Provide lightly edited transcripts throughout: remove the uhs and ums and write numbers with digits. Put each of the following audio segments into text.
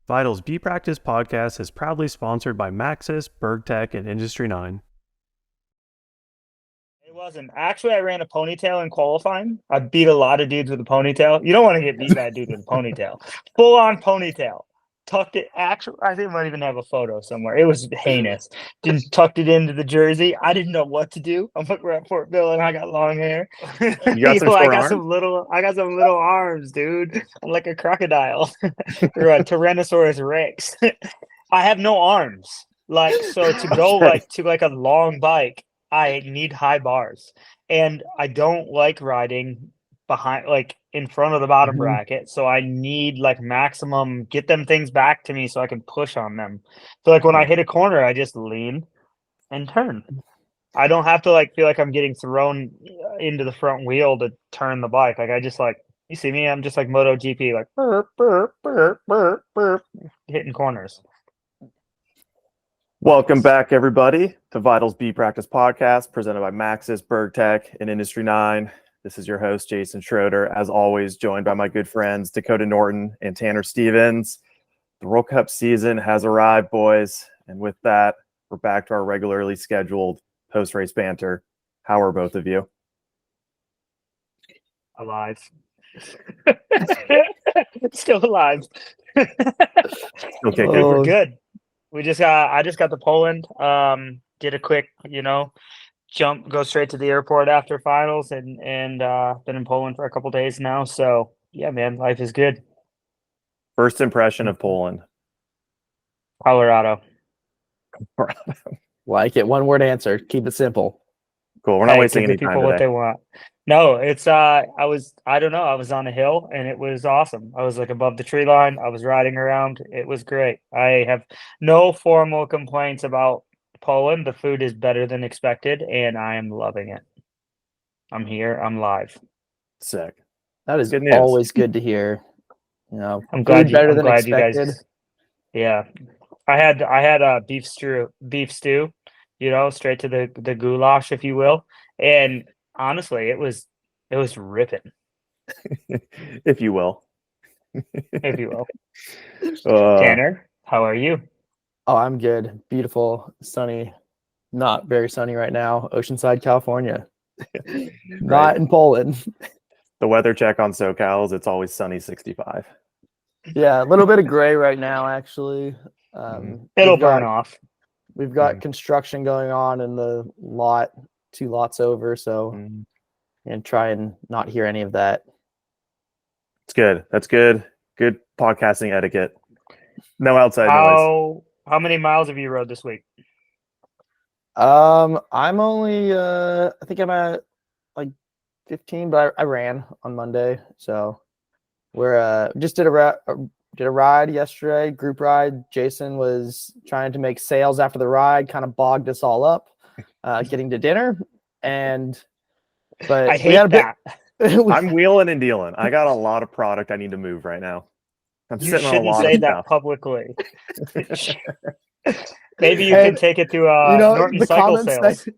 Vital's B Practice podcast is proudly sponsored by Maxis, BergTech, and Industry 9. It wasn't. Actually, I ran a ponytail in qualifying. I beat a lot of dudes with a ponytail. You don't want to get beat by a dude with a ponytail. Full on ponytail. Tucked it. Actually, I think I might even have a photo somewhere. It was heinous. Didn't tucked it into the jersey. I didn't know what to do. I'm like, we're at Fort Bill and I got long hair. You got some I short got arms? I got some little arms, dude. I'm like a crocodile or a Tyrannosaurus Rex. I have no arms. So to go Okay. to a long bike, I need high bars, and I don't like riding behind, in front of the bottom bracket. So I need maximum get them things back to me so I can push on them. So when I hit a corner, I just lean and turn. I don't have to feel like I'm getting thrown into the front wheel to turn the bike. I just you see me, I'm just like MotoGP, burp, burp, burp, burp, burp, hitting corners. Welcome back, everybody, to Vital's B Practice podcast, presented by Maxis, BergTech, and Industry 9. This is your host, Jason Schroeder, as always, joined by my good friends, Dakotah Norton and Tanner Stevens. The World Cup season has arrived, boys, and with that, we're back to our regularly scheduled post-race banter. How are both of you? Alive. Still alive. Still kicking. Dude, we're good. I just got to Poland. Did a quick, go straight to the airport after finals, and been in Poland for a couple days now. So yeah, man, life is good. First impression of Poland. Colorado. Like it. One word answer. Keep it simple. Cool. We're not wasting Give the any time people what today. they want. No, it's I don't know. I was on a hill and it was awesome. I was above the tree line. I was riding around. It was great. I have no formal complaints about Poland. The food is better than expected and I am loving it. I'm here. I'm live. Sick. That is Good news. always good to hear. I'm glad better I'm than glad expected. you guys. Yeah, I had a beef stew. Straight to the goulash, if you will. And honestly, it was ripping, If you will. if you will. Tanner, how are you? Oh, I'm good. Beautiful, sunny, not very sunny right now. Oceanside, California. Not in Poland. The weather check on SoCal is it's always sunny 65. Yeah, a little bit of gray right now, actually. It'll burn off. We've got construction going on in the lot, 2 lots over, so and try and not hear any of that. It's good. That's good. Good podcasting etiquette. No outside noise. How many miles have you rode this week? I'm only I think I'm at 15, but I ran on Monday, so we're just did a ride yesterday, group ride. Jason was trying to make sales after the ride, kind of bogged us all up, getting to dinner, but I hate that. I'm wheeling and dealing. I got a lot of product I need to move right now. You shouldn't say that publicly. Maybe you can take it to Norton Cycle Sales.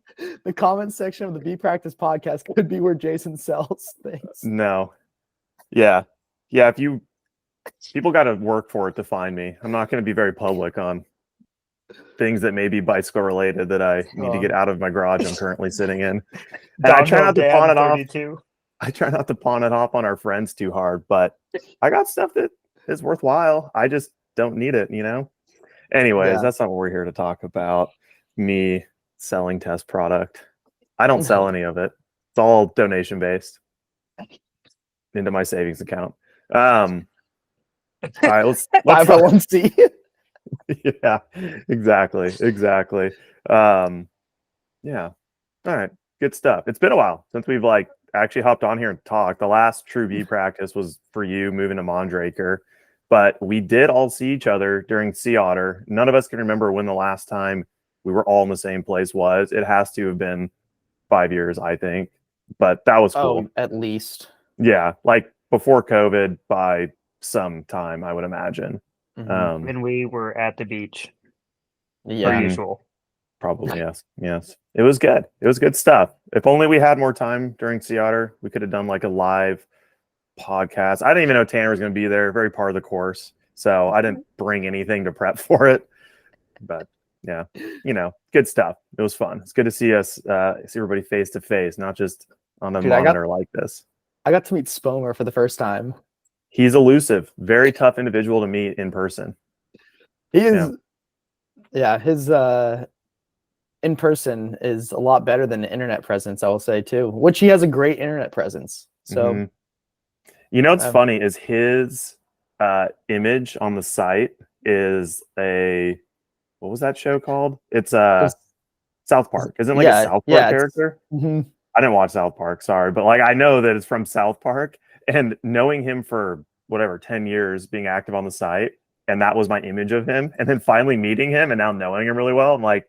The comment section of the B Practice podcast could be where Jason sells things. No. Yeah. If people got to work for it to find me. I'm not going to be very public on things that may be bicycle related that I need to get out of my garage I'm currently sitting in. And I try not to pawn it off. I try not to pawn it off on our friends too hard, but I got stuff that is worthwhile. I just don't need it, Anyways, That's not what we're here to talk about. Me selling test product. I don't sell any of it. It's all donation based into my savings account. All right, let's 501c. Yeah, exactly. Yeah. All right. Good stuff. It's been a while since we've actually hopped on here and talked. The last true V practice was for you moving to Mondraker, but we did all see each other during Sea Otter. None of us can remember when the last time we were all in the same place was. It has to have been 5 years, I think, but that was cool. Oh, at least. Yeah. Before COVID by some time, I would imagine. When we were at the beach. Yeah. Per usual. Probably, yes. It was good. It was good stuff. If only we had more time during Sea Otter, we could have done a live podcast. I didn't even know Tanner was going to be there. Very part of the course. so I didn't bring anything to prep for it. But yeah, good stuff. It was fun. It's good to see us, see everybody face to face, not just on a monitor like this. I got to meet Spomer for the first time. He's elusive, very tough individual to meet in person. He is, his in person is a lot better than the internet presence, I will say too. Which he has a great internet presence. So, what's funny is his image on the site is what was that show called? It's South Park. Isn't it like a South Park character? I didn't watch South Park, sorry, but like I know that it's from South Park, and knowing him for 10 years being active on the site, and that was my image of him, and then finally meeting him and now knowing him really well, I'm like,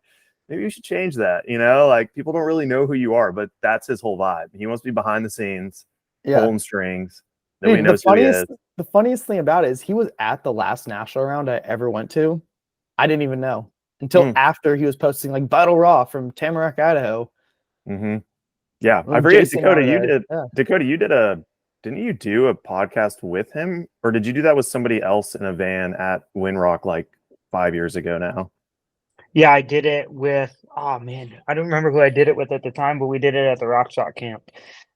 maybe you should change that. Like people don't really know who you are, but that's his whole vibe. He wants to be behind the scenes, pulling strings. Nobody knows who he is. The funniest thing about it is he was at the last national round I ever went to. I didn't even know until after he was posting like Vital Raw from Tamarack, Idaho. Yeah, I forget. Dakotah, didn't you do a podcast with him, or did you do that with somebody else in a van at Windrock like 5 years ago now? Yeah, I did it with. Oh man, I don't remember who I did it with at the time, but we did it at the Rock Shot camp,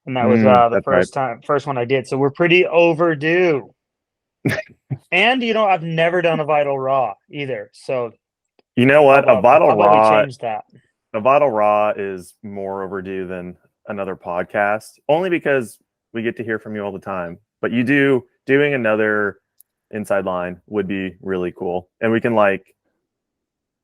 and that was the first one I did. So we're pretty overdue. And I've never done a Vital Raw either. So you know what? A Vital Raw. We change that. A Vital Raw is more overdue than another podcast, only because we get to hear from you all the time. But doing another Inside Line would be really cool, and we can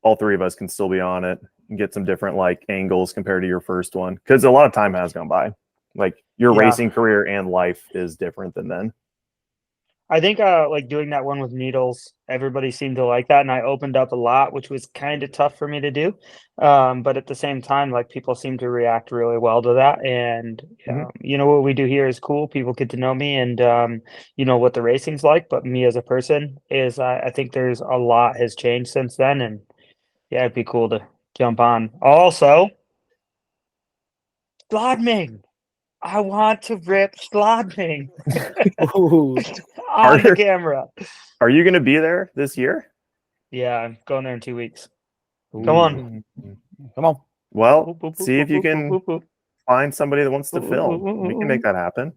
all three of us can still be on it and get some different angles compared to your first one, because a lot of time has gone by. Like your racing career and life is different than then. I think doing that one with Needles, everybody seemed to like that, and I opened up a lot, which was kind of tough for me to do. But at the same time, people seem to react really well to that, and what we do here is cool. People get to know me, and what the racing's like. But me as a person is, I think there's a lot has changed since then, and yeah, it'd be cool to jump on. Also, Slodming. I want to rip Slodming on the camera. Are you going to be there this year? Yeah, I'm going there in 2 weeks. Come on. Well, see if you can find somebody that wants to film. We can make that happen.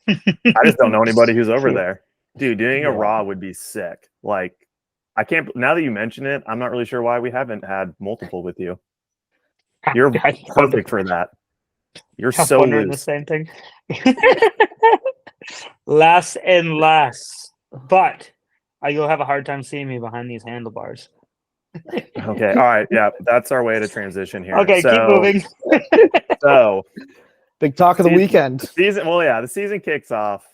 I just don't know anybody who's over there. Dude, doing a Raw would be sick. I can't. Now that you mention it, I'm not really sure why we haven't had multiple with you. You're perfect for that. You're so loose. The same thing. Less and less, but you'll have a hard time seeing me behind these handlebars. Okay, all right, yeah, that's our way to transition here. Okay, keep moving. So, big talk of the weekend. The season kicks off.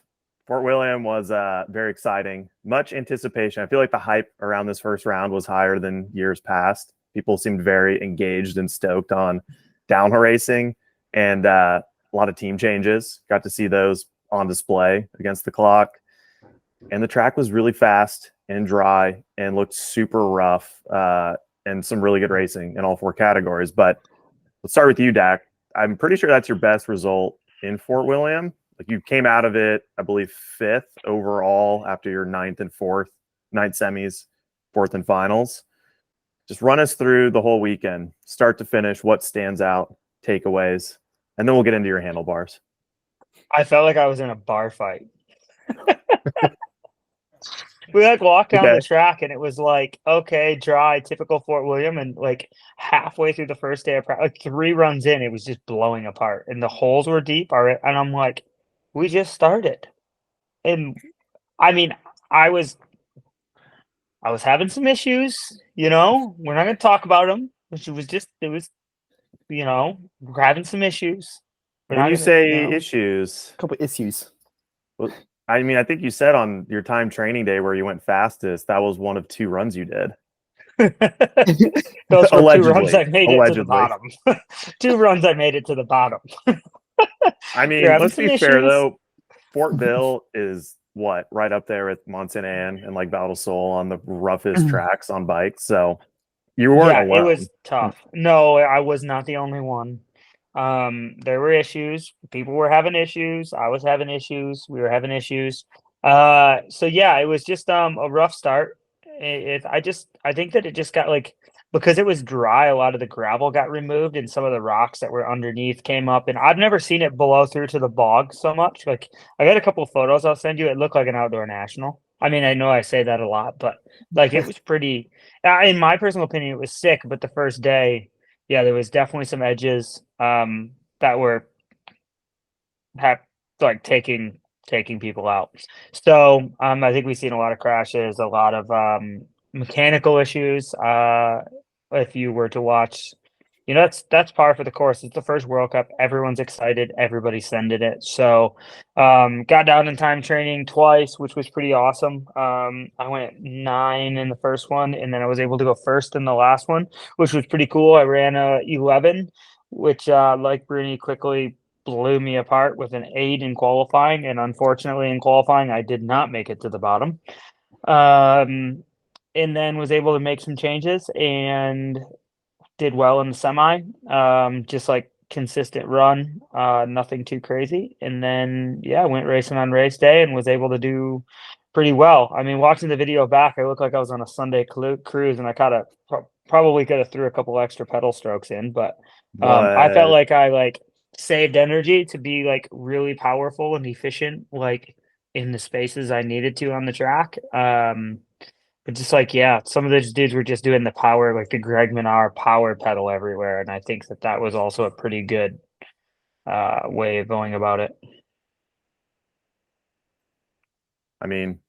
Fort William was very exciting. Much anticipation. I feel like the hype around this first round was higher than years past. People seemed very engaged and stoked on downhill racing. And a lot of team changes. Got to see those on display against the clock. And the track was really fast and dry and looked super rough, and some really good racing in all four categories. But let's start with you, Dak. I'm pretty sure that's your best result in Fort William. You came out of it, I believe, 5th overall after your 9th and 4th, 9th semis, 4th and finals. Just run us through the whole weekend, start to finish, what stands out, takeaways, and then we'll get into your handlebars. I felt like I was in a bar fight. We walked down the track, and it was okay, dry, typical Fort William, and halfway through the first day of practice, 3 runs in, it was just blowing apart, and the holes were deep. All right, and I'm like, we just started, and I mean, I was having some issues. We're not going to talk about them, which we're having some issues. When you say issues, a couple issues. Well, I mean, I think you said on your time training day where you went fastest, that was one of 2 runs you did. Those were 2 runs I made it to the bottom. 2 runs I made it to the bottom. I mean, let's be fair though. Fort Bill is right up there with Mont Saint Anne and Battle Soul on the roughest tracks on bikes. So you weren't alone. It was tough. No, I was not the only one. There were issues. People were having issues. I was having issues. We were having issues. So yeah, it was just a rough start. I think that it just got like because it was dry, a lot of the gravel got removed and some of the rocks that were underneath came up. And I've never seen it blow through to the bog so much. Like I got a couple of photos I'll send you. It looked like an outdoor national. I mean, I know I say that a lot, but like it was pretty. In my personal opinion, it was sick. But the first day, yeah, there was definitely some edges that were have like taking people out. So I think we've seen a lot of crashes, a lot of mechanical issues. If you were to watch, that's par for the course. It's the first World Cup. Everyone's excited. Everybody's sending it. So got down in time training twice, which was pretty awesome. I went 9 in the first one, and then I was able to go first in the last one, which was pretty cool. I ran a 11, which like Bruni quickly blew me apart with an 8 in qualifying, and unfortunately in qualifying I did not make it to the bottom. And then was able to make some changes and did well in the semi. Just like consistent run, nothing too crazy. And then yeah, went racing on race day and was able to do pretty well. I mean, watching the video back, I looked like I was on a Sunday cruise, and I kind of probably could have threw a couple extra pedal strokes in, but I felt But like I like saved energy to be like really powerful and efficient, like in the spaces I needed to on the track. But just like, yeah, some of those dudes were just doing the power, like the Greg Minnaar power pedal everywhere. And I think that that was also a pretty good way of going about it. I mean,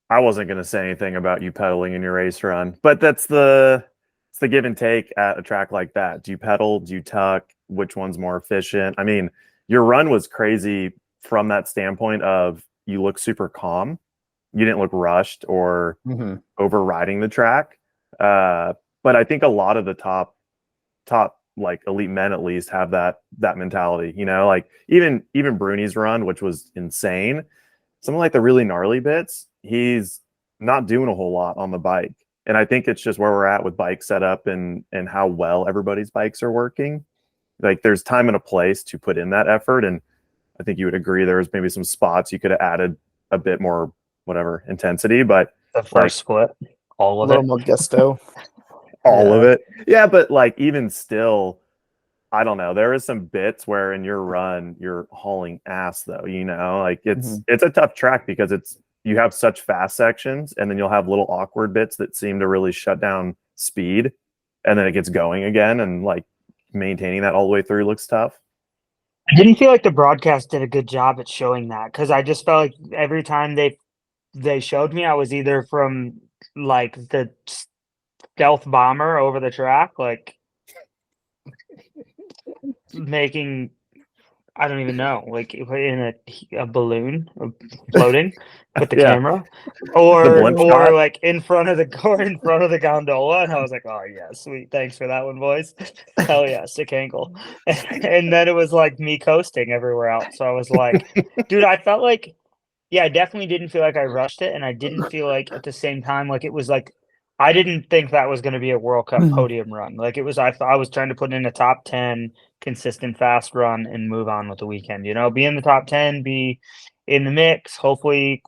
I wasn't going to say anything about you pedaling in your race run, but it's the give and take at a track like that. Do you pedal? Do you tuck? Which one's more efficient? I mean, your run was crazy from that standpoint of you look super calm. You didn't look rushed or overriding the track. But I think a lot of the top like elite men at least have that mentality. Like even Bruni's run, which was insane. Something like the really gnarly bits, he's not doing a whole lot on the bike. And I think it's just where we're at with bike setup and how well everybody's bikes are working. Like there's time and a place to put in that effort. And I think you would agree there was maybe some spots you could have added a bit more whatever intensity, but The first like split, all A of little it. more gusto. all of Yeah. it. Yeah, but like even still, I don't know. There is some bits where in your run you're hauling ass though, like it's a tough track because you have such fast sections and then you'll have little awkward bits that seem to really shut down speed and then it gets going again and like maintaining that all the way through looks tough. I didn't feel like the broadcast did a good job at showing that because I just felt like every time they showed me, I was either from like the stealth bomber over the track, like making I don't even know, like in a balloon floating with the Yeah. camera, The blimp or shot. like in front of the gondola, and I was like, oh yeah, sweet, thanks for that one, boys. Hell yeah, sick angle. And then it was like me coasting everywhere else. So I was like, dude, I felt like yeah, I definitely didn't feel like I rushed it, and I didn't feel like at the same time like it was like I didn't think that was going to be a World Cup podium run. Like it was, I was trying to put in a top 10 consistent fast run and move on with the weekend. Be in the top 10, be in the mix, hopefully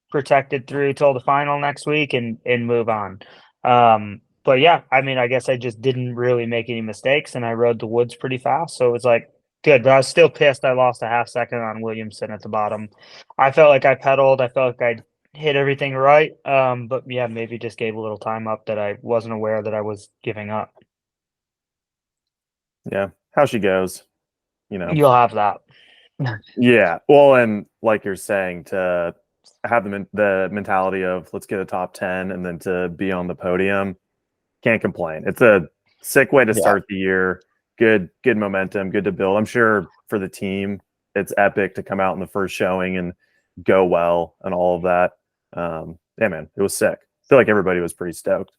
protected through till the final next week, and move on. But yeah, I mean, I guess I just didn't really make any mistakes, and I rode the woods pretty fast, so it was like good. But I was still pissed. I lost a half second on Williamson at the bottom. I felt like I pedaled. I felt like I hit everything right. But yeah, maybe just gave a little time up that I wasn't aware that I was giving up. Yeah. How she goes, You'll have that. Yeah. Well, and like you're saying, to have the mentality of let's get a top 10 and then to be on the podium, can't complain. It's a sick way to Yeah. start the year. Good momentum, good to build. I'm sure for the team, it's epic to come out in the first showing and go well and all of that. Yeah, man, it was sick. I feel like everybody was pretty stoked.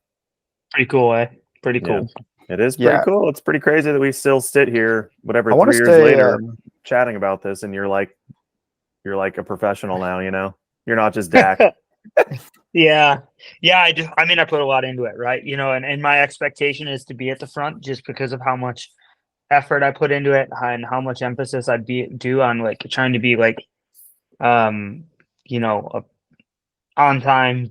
Pretty cool, eh? Pretty Yeah. cool. It is pretty Yeah. cool. It's pretty crazy that we still sit here, whatever, I want 3 to years stay. later, chatting about this, and you're like a professional now. You're not just Dak. Yeah. Yeah, I do. I mean, I put a lot into it, right? And my expectation is to be at the front just because of how much effort I put into it and how much emphasis do on like trying to be like on time,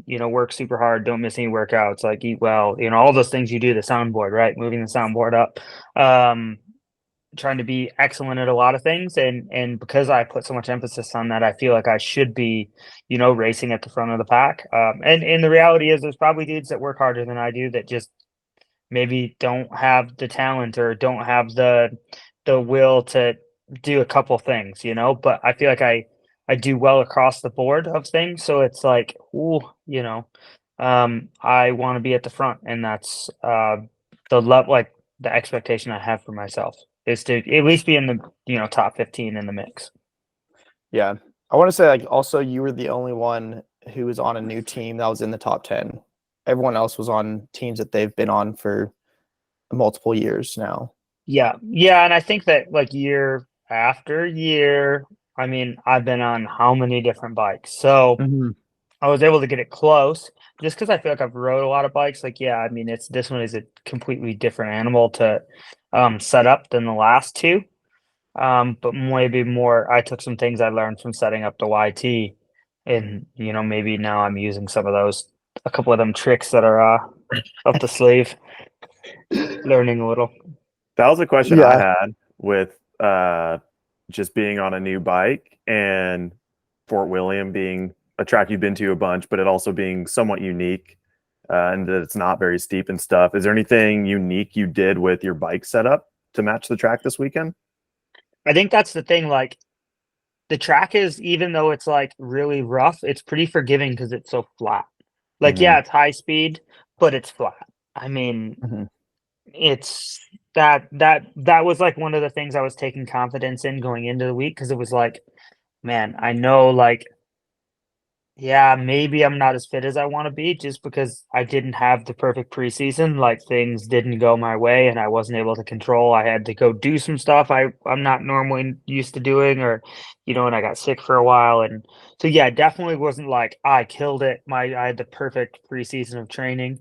work super hard, don't miss any workouts, like eat well, all those things you do, the soundboard, right? Moving the soundboard up. Trying to be excellent at a lot of things, and because I put so much emphasis on that, I feel like I should be, racing at the front of the pack. And the reality is there's probably dudes that work harder than I do that just maybe don't have the talent or don't have the will to do a couple things, but I feel like I do well across the board of things. So it's like, ooh, I want to be at the front, and that's like the expectation I have for myself is to at least be in the top 15 in the mix. Yeah. I want to say, like, also you were the only one who was on a new team that was in the top 10. Everyone else was on teams that they've been on for multiple years now. Yeah. And I think that, like, year after year, I mean, I've been on how many different bikes, so I was able to get it close just because I feel like I've rode a lot of bikes. Like, yeah, I mean, this one is a completely different animal to set up than the last two. But maybe more, I took some things I learned from setting up the YT, and maybe now I'm using some of those, a couple of them tricks that are up the sleeve, learning a little. That was a question I Yeah. had with just being on a new bike and Fort William being a track you've been to a bunch, but it also being somewhat unique and that it's not very steep and stuff. Is there anything unique you did with your bike setup to match the track this weekend? I think that's the thing. Like, the track is, even though it's like really rough, it's pretty forgiving because it's so flat. Like, yeah, it's high speed, but it's flat. I mean, it's that was like one of the things I was taking confidence in going into the week, because it was like, man, I know, like, yeah, maybe I'm not as fit as I want to be just because I didn't have the perfect preseason. Like, things didn't go my way and I wasn't able to control. I had to go do some stuff I'm not normally used to doing, or and I got sick for a while. And so, yeah, it definitely wasn't like I killed it. I had the perfect preseason of training.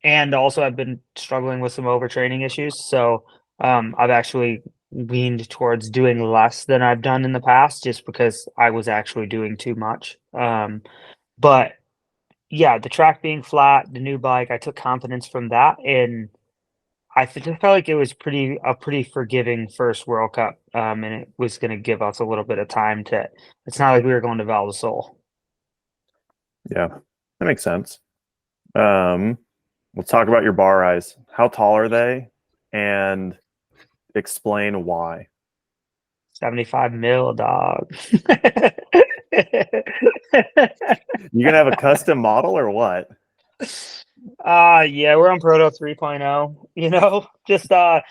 And also I've been struggling with some overtraining issues. So I've actually leaned towards doing less than I've done in the past just because I was actually doing too much. But yeah, the track being flat, the new bike, I took confidence from that, and just felt like it was a pretty forgiving first World Cup, and it was going to give us a little bit of time to. It's not like we were going to Val d'Isole. Yeah, that makes sense. Let's talk about your bar eyes. How tall are they? And explain why. 75 mil, dog. You gonna have a custom model or what? Yeah, we're on Proto 3.0, just Proto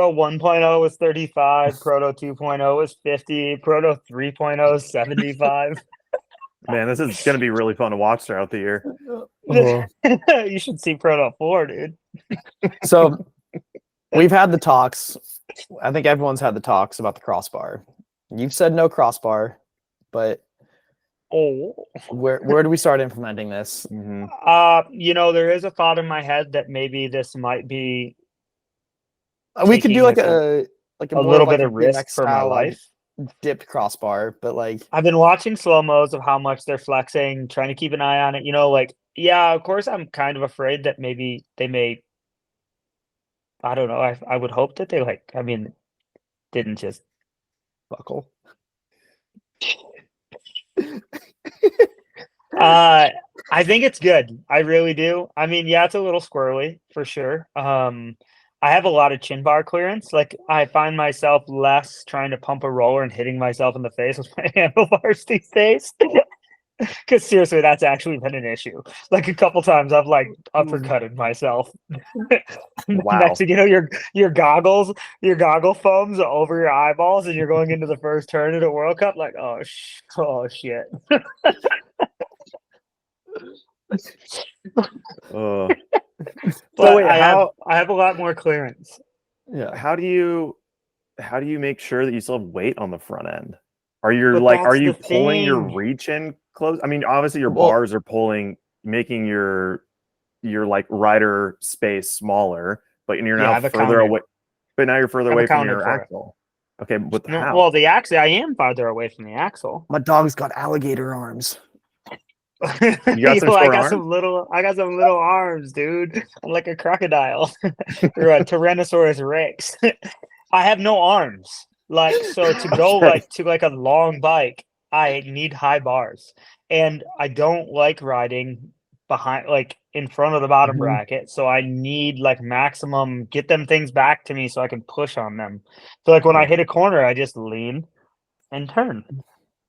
1.0 was 35, Proto 2.0 was 50, Proto 3.0 is 75. Man, this is gonna be really fun to watch throughout the year. You should see Proto 4, dude. So we've had the talks. I think everyone's had the talks about the crossbar. You've said no crossbar, but where do we start implementing this? There is a thought in my head that maybe this might be. We could do like a little bit of risk for my life. Dipped crossbar, but like, I've been watching slow-mos of how much they're flexing, trying to keep an eye on it. Like, yeah, of course, I'm kind of afraid that maybe they may. I don't know. I would hope that they didn't just buckle. I think it's good. I really do. I mean, yeah, it's a little squirrely for sure. I have a lot of chin bar clearance. Like, I find myself less trying to pump a roller and hitting myself in the face with my handlebars these days. Because seriously, that's actually been an issue. Like, a couple times I've like uppercutted myself. Wow. Next thing you know, your goggle foams are over your eyeballs, and you're going into the first turn at a World Cup. Like, oh shit. But I have a lot more clearance. Yeah. How do you make sure that you still have weight on the front end? Are you pulling your reach in close? I mean, obviously your bars are pulling, making your like rider space smaller, but you're now further away. But now you're further away from your axle. Okay, with the No, house. well, the axle. I am farther away from the axle. My dog's got alligator arms. You got some Yo, short arms? I got some little arms, dude. I'm like a crocodile or a Tyrannosaurus Rex. I have no arms. Like, so to go Okay. like a long bike, I need high bars. And I don't like riding behind like in front of the bottom Mhm. bracket. So I need like maximum get them things back to me so I can push on them. So like when I hit a corner, I just lean and turn.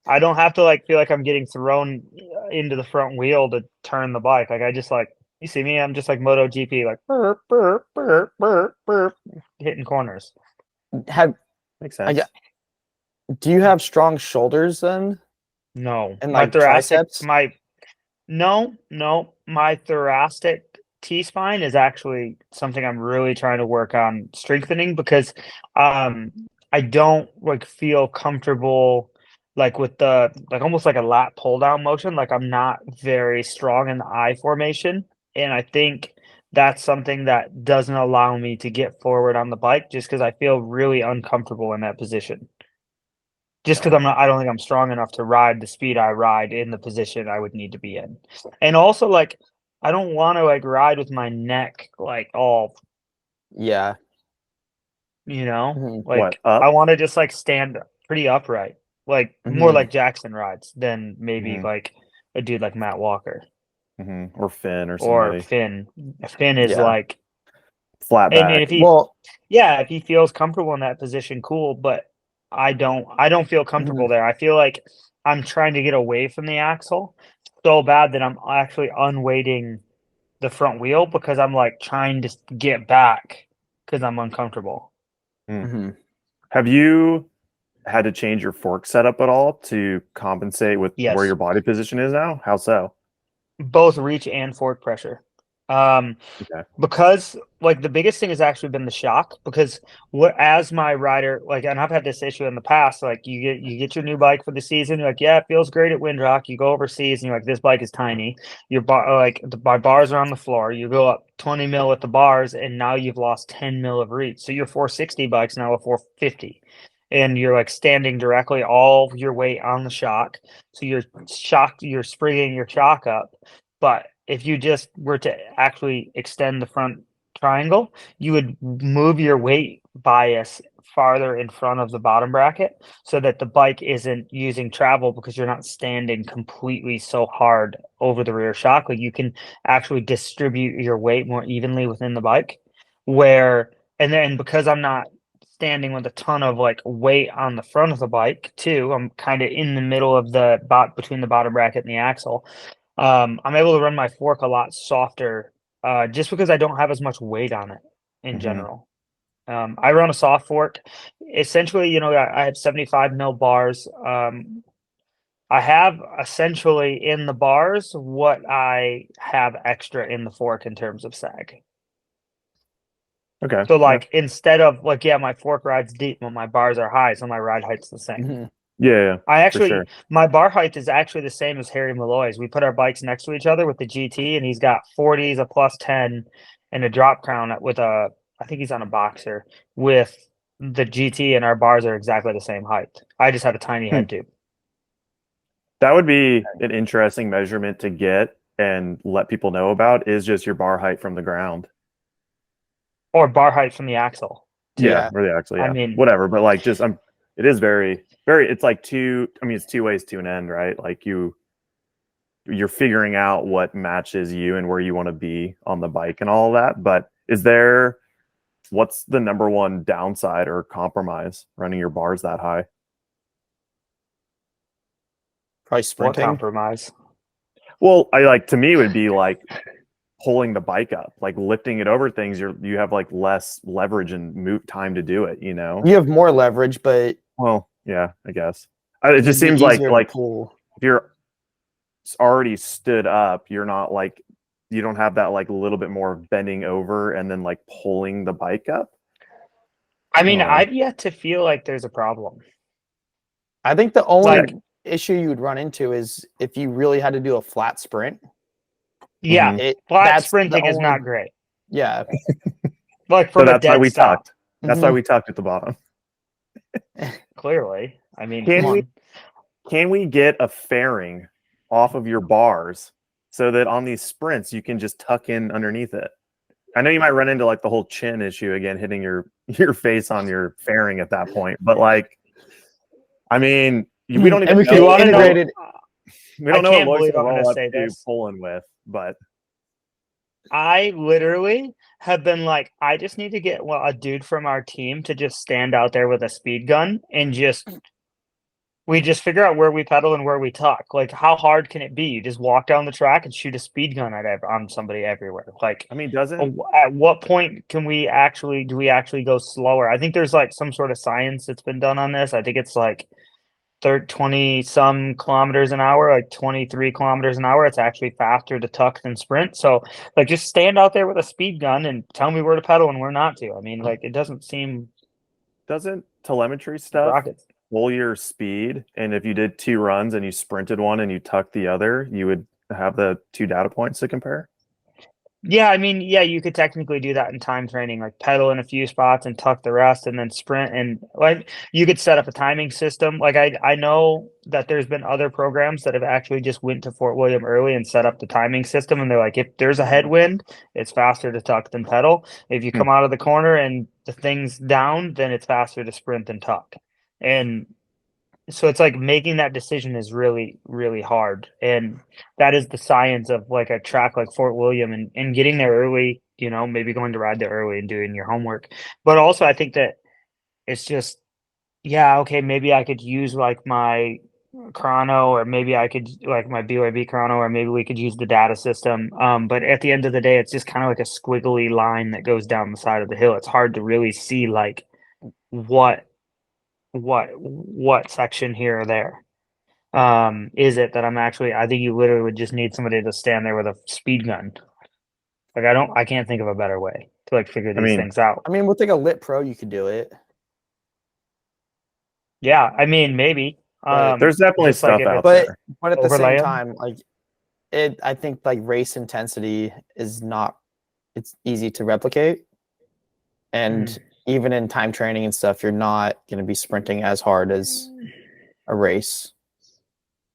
I don't have to like feel like I'm getting thrown into the front wheel to turn the bike. Like I just like you see me, I'm just like MotoGP, like burp, burp, burp, burp, burp, hitting corners. Have Makes I sense. do you have strong shoulders then? No, And my like thoracic, triceps? my thoracic T spine is actually something I'm really trying to work on strengthening because um I don't like feel comfortable like with the like almost like a lat pull down motion. Like I'm not very strong in the I formation. And I think that's something that doesn't allow me to get forward on the bike just because I feel really uncomfortable in that position. Just because I don't think I'm strong enough to ride the speed I ride in the position I would need to be in. And also, like, I don't want to like ride with my neck like all, Yeah. like What, I up? want to just like stand pretty upright, like more Mhm. like Jackson rides than maybe Mhm. like a dude like Matt Walker Or Finn or or somebody. Finn. Finn is Yeah. like, Flat and back. if he, Well, yeah, if he feels comfortable in that position, cool. But I don't feel comfortable mhm. there. I feel like I'm trying to get away from the axle so bad that I'm actually unweighting the front wheel because I'm like trying to get back because I'm uncomfortable. Mhm. Have you had to change your fork setup at all to compensate with where your Yes, body position is now? How so? both reach and fork pressure. Um, Okay. because like the biggest thing has actually been the shock because what as my rider like and I've had this issue in the past like you get your new bike for the season you're like yeah it feels great at Windrock you go overseas and you're like this bike is tiny your bar like my bars are on the floor you go up 20 mil with the bars and now you've lost 10 mil of reach so your 460 bike's now a 450 and you're like standing directly all your weight on the shock so you're springing your shock up but if you just were to actually extend the front triangle, you would move your weight bias farther in front of the bottom bracket so that the bike isn't using travel because you're not standing completely so hard over the rear shock. Like you can actually distribute your weight more evenly within the bike. And then because I'm not standing with a ton of like weight on the front of the bike too, I'm kind of in the middle of the bot between the bottom bracket and the axle. I'm able to run my fork a lot softer, just because I don't have as much weight on it in Mhm. general. I run a soft fork. Essentially, I have 75 mil bars. I have essentially in the bars what I have extra in the fork in terms of sag. Okay. So Yeah. like instead of like yeah, my fork rides deep, but my bars are high, so my ride height's the same. Mhm. Yeah, for sure. My bar height is actually the same as Harry Malloy's. We put our bikes next to each other with the GT, and he's got 40s, a plus 10, and a drop crown with I think he's on a boxer with the GT, and our bars are exactly the same height. I just have a tiny Hmm. head tube. That would be an interesting measurement to get and let people know about is just your bar height from the ground. Or bar height from the axle, too. Yeah, Yeah. or the actually, I yeah. mean, Whatever. But like just it is very, very it's like it's two ways to an end, right? Like you're figuring out what matches you and where you want to be on the bike and all of that. But what's the number one downside or compromise running your bars that high? Probably what sprinting. compromise? Well, I like to me it would be like pulling the bike up, like lifting it over things. You have like less leverage and move time to do it, you know? You have more leverage, but Well, yeah, I guess. It it'd just be seems easier to like pull. if you're already stood up, you're not like you don't have that like a little bit more bending over and then like pulling the bike up. I I mean, don't know. I've yet to feel like there's a problem. I think the Like, only issue you would run into is if you really had to do a flat sprint. yeah, flat That's the sprinting is only not great. yeah. Like So from a that's why dead we stop. tucked. That's why Mhm. we tucked at the bottom. Clearly, I mean, Can come we- on. Can we get a fairing off of your bars so that on these sprints you can just tuck in underneath it? I know you might run into like the whole chin issue again, hitting your face on your fairing at that point, but like, I mean, we don't And even we know. can wanna know- integrate it. We don't I know what can't Lloyd's believe going to I'm roll gonna up say to this. Poland with, but I literally have been like, I just need to get a dude from our team to just stand out there with a speed gun and we just figure out where we pedal and where we tuck. Like, how hard can it be? You just walk down the track and shoot a speed gun on somebody everywhere. Like, I mean, doesn't at what point do we actually go slower? I think there's like some sort of science that's been done on this. I think it's like 20 some kilometers an hour, like 23 kilometers an hour. It's actually faster to tuck than sprint. So, like, just stand out there with a speed gun and tell me where to pedal and where not to. I mean, like, it doesn't seem doesn't telemetry stuff rockets. pull your speed? And if you did 2 runs and you sprinted one and you tucked the other, you would have the 2 data points to compare. Yeah, I mean, yeah, you could technically do that in time training, like pedal in a few spots and tuck the rest and then sprint. And like you could set up a timing system. Like I know that there's been other programs that have actually just went to Fort William early and set up the timing system. And they're like, if there's a headwind, it's faster to tuck than pedal. If you come out of the corner and the thing's down, then it's faster to sprint than tuck. And so it's like making that decision is really, really hard. And that is the science of like a track like Fort William and getting there early, maybe going to ride there early and doing your homework. But also I think that it's just, yeah, okay, maybe I could use like my chrono or maybe I could like my BYB chrono or maybe we could use the data system. But at the end of the day, it's just kind of like a squiggly line that goes down the side of the hill. It's hard to really see like what what section here or there is it that I think you literally would just need somebody to stand there with a speed gun. Like I can't think of a better way to like figure these things out. I mean, with like a Lit Pro, you could do it. Yeah, I mean maybe. There's definitely just like stuff if out But there. but at the Overlay same 'em? time, like I think like race intensity is not. It's easy to replicate, and even in time training and stuff, you're not going to be sprinting as hard as a race.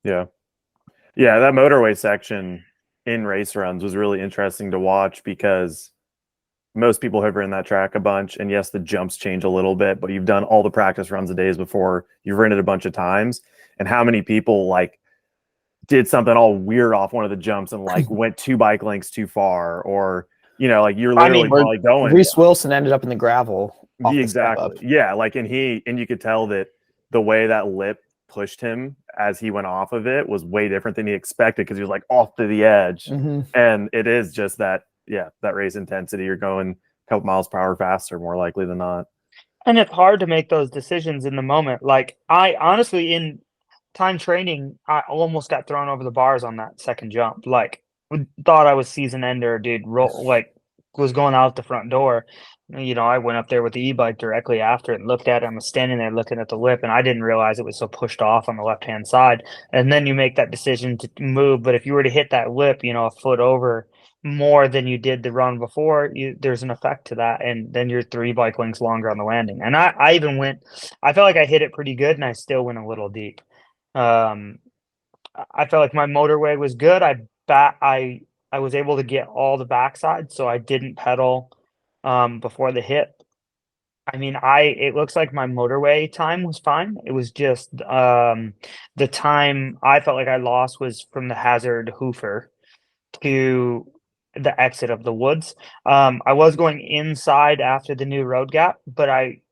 Yeah. Yeah, that motorway section in race runs was really interesting to watch because most people have ridden that track a bunch. And yes, the jumps change a little bit, but you've done all the practice runs the days before. You've ridden it a bunch of times. And how many people like did something all weird off one of the jumps and like went 2 bike lengths too far, or like you're literally probably going. Reese Wilson ended up in the gravel. Off the step Exactly. up. Yeah, like and you could tell that the way that lip pushed him as he went off of it was way different than he expected because he was like off to the edge. Mhm. And it is just that race intensity. You're going a couple miles per hour faster, more likely than not. And it's hard to make those decisions in the moment. Like I honestly in time training, I almost got thrown over the bars on that second jump. Like thought I was season ender, dude. Was going out the front door. I went up there with the e-bike directly after it and looked at it. I was standing there looking at the lip, and I didn't realize it was so pushed off on the left-hand side. And then you make that decision to move. But if you were to hit that lip, a foot over more than you did the run before, there's an effect to that, and then you're 3 bike lengths longer on the landing. And I even went. I felt like I hit it pretty good, and I still went a little deep. I felt like my motorway was good. I was able to get all the backside, so I didn't pedal before the hit. I mean, it looks like my motorway time was fine. It was just the time I felt like I lost was from the hazard Hoofer to the exit of the woods. I was going inside after the new road gap, but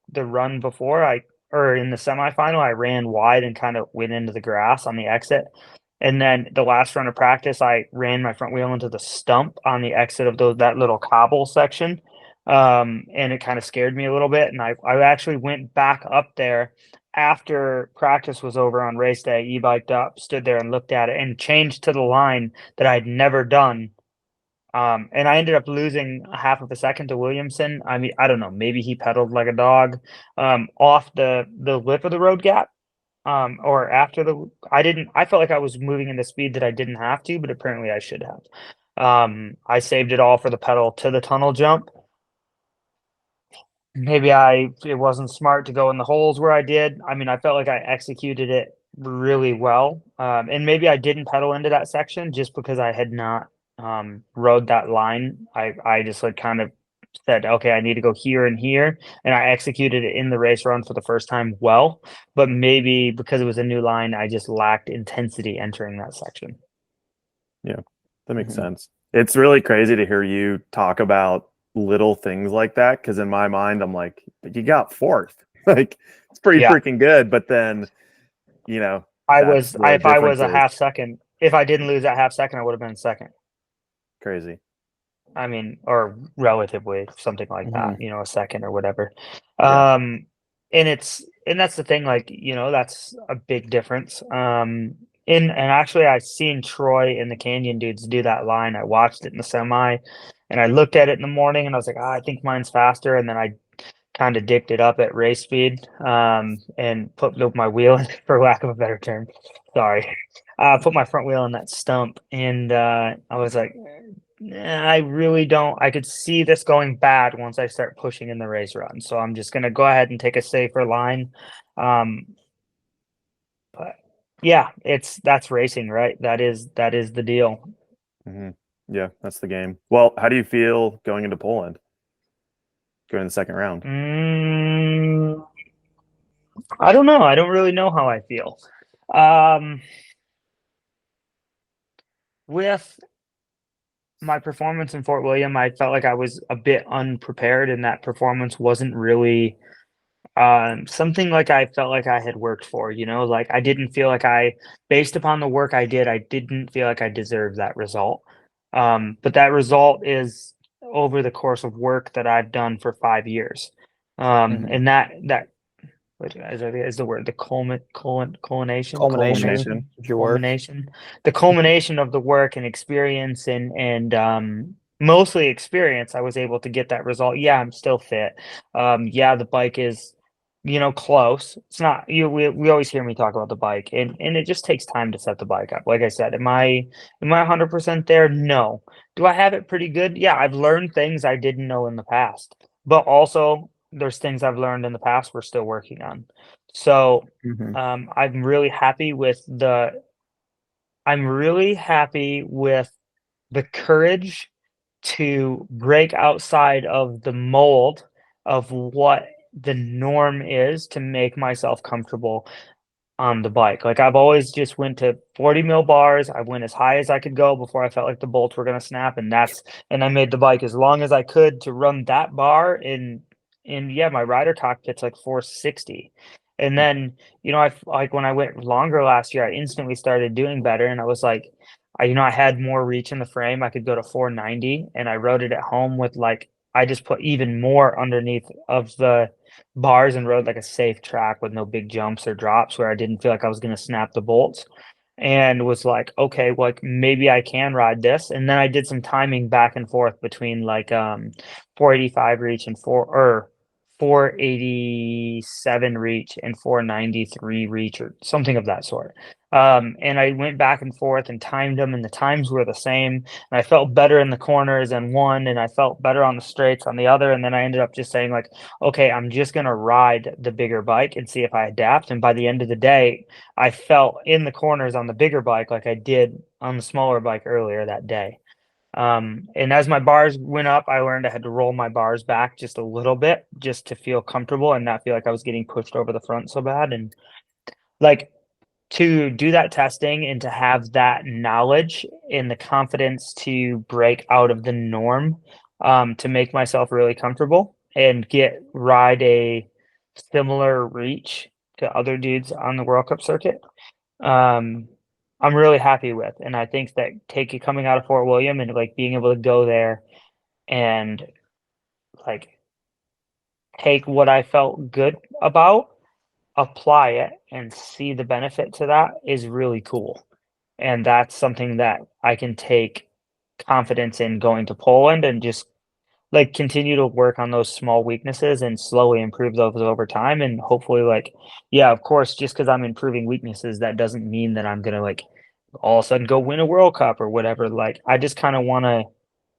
the run before or in the semifinal, I ran wide and kind of went into the grass on the exit. And then the last run of practice, I ran my front wheel into the stump on the exit of that little cobble section. And it kind of scared me a little bit. And I actually went back up there after practice was over on race day, e-biked up, stood there and looked at it and changed to the line that I'd never done. And I ended up losing a half of a second to Williamson. I mean, I don't know, maybe he pedaled like a dog off the lip of the road gap. Or after I felt like I was moving in the speed that I didn't have to, but apparently I should have. I saved it all for the pedal to the tunnel jump. maybe it wasn't smart to go in the holes where I did. I mean, I felt like I executed it really well. And maybe I didn't pedal into that section just because I had not rode that line. I just like kind of said, okay, I need to go here and here. And I executed it in the race run for the first time well. But maybe because it was a new line, I just lacked intensity entering that section. Yeah, that makes sense. It's really crazy to hear you talk about little things like that, because in my mind, I'm like, but you got fourth. Like, it's pretty Yeah. freaking good. But then, that's the If I was a differences. half second, if I didn't lose that half second, I would have been second. Crazy. I mean, or relatively something like that, a second or whatever. Yeah. And that's the thing, like, that's a big difference. And actually I seen Troy and the Canyon dudes do that line. I watched it in the semi and I looked at it in the morning and I was like, I think mine's faster. And then I kind of dicked it up at race speed, and put my wheel in, for lack of a better term. Sorry. Put my front wheel in that stump and I was like, I really don't. I could see this going bad once I start pushing in the race run. So I'm just gonna go ahead and take a safer line. But yeah, that's racing, right? That is the deal. Yeah, that's the game. Well, how do you feel going into Poland? Going in the second round? I don't know. I don't really know how I feel. With my performance in Fort William, I felt like I was a bit unprepared, and that performance wasn't really something like I felt like I had worked for. Like I didn't feel like based upon the work I did, I didn't feel like I deserved that result. But that result is over the course of work that I've done for 5 years. And that what is the word, the culmination Culmination of your work. the culmination of the work and experience and mostly experience. I was able to get that result. Yeah, I'm still fit. Yeah, the bike is close. It's not we always hear me talk about the bike, and it just takes time to set the bike up. Like I said, am I 100% there? No. Do I have it pretty good? Yeah, I've learned things I didn't know in the past, but also there's things I've learned in the past we're still working on. So I'm really happy with the courage to break outside of the mold of what the norm is to make myself comfortable on the bike. Like I've always just went to 40 mil bars. I went as high as I could go before I felt like the bolts were going to snap. And I made the bike as long as I could to run that bar in yeah, my rider cockpit's like 460. And then, I like when I went longer last year, I instantly started doing better. And I was like, I had more reach in the frame. I could go to 490 and I rode it at home with I just put even more underneath of the bars and rode like a safe track with no big jumps or drops where I didn't feel like I was going to snap the bolts, and was like, okay, like maybe I can ride this. And then I did some timing back and forth between 485 reach and 487 reach and 493 reach or something of that sort. And I went back and forth and timed them, and the times were the same. And I felt better in the corners on one, and I felt better on the straights on the other. And then I ended up just saying, like, okay, I'm just going to ride the bigger bike and see if I adapt. And by the end of the day, I felt in the corners on the bigger bike like I did on the smaller bike earlier that day. And as my bars went up, I learned I had to roll my bars back just a little bit just to feel comfortable and not feel like I was getting pushed over the front so bad. And like to do that testing and to have that knowledge and the confidence to break out of the norm, to make myself really comfortable and ride a similar reach to other dudes on the World Cup circuit. I'm really happy with, and I think that coming out of Fort William and like being able to go there and like take what I felt good about, apply it, and see the benefit to that is really cool. And that's something that I can take confidence in going to Poland and just like continue to work on those small weaknesses and slowly improve those over time. And hopefully, yeah, of course, just because I'm improving weaknesses, that doesn't mean that I'm gonna all of a sudden go win a World Cup or whatever. Like I just kind of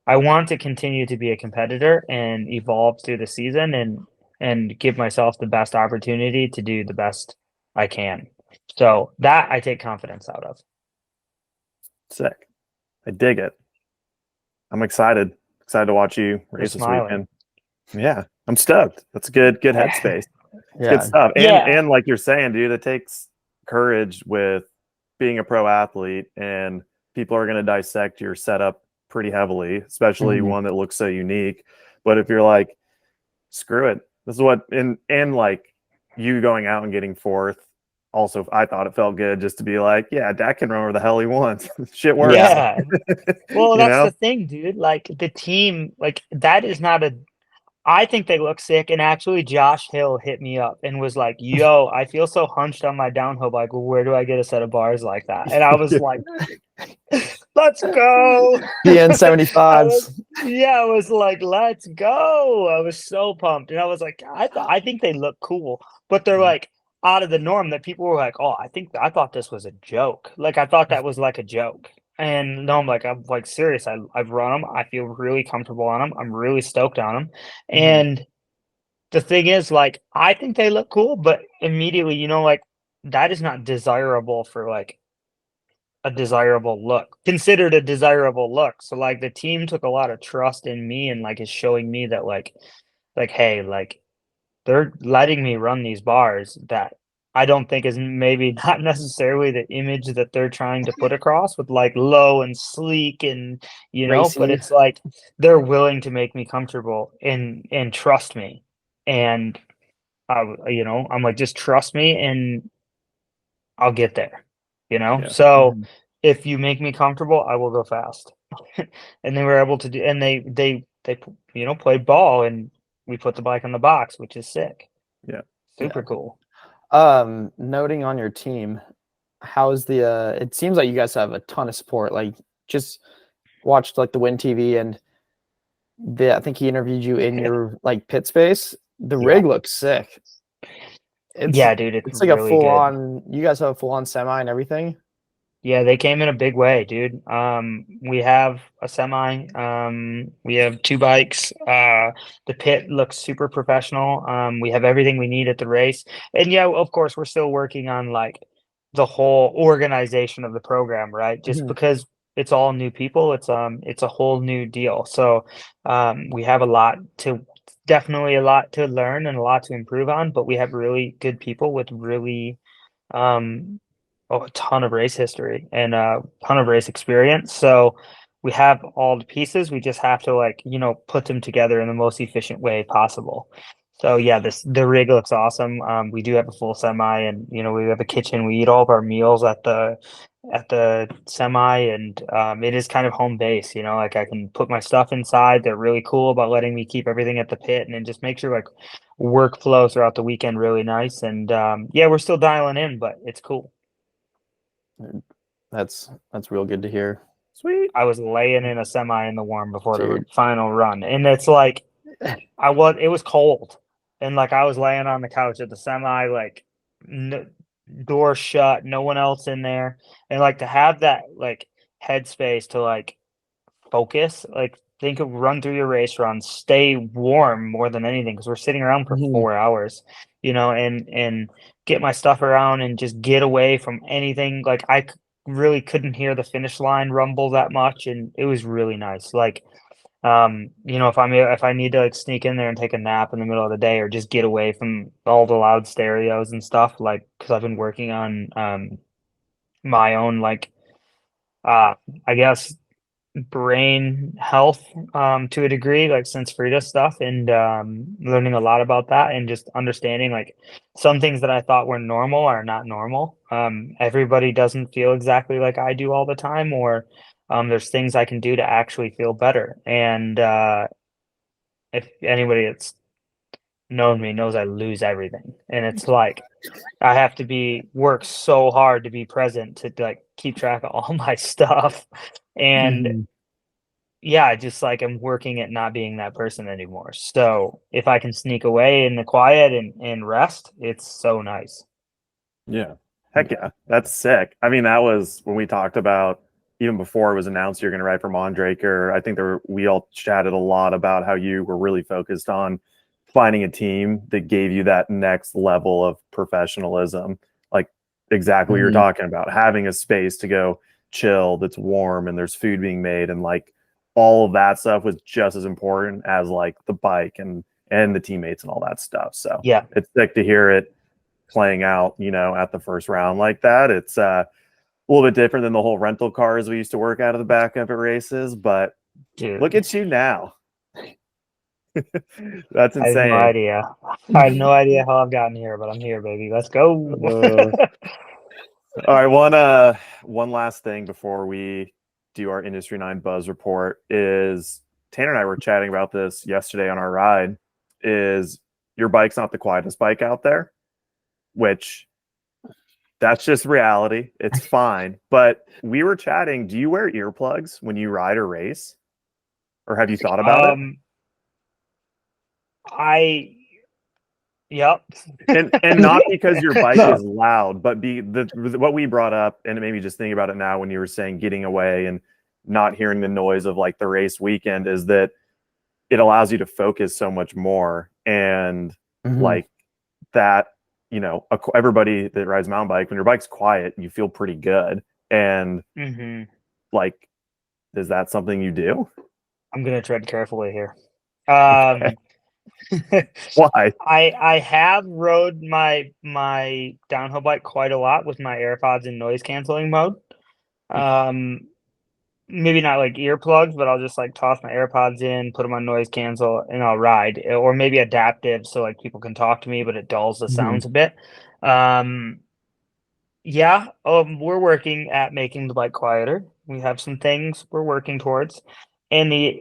I want to continue to be a competitor and evolve through the season. And and give myself the best opportunity to do the best I can. So that I take confidence out of. Sick. I dig it. I'm excited. Excited to watch you race this smiling. weekend. Yeah, I'm stoked. That's a good headspace. It's Yeah. good stuff. And Yeah. and like you're saying, dude, it takes courage with being a pro athlete, and people are going to dissect your setup pretty heavily, especially one that looks so unique. But if you're like, screw it, this is what, and like you going out and getting fourth, also, I thought it felt good just to be like, yeah, Dak can run whatever the hell he wants. Shit works. Yeah. Well, You that's know? the thing, dude. Like the team, like that is not a. I think they look sick. And actually, Josh Hill hit me up and was like, "Yo, I feel so hunched on my downhill bike. Where do I get a set of bars like that?" And I was like, "Let's go!" BN I 75s. was like, "Let's go!" I was so pumped, and I was like, I think they look cool, but they're like out of the norm. That people were like, "Oh, I thought this was a joke." Like I thought that was like a joke. And no, I'm like serious. I've run them. I feel really comfortable on them. I'm really stoked on them. And the thing is, like, I think they look cool, but immediately, like that is not desirable for like a desirable look, considered a desirable look. So like the team took a lot of trust in me and like is showing me that like hey, like they're letting me run these bars that I don't think is maybe not necessarily the image that they're trying to put across with like low and sleek and but Racy. it's like they're willing to make me comfortable and trust me. And I'm like, just trust me and I'll get there, Yeah. So if you make me comfortable, I will go fast. And they were able to do, and they played ball and we put the bike on the box, which is sick. Yeah. Super cool. Noting on your team, how's the it seems like you guys have a ton of support. Like just watched like the Win TV and I think he interviewed you in your like pit space. The rig looks sick. Yeah, dude, It's like really a full good. on, you guys have a full on semi and everything. Yeah, they came in a big way, dude. We have a semi. We have two bikes. The pit looks super professional. We have everything we need at the race. And yeah, of course, we're still working on like the whole organization of the program, right? Just because it's all new people, it's a whole new deal. So we have definitely a lot to learn and a lot to improve on, but we have really good people with really um a ton of race history and a ton of race experience. So we have all the pieces. We just have to put them together in the most efficient way possible. So yeah, the rig looks awesome. We do have a full semi, and we have a kitchen. We eat all of our meals at the semi, and it is kind of home base. Like I can put my stuff inside. They're really cool about letting me keep everything at the pit, and then just make sure like workflow throughout the weekend really nice. And yeah, we're still dialing in, but it's cool. That's real good to hear. Sweet. I was laying in a semi in the warm before the Dude. final run, and it's like it was cold, and like I was laying on the couch at the semi, like door shut, no one else in there, and like to have that like headspace to like focus, like think of run through your race run, stay warm more than anything because we're sitting around for 4 hours, and get my stuff around and just get away from anything. Like really couldn't hear the finish line rumble that much, and it was really nice. Like, if I need to like sneak in there and take a nap in the middle of the day or just get away from all the loud stereos and stuff, like because I've been working on my own I guess brain health to a degree, like since Frida stuff, and learning a lot about that and just understanding like some things that I thought were normal are not normal. Everybody doesn't feel exactly like I do all the time, or there's things I can do to actually feel better. And if anybody that's known me knows I lose everything, and it's like I have to work so hard to be present to like keep track of all my stuff. And yeah, just like I'm working at not being that person anymore. So if I can sneak away in the quiet and rest, it's so nice. Yeah. Heck yeah. That's sick. I mean, that was when we talked about, even before it was announced you're going to write for Mondraker. I think we all chatted a lot about how you were really focused on finding a team that gave you that next level of professionalism, like exactly what you're talking about, having a space to go chill that's warm and there's food being made, and like all of that stuff was just as important as like the bike and the teammates and all that stuff. So Yeah. it's sick to hear it playing out, at the first round like that. It's a little bit different than the whole rental cars we used to work out of the back of at races, but Dude, look at you now. That's I have no insane. idea. I have no idea how I've gotten here, but I'm here, baby. Let's go. All right, one last thing before we do our Industry 9 Buzz report is Tanner and I were chatting about this yesterday on our ride. Is your bike's not the quietest bike out there, which that's just reality. It's fine. But we were chatting. Do you wear earplugs when you ride or race? Or have you thought about it? Yep. And not because your bike is loud, but what we brought up, and it made me just think about it now when you were saying getting away and not hearing the noise of like the race weekend, is that it allows you to focus so much more. And like that, everybody that rides mountain bike, when your bike's quiet, you feel pretty good. And like, is that something you do? I'm gonna tread carefully here. Okay. Why? I have rode my downhill bike quite a lot with my AirPods in noise canceling mode. Maybe not like earplugs, but I'll just like toss my AirPods in, put them on noise cancel, and I'll ride. Or maybe adaptive, so like people can talk to me, but it dulls the sounds a bit. Yeah, we're working at making the bike quieter. We have some things we're working towards. And it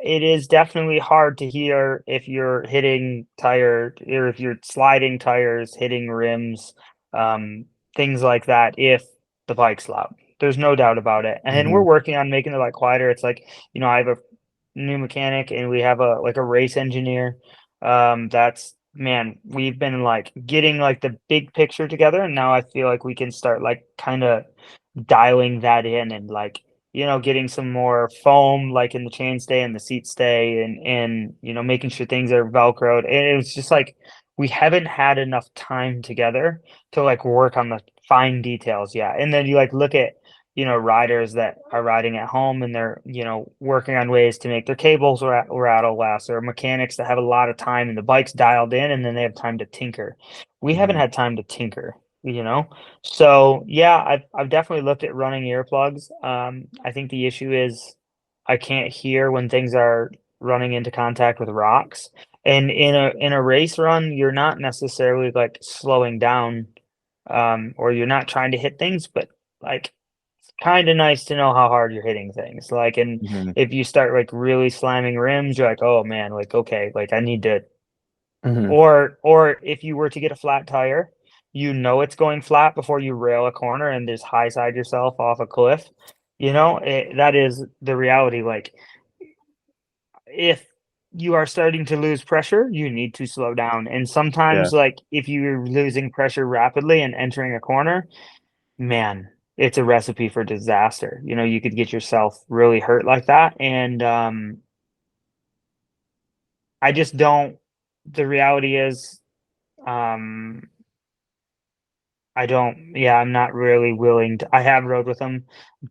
is definitely hard to hear if you're hitting tire or if you're sliding tires, hitting rims, things like that, if the bike's loud. There's no doubt about it. And we're working on making the bike quieter. It's like, I have a new mechanic and we have a race engineer. We've been like getting like the big picture together, and now I feel like we can start like kind of dialing that in and like getting some more foam like in the chainstay and the seat stay, and making sure things are velcroed. And it was just like we haven't had enough time together to like work on the fine details yet. And then you like look at riders that are riding at home and they're working on ways to make their cables rattle less, or mechanics that have a lot of time and the bike's dialed in and then they have time to tinker. We haven't had time to tinker. So yeah, I've definitely looked at running earplugs. I think the issue is I can't hear when things are running into contact with rocks. And in a race run, you're not necessarily like slowing down, or you're not trying to hit things, but like it's kind of nice to know how hard you're hitting things. Like, and if you start like really slamming rims, you're like, oh man, like okay, like I need to. Or if you were to get a flat tire, it's going flat before you rail a corner and just high side yourself off a cliff. That is the reality. Like, if you are starting to lose pressure, you need to slow down. And sometimes, like, if you're losing pressure rapidly and entering a corner, man, it's a recipe for disaster. You could get yourself really hurt like that. And I just don't. The reality is, I'm not really willing to. I have rode with them,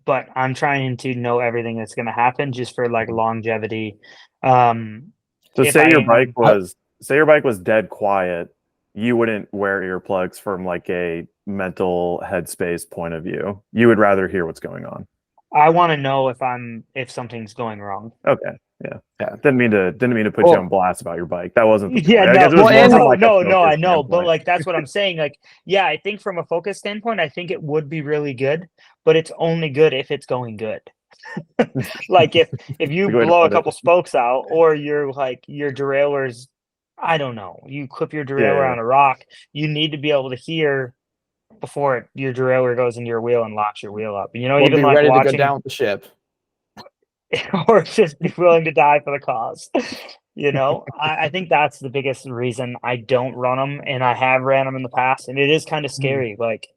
but I'm trying to know everything that's going to happen just for like longevity. So say your bike was dead quiet, you wouldn't wear earplugs from like a mental headspace point of view. You would rather hear what's going on. I want to know if something's going wrong. Okay. Yeah. Didn't mean to put you on blast about your bike. That wasn't the point. Yeah, I guess it was more from, like, a no, I focus know, but standpoint. like that's what I'm saying. Like, yeah, I think from a focus standpoint, I think it would be really good, but it's only good if it's going good. Like if you Good way to blow a put it. couple spokes out, or you're like your derailleur's, I don't know, you clip your derailleur on a rock, you need to be able to hear before your derailleur goes into your wheel and locks your wheel up. Or Even be like ready to go watching, down with the ship. or just be willing to die for the cause. I think that's the biggest reason I don't run them, and I have ran them in the past, and it is kind of scary. Like,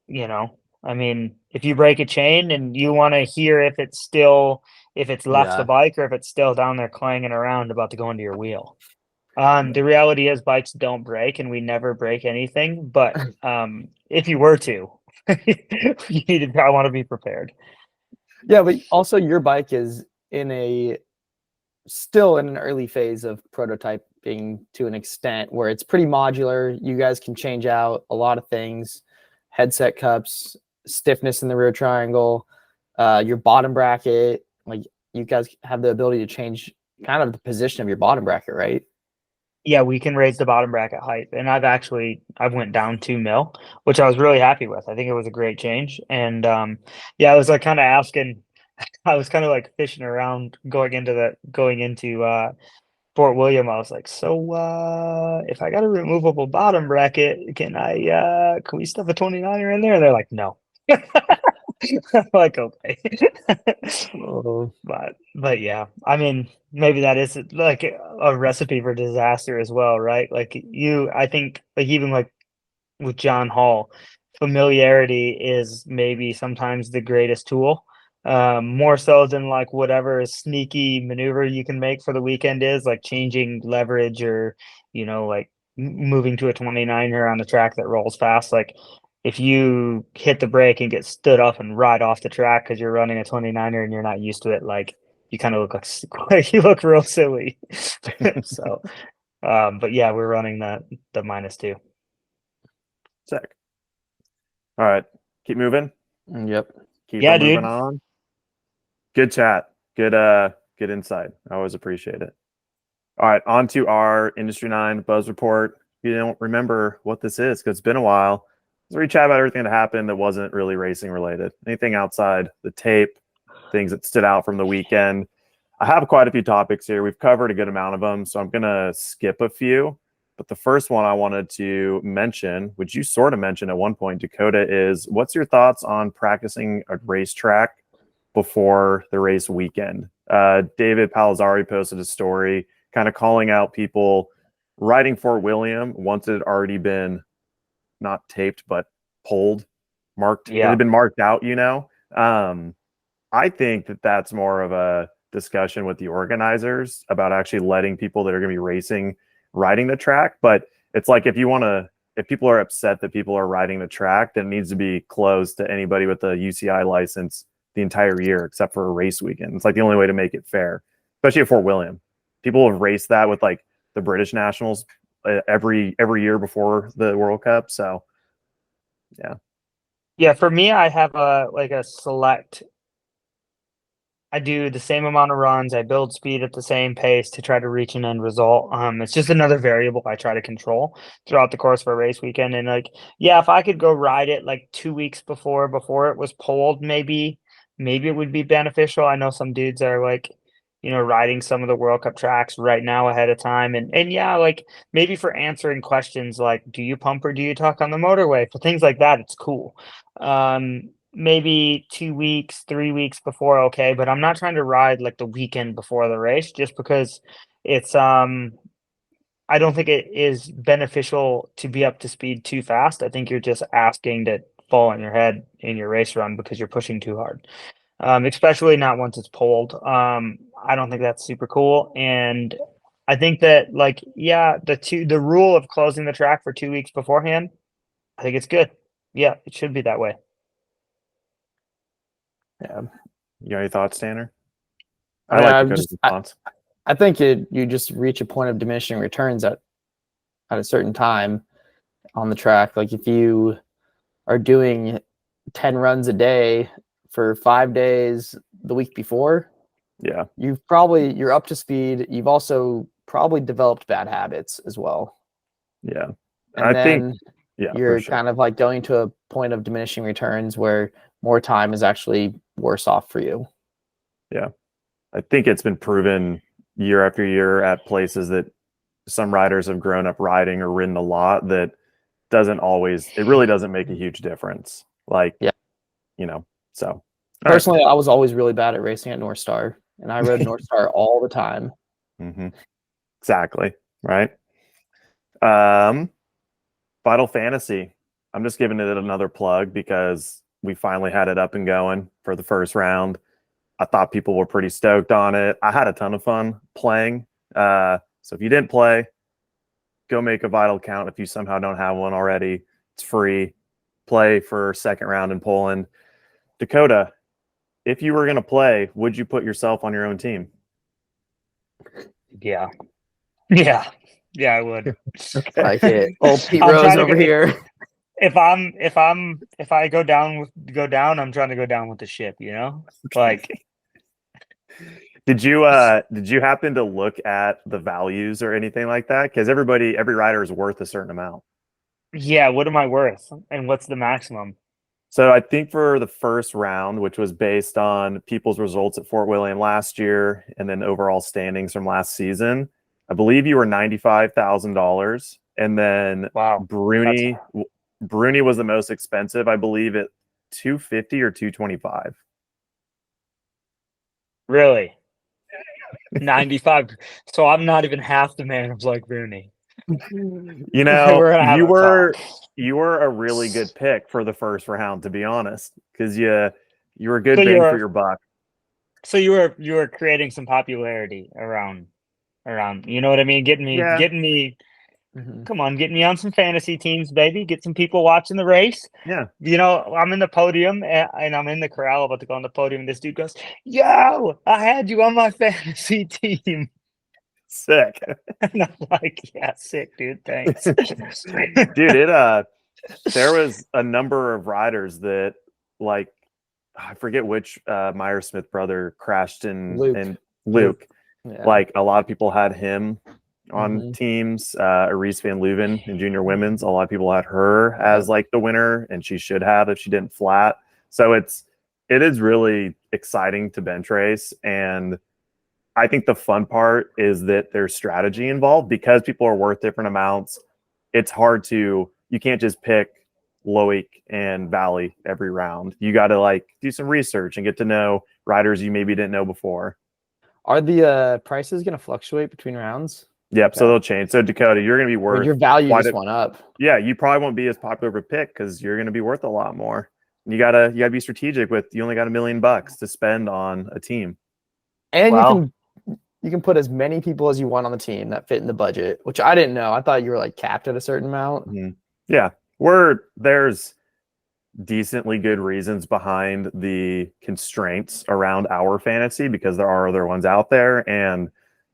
I mean, if you break a chain and you want to hear if it's left the bike or if it's still down there clanging around about to go into your wheel. The reality is bikes don't break and we never break anything. But if you were to, you need to, I want to be prepared. Yeah, but also your bike is still in an early phase of prototyping to an extent where it's pretty modular. You guys can change out a lot of things, headset cups, stiffness in the rear triangle, your bottom bracket. Like you guys have the ability to change kind of the position of your bottom bracket, right? Yeah, we can raise the bottom bracket height, and I've went down 2 mil, which I was really happy with. I think it was a great change, and yeah, I was like kind of asking, I was kind of like fishing around going into Fort William. I was like, so if I got a removable bottom bracket, can we stuff a 29er in there? And they're like, no. I'm like, okay. But yeah, I mean, maybe that is like a recipe for disaster as well, right? I think like even like with John Hall, familiarity is maybe sometimes the greatest tool. More so than like whatever sneaky maneuver you can make for the weekend is like changing leverage or, like moving to a 29er on a track that rolls fast. Like if you hit the brake and get stood up and ride off the track because you're running a 29er and you're not used to it, like you kind of look like you look real silly. So, but yeah, we're running the -2. Sick. All right. Keep moving. Yep. Keep Yeah, on moving dude. on. Good chat. Good insight. I always appreciate it. All right, on to our Industry 9 Buzz Report. If you don't remember what this is, because it's been a while, let's recap about everything that happened that wasn't really racing related. Anything outside the tape, things that stood out from the weekend. I have quite a few topics here. We've covered a good amount of them, so I'm going to skip a few. But the first one I wanted to mention, which you sort of mentioned at one point, Dakotah, is what's your thoughts on practicing a racetrack before the race weekend? David Palazzari posted a story kind of calling out people riding Fort William once it had already been not taped, but pulled, marked. It Yeah. had been marked out, I think that that's more of a discussion with the organizers about actually letting people that are going to be racing riding the track. But it's like if people are upset that people are riding the track, then it needs to be closed to anybody with a UCI license the entire year except for a race weekend. It's like the only way to make it fair, especially at Fort William. People have raced that with like the British Nationals every year before the World Cup. So Yeah, for me, I have a select. I do the same amount of runs. I build speed at the same pace to try to reach an end result. It's just another variable I try to control throughout the course of a race weekend. And like, yeah, if I could go ride it like 2 weeks before it was pulled, maybe it would be beneficial. I know some dudes are like, riding some of the World Cup tracks right now ahead of time. And yeah, like maybe for answering questions like, do you pump or do you tuck on the motorway? For things like that, it's cool. Maybe 2 weeks, 3 weeks before, okay, but I'm not trying to ride like the weekend before the race just because it's I don't think it is beneficial to be up to speed too fast. I think you're just asking to fall on your head in your race run because you're pushing too hard. Especially not once it's pulled. I don't think that's super cool. And I think that like, yeah, the rule of closing the track for 2 weeks beforehand, I think it's good. Yeah, it should be that way. Yeah. you got any thoughts, Tanner? I I mean, like I Dakota's response. I think you just reach a point of diminishing returns at a certain time on the track. Like if you are doing 10 runs a day for 5 days the week before, Yeah. you're up to speed. You've also probably developed bad habits as well. Yeah. And I then think, yeah, you're for sure. kind of like going to a point of diminishing returns where more time is actually worse off for you. Yeah. I think it's been proven year after year at places that some riders have grown up riding or ridden a lot that it really doesn't make a huge difference. Like, Yeah. So. All right. Personally, I was always really bad at racing at North Star, and I rode North Star all the time. Exactly. Right. Final Fantasy. I'm just giving it another plug because we finally had it up and going for the first round. I thought people were pretty stoked on it. I had a ton of fun playing. So if you didn't play, go make a Vital count if you somehow don't have one already. It's free. Play for second round in Poland. Dakotah, if you were going to play, would you put yourself on your own team? Yeah. Yeah. Yeah, I would. Like it. Old Pete I'm Rose trying to over get- here. If I go down, I'm trying to go down with the ship, you know? Like, Did you happen to look at the values or anything like that? Because every rider is worth a certain amount. yeah, what am I worth? And what's the maximum? So I think for the first round, which was based on people's results at Fort William last year and then overall standings from last season, I believe you were $95,000. And then Wow. Bruni was the most expensive, I believe, at 250 or 225. Really? 95. So I'm not even half the man of like Rooney. You know, We're gonna have you a were talk. you were a really good pick for the first round, to be honest, because you were a good So bang for you're your buck. so you were creating some popularity around you know what I mean? Getting me Mhm. come on, get me on some fantasy teams, baby. Get some people watching the race. Yeah. You know, I'm in the podium and I'm in the corral about to go on the podium. And this dude goes, "Yo, I had you on my fantasy team." Sick. And I'm like, "Yeah, sick, dude. Thanks." Dude, there was a number of riders that, like, I forget which Meyer Smith brother crashed in Luke. Yeah. Like, a lot of people had him on Mhm. teams. Arise Van Leuven in junior women's, a lot of people had her as like the winner, and she should have if she didn't flat. So it is really exciting to bench race, and I think the fun part is that there's strategy involved because people are worth different amounts. It's hard you can't just pick Loic and Valley every round. You got to like do some research and get to know riders you maybe didn't know before. Are the prices going to fluctuate between rounds? Yep. So Okay. they'll change. So Dakotah, you're going to be Or worth your value quite just went up. yeah. You probably won't be as popular of a pick because you're going to be worth a lot more. You gotta be strategic with. You only got $1 million to spend on a team. And Well, you can put as many people as you want on the team that fit in the budget, which I didn't know. I thought you were like capped at a certain amount. Mm-hmm. Yeah. There's decently good reasons behind the constraints around our fantasy because there are other ones out there, and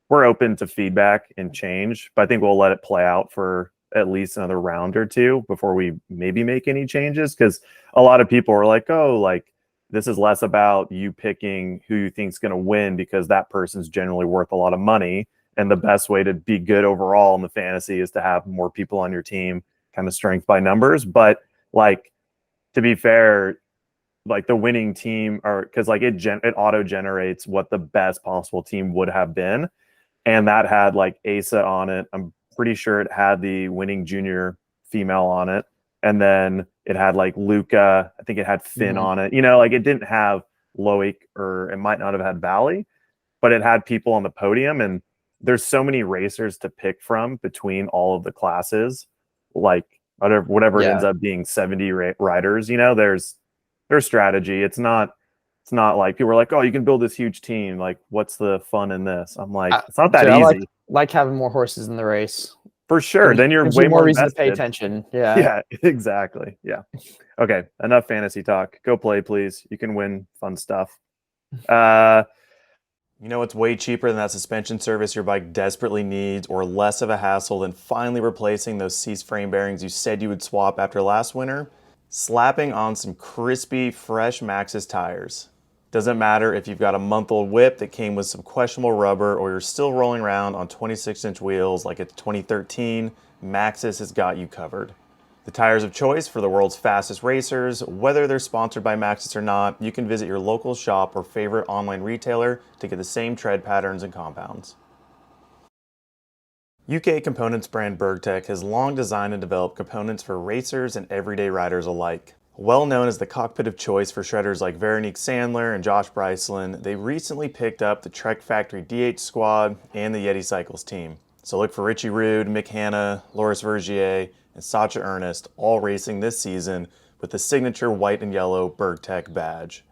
we're open to feedback and change, but I think we'll let it play out for at least another round or two before we maybe make any changes, because a lot of people are like, oh, like this is less about you picking who you think is going to win because that person's generally worth a lot of money, and the best way to be good overall in the fantasy is to have more people on your team, kind of strength by numbers. But like, to be fair, like the winning team, or because like it auto generates what the best possible team would have been, and that had like Asa on it. I'm pretty sure it had the winning junior female on it, and then it had like Luca. I think it had Finn on it. You know, like it didn't have Loic, or it might not have had Valley, but it had people on the podium. And there's so many racers to pick from between all of the classes, like whatever it ends up being, 70 riders. You know, there's strategy. It's not like people are like, oh, you can build this huge team. Like, what's the fun in this? I'm like, it's not that Dude, easy. I like having more horses in the race. For sure. Then you're Gives way you more more reason to pay invested. attention. Yeah. Yeah, exactly. Yeah. Okay. Enough fantasy talk. Go play, please. You can win fun stuff. You know what's way cheaper than that suspension service your bike desperately needs, or less of a hassle than finally replacing those C-frame bearings you said you would swap after last winter? Slapping on some crispy, fresh Maxxis tires. Doesn't matter if you've got a month-old whip that came with some questionable rubber, or you're still rolling around on 26-inch wheels like it's 2013, Maxxis has got you covered. The tires of choice for the world's fastest racers. Whether they're sponsored by Maxxis or not, you can visit your local shop or favorite online retailer to get the same tread patterns and compounds. UK components brand BergTech has long designed and developed components for racers and everyday riders alike. Well known as the cockpit of choice for shredders like Veronique Sandler and Josh Bryceland, they recently picked up the Trek Factory DH Squad and the Yeti Cycles team. So look for Richie Rude, Mick Hanna, Loris Vergier, and Sacha Ernest all racing this season with the signature white and yellow BergTech badge.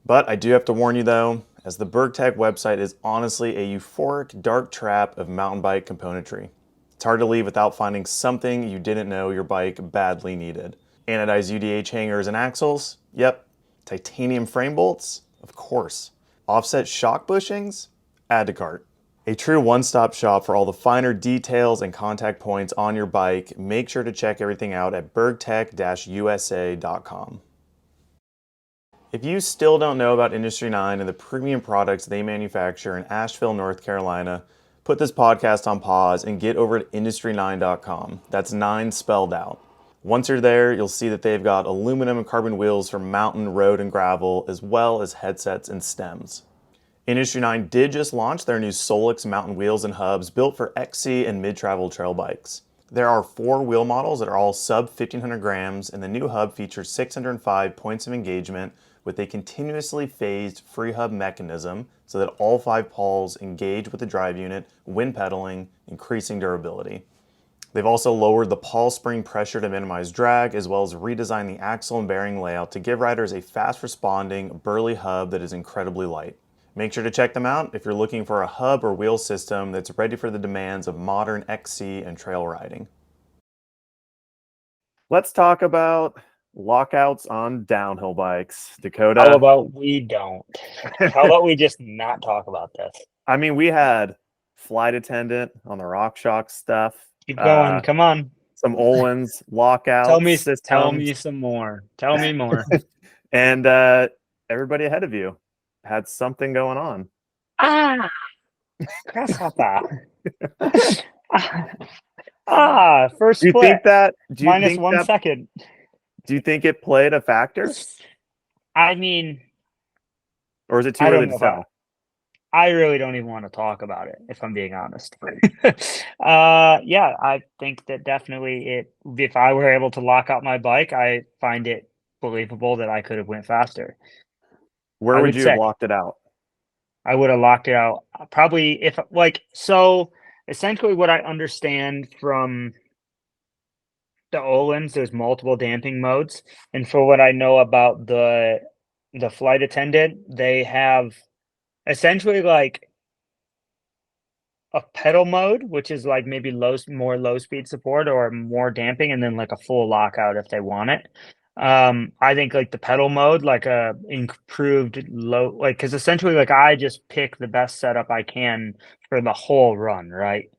But I do have to warn you though, as the BergTech website is honestly a euphoric dark trap of mountain bike componentry. It's hard to leave without finding something you didn't know your bike badly needed. Anodized UDH hangers and axles? Yep. Titanium frame bolts? Of course. Offset shock bushings? Add to cart. A true one-stop shop for all the finer details and contact points on your bike. Make sure to check everything out at bergtech-usa.com. If you still don't know about Industry 9 and the premium products they manufacture in Asheville, North Carolina, put this podcast on pause and get over to industry9.com. That's 9 spelled out. Once you're there, you'll see that they've got aluminum and carbon wheels for mountain, road, and gravel, as well as headsets and stems. Industry 9 did just launch their new Solix mountain wheels and hubs built for XC and mid-travel trail bikes. There are 4 wheel models that are all sub 1,500 grams, and the new hub features 605 points of engagement with a continuously phased free hub mechanism so that all 5 poles engage with the drive unit when pedaling, increasing durability. They've also lowered the pawl spring pressure to minimize drag, as well as redesigned the axle and bearing layout to give riders a fast-responding, burly hub that is incredibly light. Make sure to check them out if you're looking for a hub or wheel system that's ready for the demands of modern XC and trail riding. Let's talk about lockouts on downhill bikes. Dakotah. How about we don't? How about we just not talk about this? I mean, we had flight attendant on the RockShox stuff. Keep going. Come on. Some Olin's lockouts. Tell me some more. Tell me more. And everybody ahead of you had something going on. Grasshopper. First Do you split. think that? Do you Minus think 1 that, second. Do you think it played a factor, I mean, or is it too I don't early know to about- tell? I really don't even want to talk about it, if I'm being honest. Yeah, I think that definitely if I were able to lock out my bike, I find it believable that I could have went faster. Where I would would you have say. locked it out? I would have locked it out probably so essentially what I understand from the Olins, there's multiple damping modes. And for what I know about the flight attendant, they have essentially like a pedal mode, which is like maybe more low speed support or more damping, and then like a full lockout if they want it. I think like the pedal mode, like a improved low, like because essentially like I just pick the best setup I can for the whole run, right?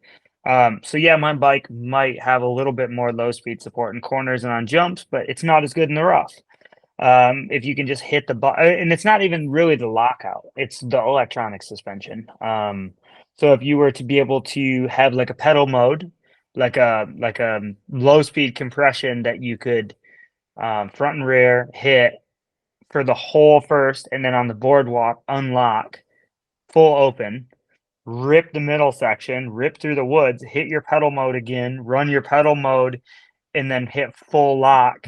So yeah, my bike might have a little bit more low speed support in corners and on jumps, but it's not as good in the rough. If you can just hit the button, and it's not even really the lockout, it's the electronic suspension. So if you were to be able to have like a pedal mode, like a low speed compression that you could front and rear hit for the whole first, and then on the boardwalk unlock full open, rip the middle section, rip through the woods, hit your pedal mode again, run your pedal mode, and then hit full lock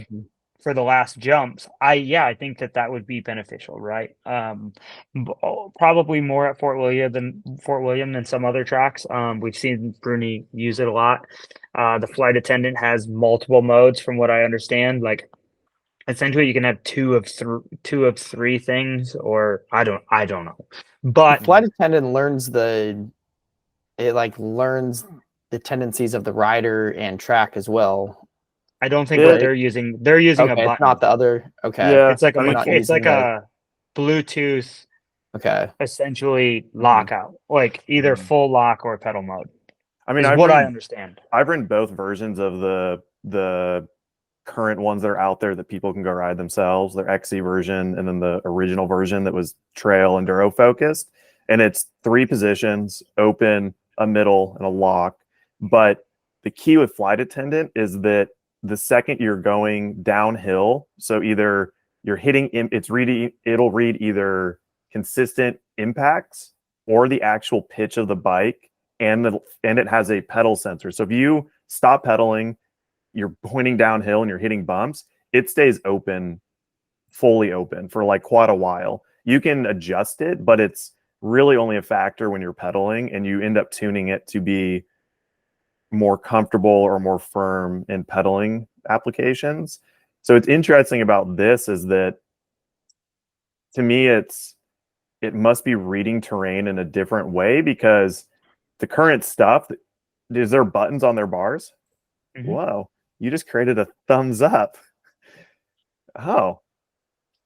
for the last jumps. I think that would be beneficial, right? Probably more at Fort William than some other tracks. We've seen Bruni use it a lot. The flight attendant has multiple modes, from what I understand. Like essentially, you can have two of three things, or I don't know. But flight attendant learns the tendencies of the rider and track as well. I don't think Yeah, what they're using a button. It's not the other. Okay. Yeah. It's like I mean, it's like a Bluetooth Okay. essentially lockout, like either full lock or pedal mode. I mean, is what I understand. I've ridden both versions of the current ones that are out there that people can go ride themselves. Their XC version, and then the original version that was trail enduro focused. And it's 3 positions: open, a middle, and a lock. But the key with flight attendant is that the second you're going downhill, so either you're hitting, it'll read either consistent impacts or the actual pitch of the bike, and it has a pedal sensor. So if you stop pedaling, you're pointing downhill and you're hitting bumps, it stays open, fully open for like quite a while. You can adjust it, but it's really only a factor when you're pedaling, and you end up tuning it to be more comfortable or more firm in pedaling applications. So it's interesting about this is that, to me, it must be reading terrain in a different way, because the current stuff, is there buttons on their bars? Mhm. Whoa, you just created a thumbs up. Oh,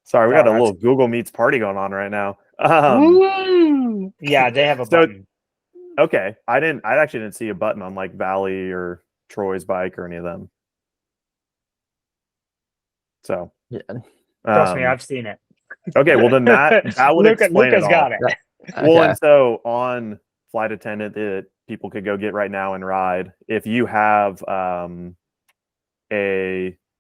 sorry, we No, got a that's- little Google Meets party going on right now. Woo! Yeah, they have a So- button. Okay, I actually didn't see a button on like Valley or Troy's bike or any of them. So, Yeah. Trust me, I've seen it. okay, well then that would explain Luca's it all. got it. Well, Okay. and so on Flight Attendant that people could go get right now and ride. If you have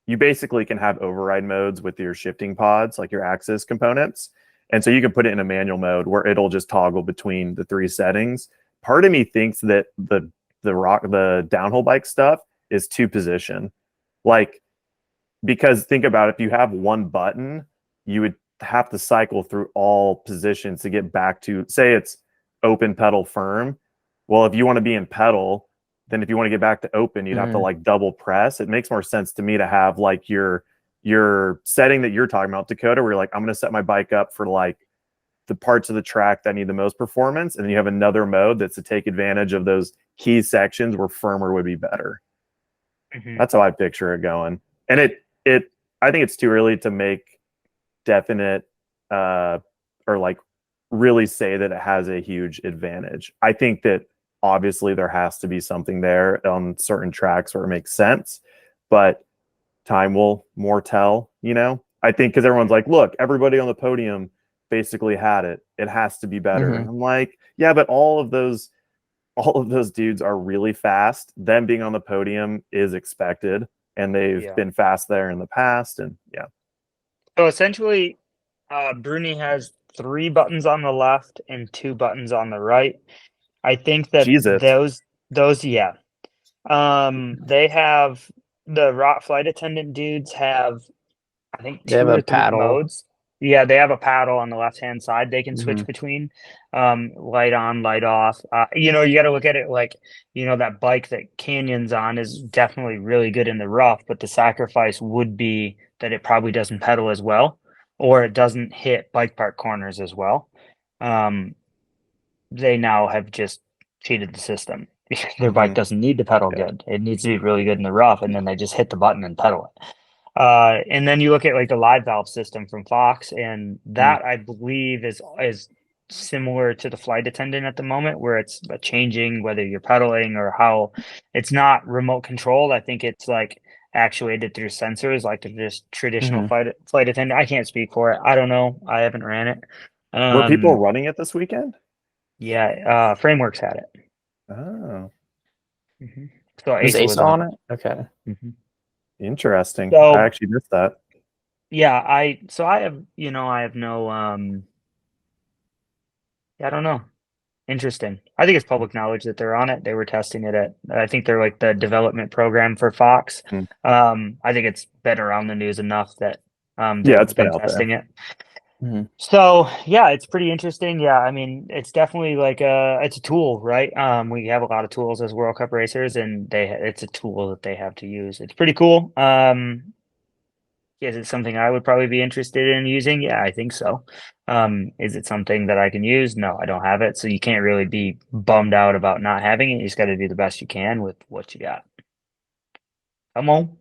you basically can have override modes with your shifting pods, like your axis components. And so you can put it in a manual mode where it'll just toggle between the 3 settings. Part of me thinks that the downhill bike stuff is 2 position. Like, because think about it, if you have one button, you would have to cycle through all positions to get back to, say it's open pedal firm. Well, if you want to be in pedal, then if you want to get back to open, you'd have to like double press. It makes more sense to me to have like your setting that you're talking about, Dakotah, where you're like, I'm going to set my bike up for like the parts of the track that need the most performance. And then you have another mode that's to take advantage of those key sections where firmer would be better. Mhm. That's how I picture it going. And I think it's too early to make definite or like really say that it has a huge advantage. I think that obviously there has to be something there on certain tracks where it makes sense, but time will more tell, I think, because everyone's like, look, everybody on the podium basically had it. It has to be better. Mhm. And I'm like, yeah, but all of those dudes are really fast. Them being on the podium is expected, and they've Yeah. been fast there in the past. And yeah, So essentially, Bruni has 3 buttons on the left and 2 buttons on the right. I think that Jesus. yeah. They have the flight attendant dudes have, I think, They have 2 or a 3 paddle. modes. Yeah, they have a paddle on the left-hand side they can switch Mhm. between, light on, light off. You got to look at it like, that bike that Canyon's on is definitely really good in the rough, but the sacrifice would be that it probably doesn't pedal as well, or it doesn't hit bike park corners as well. They now have just cheated the system. Their bike Mhm. doesn't need to pedal Yeah. good. It needs to be really good in the rough, and then they just hit the button and pedal it. And then you look at like the live valve system from Fox, and that I believe is similar to the flight attendant at the moment, where it's changing whether you're pedaling or how it's not remote controlled. I think it's like actuated through sensors, like the just traditional Mhm. flight attendant. I can't speak for it. I don't know. I haven't ran it. Were people running it this weekend? Yeah, Frameworks had it. Oh, So Was Asa was Asa on on it? Okay. it. interesting. So I actually missed that. yeah, I have no I don't know. Interesting. I think it's public knowledge that they're on it. They were testing it I think they're like the development program for Fox. Hmm. I think it's been around the news enough that Yeah, they've it's been been out there. testing it. Mhm. So yeah, it's pretty interesting. Yeah, I mean, it's definitely like it's a tool, right? We have a lot of tools as World Cup racers, and it's a tool that they have to use. It's pretty cool. Is it something I would probably be interested in using? Yeah, I think so. Is it something that I can use? No, I don't have it. So you can't really be bummed out about not having it. You just got to do the best you can with what you got. Come on.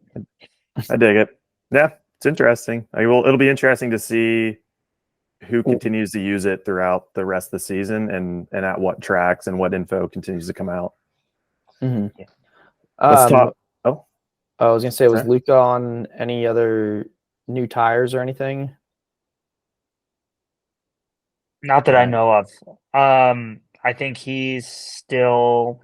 I dig it. Yeah, it's interesting. It'll be interesting to see who continues to use it throughout the rest of the season and at what tracks and what info continues to come out. Mhm. Yeah. Let's talk. Oh, I was gonna say, was sorry. Luca on any other new tires or anything? Not that I know of. I think he's still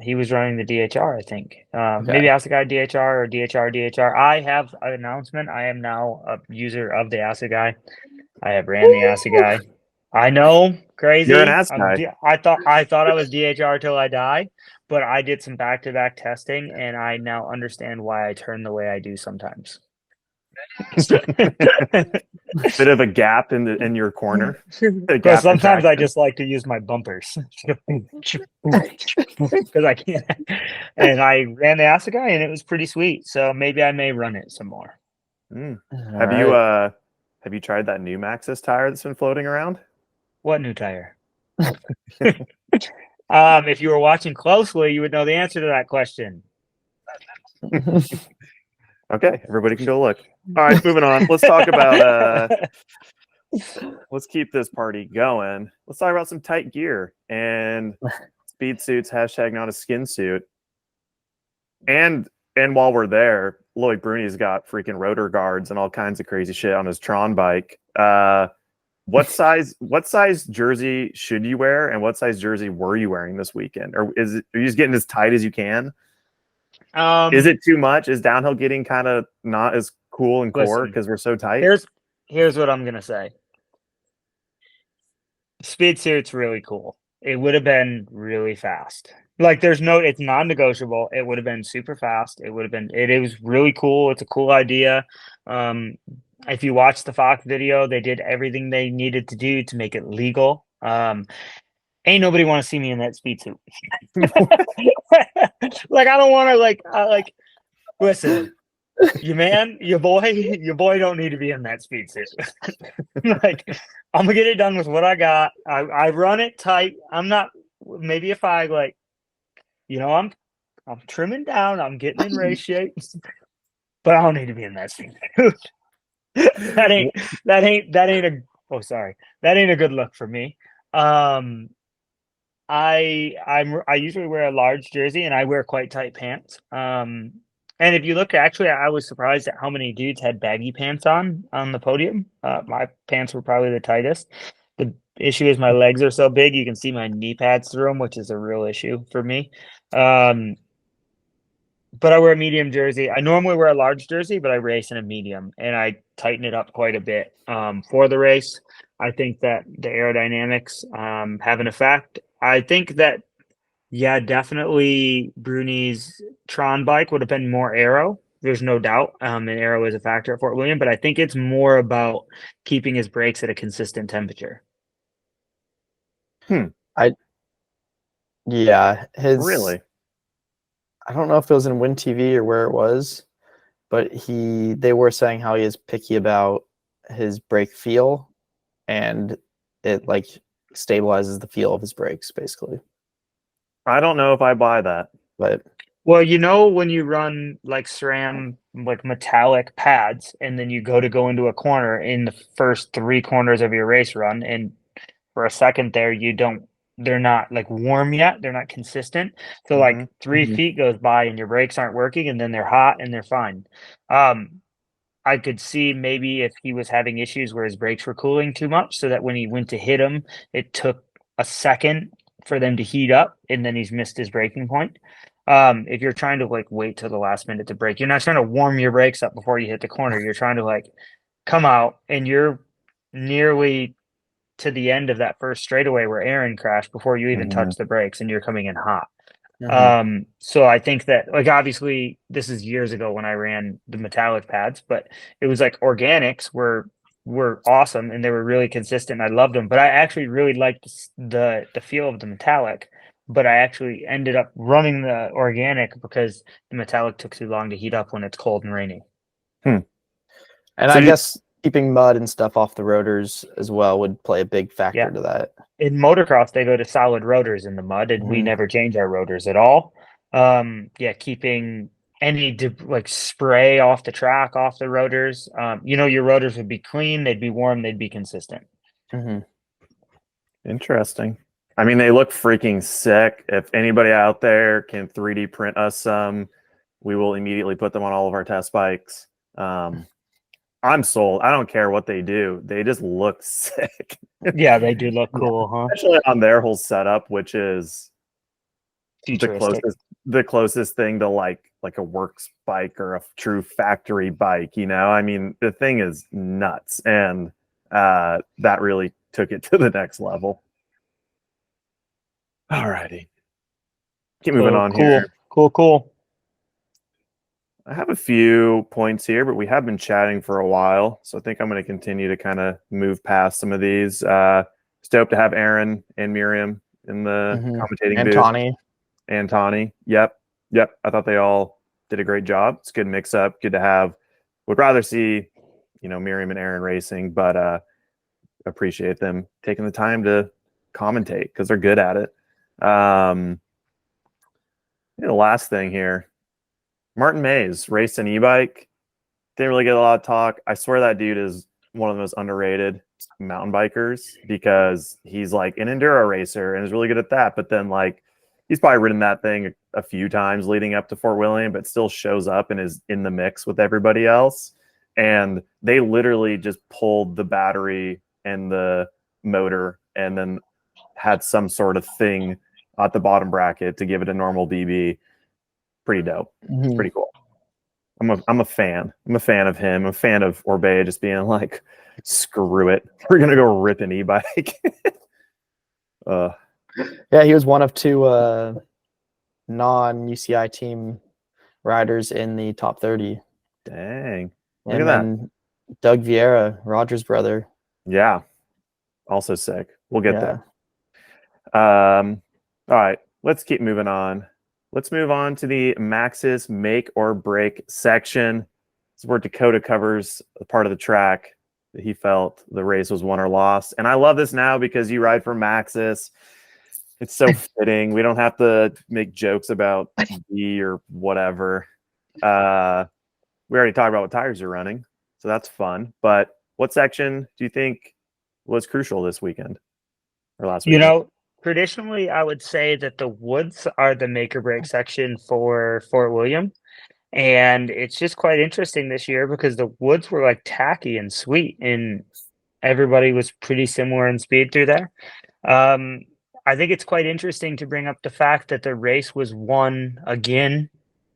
he was running the DHR, I think. Maybe Okay. ask the guy DHR or DHR. I have an announcement. I am now a user of the Acid guy. I have ran the Acid guy. I know, crazy. You're an ass guy. I thought I was DHR till I die, but I did some back-to-back testing, and I now understand why I turn the way I do sometimes. Bit of a gap in your corner. Because sometimes I just like to use my bumpers because I can't. And I ran the Acid guy, and it was pretty sweet. So maybe I may run it some more. Have Alright. you tried that new Maxxis tire that's been floating around? What new tire? If you were watching closely, you would know the answer to that question. Okay, everybody can go look. All right, moving on. Let's talk about let's keep this party going. Let's talk about some tight gear and speed suits, hashtag not a skin suit. And while we're there, Lloyd Bruni's got freaking rotor guards and all kinds of crazy shit on his Tron bike. What size jersey should you wear, and what size jersey were you wearing this weekend? Or are you just getting as tight as you can? Is it too much? Is downhill getting kind of not as cool and core because we're so tight? Here's what I'm gonna say. Speed suit's really cool. It would have been really fast. Like it's non-negotiable. It would have been super fast. It was really cool. It's a cool idea. If you watch the Fox video, they did everything they needed to do to make it legal. Ain't nobody want to see me in that speed suit. Like I don't want to listen. Your boy don't need to be in that speed suit. Like I'm gonna get it done with what I got. I run it tight. I'm not maybe if I I'm trimming down, I'm getting in race shape, but I don't need to be in that speed suit. that ain't a good look for me. I usually wear a large jersey and I wear quite tight pants. And if you look, actually, I was surprised at how many dudes had baggy pants on the podium. My pants were probably the tightest. The issue is my legs are so big, you can see my knee pads through them, which is a real issue for me. But I wear a medium jersey. I normally wear a large jersey, but I race in a medium, and I tighten it up quite a bit for the race. I think that the aerodynamics have an effect. I think that, yeah, definitely Bruni's Tron bike would have been more aero. There's no doubt. And aero is a factor at Fort William, but I think it's more about keeping his brakes at a consistent temperature. Really? I don't know if it was in Win TV or where it was, but they were saying how he is picky about his brake feel, and it like stabilizes the feel of his brakes, basically. I don't know if I buy that. But well, when you run like SRAM, like metallic pads, and then you go into a corner in the first 3 corners of your race run, and for a second there, they're not like warm yet. They're not consistent. So like 3 feet goes by and your brakes aren't working, and then they're hot and they're fine. I could see maybe if he was having issues where his brakes were cooling too much, so that when he went to hit them, it took a second for them to heat up, and then he's missed his braking point. If you're trying to like wait till the last minute to brake, you're not trying to warm your brakes up before you hit the corner. You're trying to like come out, and you're nearly to the end of that first straightaway where Aaron crashed before you even touch the brakes, and you're coming in hot. So I think that, like, obviously this is years ago when I ran the metallic pads, but it was like organics were awesome and they were really consistent. I loved them, but I actually really liked the feel of the metallic, but I actually ended up running the organic because the metallic took too long to heat up when it's cold and rainy. And so I guess keeping mud and stuff off the rotors as well would play a big factor to that. In motocross, they go to solid rotors in the mud, and we never change our rotors at all. Keeping any like spray off the track, off the rotors. Your rotors would be clean, they'd be warm, they'd be consistent. Interesting. I mean, they look freaking sick. If anybody out there can 3D print us some, we will immediately put them on all of our test bikes. I'm sold. I don't care what they do. They just look sick. Yeah, they do look cool, huh? Especially on their whole setup, which is the closest thing to like a works bike or a true factory bike. I mean, the thing is nuts, and that really took it to the next level. Alrighty, keep moving on here. Cool. I have a few points here, but we have been chatting for a while, so I think I'm going to continue to kind of move past some of these. Stoked to have Aaron and Miriam in the commentating booth. And Tawny. Yep. I thought they all did a great job. It's a good mix up. Good to have. Would rather see, Miriam and Aaron racing, but appreciate them taking the time to commentate because they're good at it. The last thing here, Martin Mays raced an e-bike. Didn't really get a lot of talk. I swear that dude is one of the most underrated mountain bikers because he's like an enduro racer and is really good at that. But then like he's probably ridden that thing a few times leading up to Fort William, but still shows up and is in the mix with everybody else. And they literally just pulled the battery and the motor and then had some sort of thing at the bottom bracket to give it a normal BB. Pretty dope. It's pretty cool. I'm a fan. I'm a fan of him. I'm a fan of Orbea just being like, screw it. We're gonna go rip an e-bike. Yeah, he was one of two non-UCI team riders in the top 30. Dang. Look And at that. then Doug Vieira, Roger's brother. Yeah. Also sick. We'll get Yeah. there. All right. Let's keep moving on. Let's move on to the Maxxis make or break section. This is where Dakotah covers the part of the track that he felt the race was won or lost. And I love this now because you ride for Maxxis. It's so fitting. We don't have to make jokes about B or whatever. We already talked about what tires you're running, so that's fun. But what section do you think was crucial this weekend or last weekend? Traditionally, I would say that the woods are the make or break section for Fort William. And it's just quite interesting this year because the woods were like tacky and sweet, and everybody was pretty similar in speed through there. I think it's quite interesting to bring up the fact that the race was won again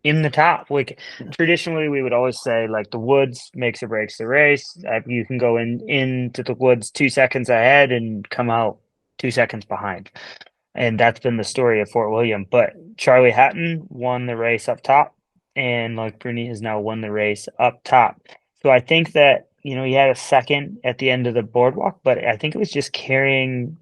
in the top. Like traditionally, we would always say like the woods makes or breaks the race. You can go into the woods 2 seconds ahead and come out 2 seconds behind. And that's been the story of Fort William. But Charlie Hatton won the race up top, and like Bruni has now won the race up top. So I think that, he had a second at the end of the boardwalk, but I think it was just carrying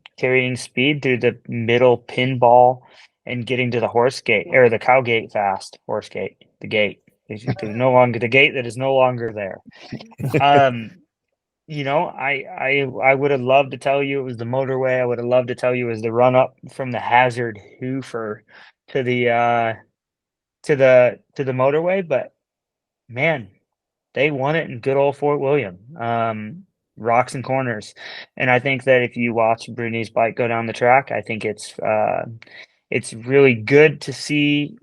speed through the middle pinball and getting to the horse gate or the cow gate fast. Horse gate, the gate. There's no longer the gate that is no longer there. I would have loved to tell you it was the motorway. I would have loved to tell you it was the run up from the Hazard Hoofer to the motorway, but man, they won it in good old Fort William. Rocks and corners. And I think that if you watch Bruni's bike go down the track, I think it's really good to see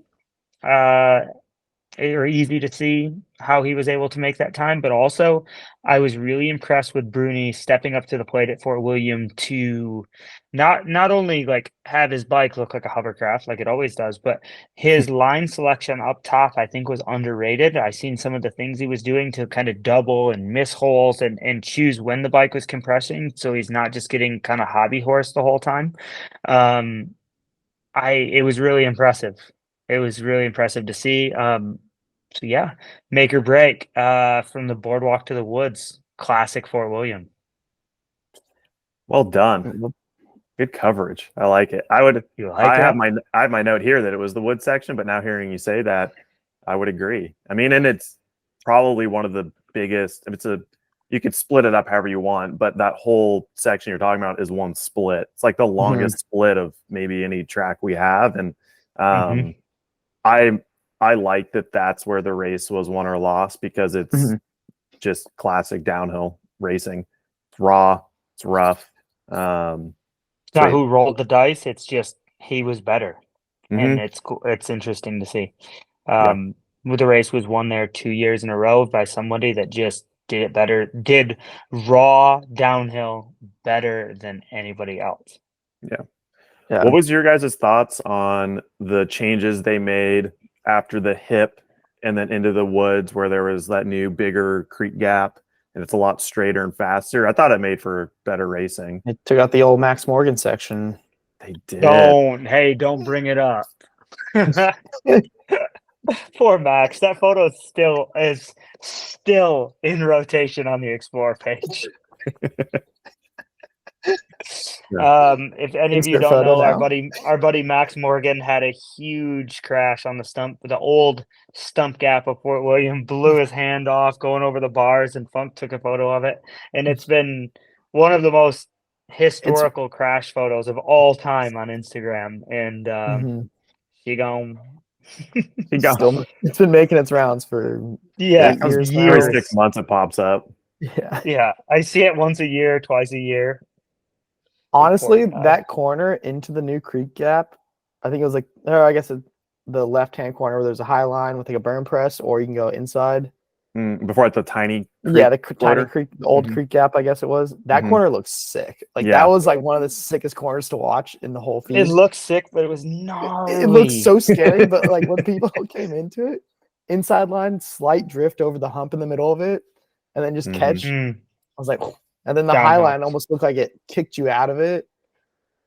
or easy to see how he was able to make that time. But also, I was really impressed with Bruni stepping up to the plate at Fort William to not only like have his bike look like a hovercraft like it always does, but his line selection up top I think was underrated. I seen some of the things he was doing to kind of double and miss holes and choose when the bike was compressing, so he's not just getting kind of hobby horse the whole time. It was really impressive. It was really impressive to see. So yeah, make or break from the boardwalk to the woods. Classic Fort William. Well done. Good coverage. I like it. I have my note here that it was the wood section, but now hearing you say that, I would agree. I mean, and it's probably one of the biggest. You could split it up however you want, but that whole section you're talking about is one split. It's like the longest split of maybe any track we have, and I like that that's where the race was won or lost because it's just classic downhill racing. It's raw. It's rough. It's not who rolled the dice. It's just he was better, and it's cool. It's interesting to see. The race was won there 2 years in a row by somebody that just did it better. Did raw downhill better than anybody else. Yeah. What was your guys' thoughts on the changes they made after the hip and then into the woods where there was that new bigger creek gap and it's a lot straighter and faster? I thought it made for better racing. It took out the old Max Morgan section. They did. Don't bring it up. Poor Max. That photo is still in rotation on the Explore page. If any of you don't know, our buddy Max Morgan had a huge crash on the old stump gap of Fort William, blew his hand off going over the bars, and Funk took a photo of it. And it's been one of the most historical crash photos of all time on Instagram, and Mhm. she gone. He got Still, it's been making its rounds for Yeah, eight years now. every years. 6 months it pops up. Yeah. Yeah, I see it once a year, twice a year. Honestly, Poor guy. that corner into the new creek gap, I think it was like, or I guess the left-hand corner where there's a high line with like a burn press, or you can go inside. Before it's a tiny Yeah, the creek tiny floater. creek, the old Mhm. creek gap, I guess it was. That Mhm. corner looks sick. Like Yeah. that was like one of the sickest corners to watch in the whole feed. It looked sick, but it was It gnarly. looked so scary, but like when people came into it, inside line, slight drift over the hump in the middle of it, and then just catch. Mm. I was like, and then the high Downhill. line almost looked like it kicked you out of it.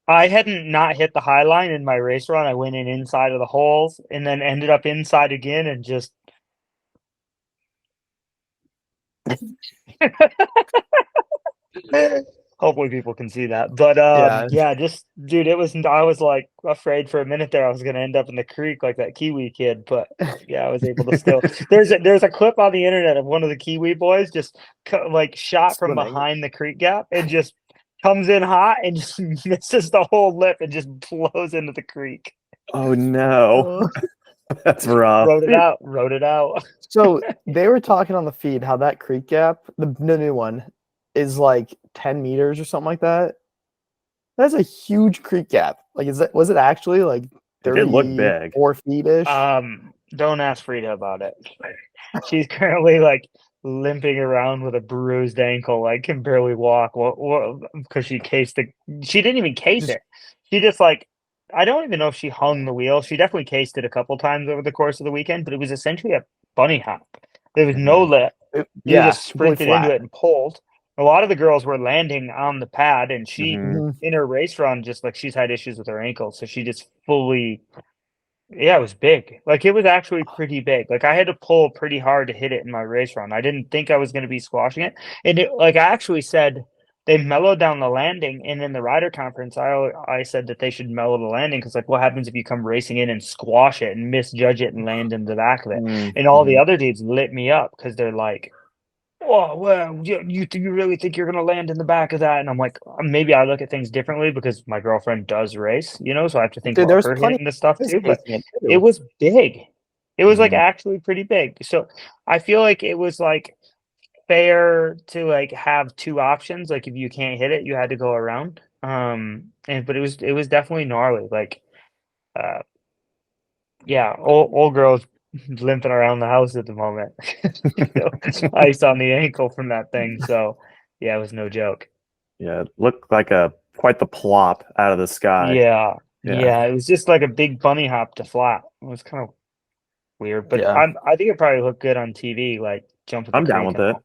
I hadn't not hit the high line in my race run. I went in inside of the holes and then ended up inside again and just hopefully people can see that. But yeah, just dude, it was I was like afraid for a minute there I was gonna end up in the creek like that Kiwi kid, but yeah, I was able to still there's a clip on the internet of one of the Kiwi boys just like shot from Swimming. behind the creek gap and just comes in hot and just misses the whole lip and just blows into the creek. Oh no. That's rough. Wrote it out. So they were talking on the feed how that creek gap, the new one, is like 10 meters or something like that. That's a huge creek gap. Like, was it actually like It did look big. 4 feet ish? Don't ask Frida about it. She's currently like limping around with a bruised ankle, like can barely walk. What? Because she didn't even case it. She just like I don't even know if she hung the wheel. She definitely cased it a couple times over the course of the weekend, but it was essentially a bunny hop. There was no lip. You just completely sprinted into flat. it and pulled. A lot of the girls were landing on the pad, and she Mhm. in her race run just like she's had issues with her ankle, so she just fully. Yeah, it was big. Like it was actually pretty big. Like I had to pull pretty hard to hit it in my race run. I didn't think I was going to be squashing it. And it, like I actually said they mellowed down the landing, and in the rider conference I said that they should mellow the landing cuz like what happens if you come racing in and squash it and misjudge it and land in the back of it. And all the other dudes lit me up cuz they're like, "Oh, well, you really think you're going to land in the back of that?" And I'm like, maybe I look at things differently because my girlfriend does race, so I have to think Dude, there about was her plenty hitting this stuff of too. But casing it it too. was big. It was like Mhm. actually pretty big. So I feel like it was like fair to like have two options. Like if you can't hit it, you had to go around. But it was definitely gnarly. Like uh yeah, old girls limping around the house at the moment. Ice on the ankle from that thing. So yeah, it was no joke. Yeah, it looked like quite the plop out of the sky. Yeah. Yeah. Yeah, it was just like a big bunny hop to flat. It was kind of weird, but Yeah. I think it probably looked good on TV, like jumping the I'm down creek with and it. all.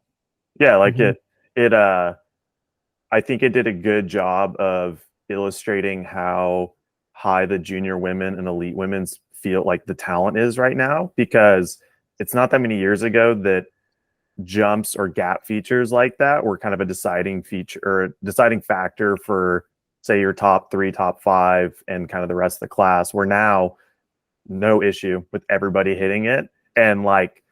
Yeah, like Mhm. it I think it did a good job of illustrating how high the junior women and elite women's feel like the talent is right now, because it's not that many years ago that jumps or gap features like that were kind of a deciding feature or deciding factor for, say, your top 3, top 5, and kind of the rest of the class. Where now, no issue with everybody hitting it. And like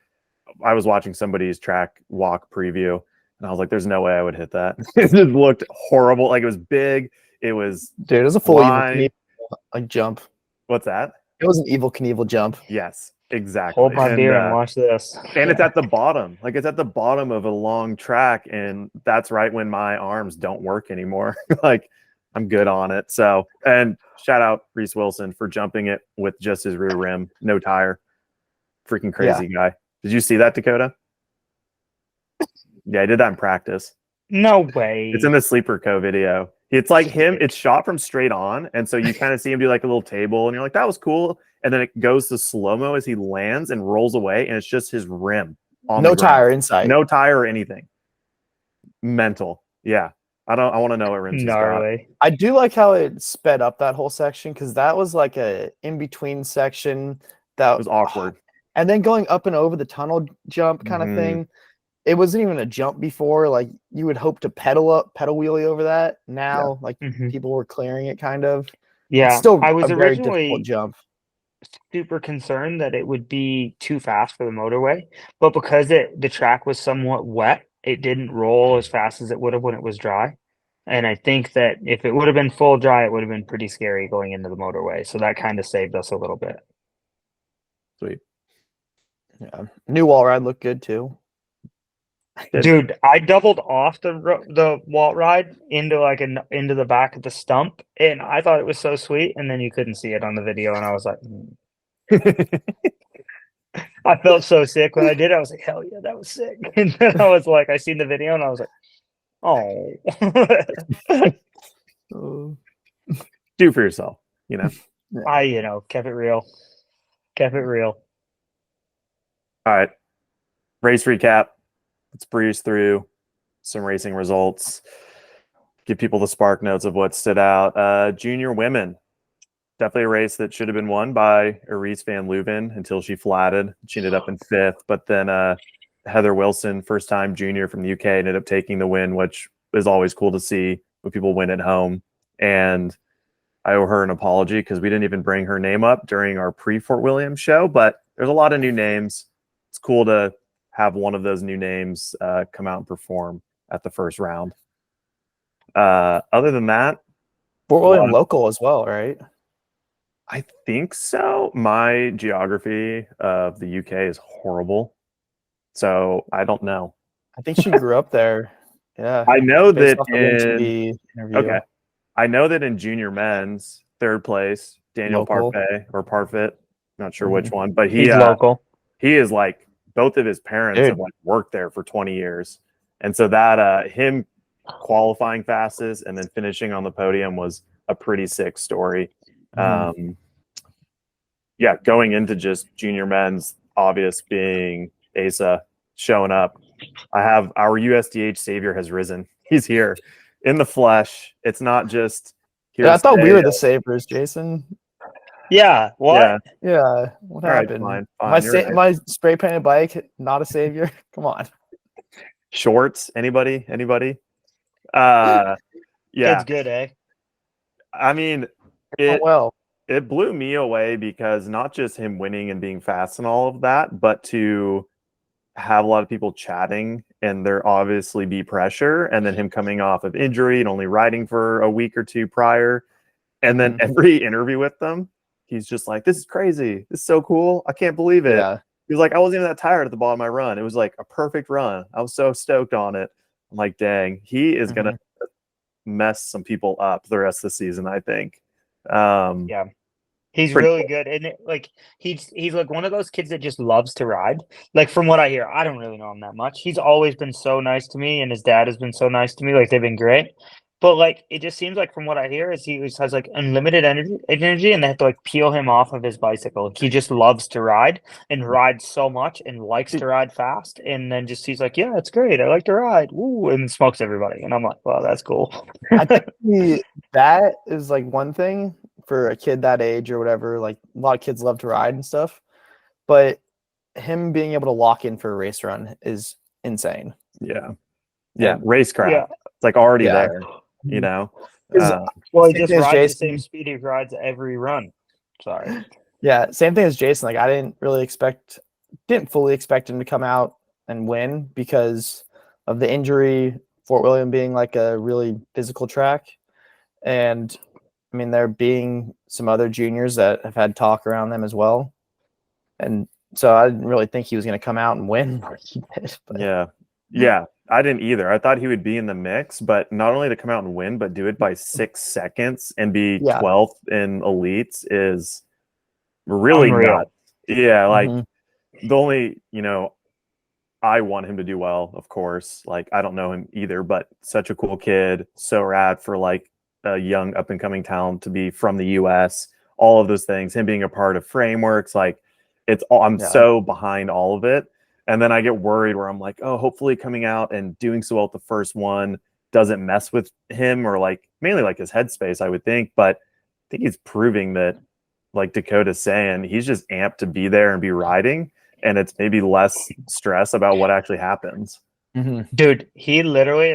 I was watching somebody's track walk preview, and I was like, "There's no way I would hit that." It just looked horrible. Like it was big. It was Dude, it was a full Evil line. Knievel like jump. What's that? It was an Evil Knievel jump. Yes, exactly. Hold my beer and watch this. And it's at the bottom. Like it's at the bottom of a long track, and that's right when my arms don't work anymore. Like I'm good on it. So, and shout out Reese Wilson for jumping it with just his rear rim, no tire. Freaking crazy guy. Did you see that, Dakotah? Yeah, I did that in practice. No way. It's in the Sleeper Co video. It's like him, it's shot from straight on. And so you kind of see him do like a little table, and you're like, that was cool. And then it goes to slow-mo as he lands and rolls away, and it's just his rim on No the ground. tire inside. No tire or anything. Mental. Yeah. I want to know what rims he's got. Gnarly. I do like how it sped up that whole section, because that was like a in-between section that It was awkward. And then going up and over the tunnel jump kind of thing. It wasn't even a jump before. Like you would hope to pedal wheelie over that. Now, people were clearing it kind of. Yeah, it's still I was a very originally difficult jump. super concerned that it would be too fast for the motorway, but because the track was somewhat wet, it didn't roll as fast as it would have when it was dry. And I think that if it would have been full dry, it would have been pretty scary going into the motorway. So that kind of saved us a little bit. Sweet. Yeah. New wall ride looked good too. Dude, I doubled off the walt ride into the back of the stump, and I thought it was so sweet. And then you couldn't see it on the video, and I was like, I felt so sick when I did it. I was like, hell yeah, that was sick. And then I was like, I seen the video, and I was like, oh. Oh. Do for yourself, I kept it real, kept it real. All right. Race recap. Let's breeze through some racing results. Give people the spark notes of what stood out. Junior women. Definitely a race that should have been won by Arise van Leuven until she flatted. She ended up in 5th. But then Heather Wilson, first time junior from the UK, ended up taking the win, which is always cool to see when people win at home. And I owe her an apology because we didn't even bring her name up during our pre-Fort William show. But there's a lot of new names. It's cool to have one of those new names come out and perform at the first round. Other than that, Fort William local as well, right? I think so. My geography of the UK is horrible, so I don't know. I think she grew up there. Yeah, I know based that off the Win TV interview. Okay, I know that in junior men's, 3rd place, Daniel Local. Parfait or Parfit, not sure which one, but He's local. He is like, both of his parents have like worked there for 20 years, and so that him qualifying fastest and then finishing on the podium was a pretty sick story. Yeah, going into just junior men's, obvious being Asa showing up. I have our USDH savior has risen. He's here in the flesh. It's not just here. Yeah, I thought we were the savers, Jason. Yeah. What? Yeah. What happened? Fine. My spray painted bike, not a savior. Come on. Shorts. Anybody? Yeah. Kid's good, eh? I mean, it blew me away because not just him winning and being fast and all of that, but to have a lot of people chatting and there obviously be pressure, and then him coming off of injury and only riding for a week or two prior. And then every interview with them, he's just like, this is crazy. This is so cool. I can't believe it. Yeah. He was like, I wasn't even that tired at the bottom of my run. It was like a perfect run. I was so stoked on it. I'm like, dang, he is going to mess some people up the rest of the season, I think. Yeah. He's really good, and he's like one of those kids that just loves to ride. Like from what I hear, I don't really know him that much. He's always been so nice to me, and his dad has been so nice to me. Like they've been great, but like it just seems like from what I hear is he has like unlimited energy, and they have to like peel him off of his bicycle. Like, he just loves to ride and rides so much and likes to ride fast, and then he's like, yeah, it's great. I like to ride, woo, and smokes everybody. And I'm like, wow, that's cool. I think that is like one thing for a kid that age or whatever. Like a lot of kids love to ride and stuff, but him being able to lock in for a race run is insane. Yeah. Racecraft. Yeah. It's like already there, you know. Well, he just rides the same speed he rides every run. Sorry. Yeah, same thing as Jason. Like I didn't fully expect him to come out and win because of the injury, Fort William being like a really physical track. And I mean, there being some other juniors that have had talk around them as well. And so I didn't really think he was going to come out and win. But. Yeah. I didn't either. I thought he would be in the mix, but not only to come out and win, but do it by 6 seconds and be 12th in elites is really nuts. Yeah. Like the only, I want him to do well, of course. Like, I don't know him either, but such a cool kid. So rad for like a young up and coming talent to be from the US, all of those things, him being a part of frameworks. Like it's all, I'm so behind all of it. And then I get worried where I'm like, oh, hopefully coming out and doing so well at the first one doesn't mess with him or like mainly like his headspace, I would think. But I think he's proving that, like Dakotah's saying, he's just amped to be there and be riding. And it's maybe less stress about what actually happens. Dude, he literally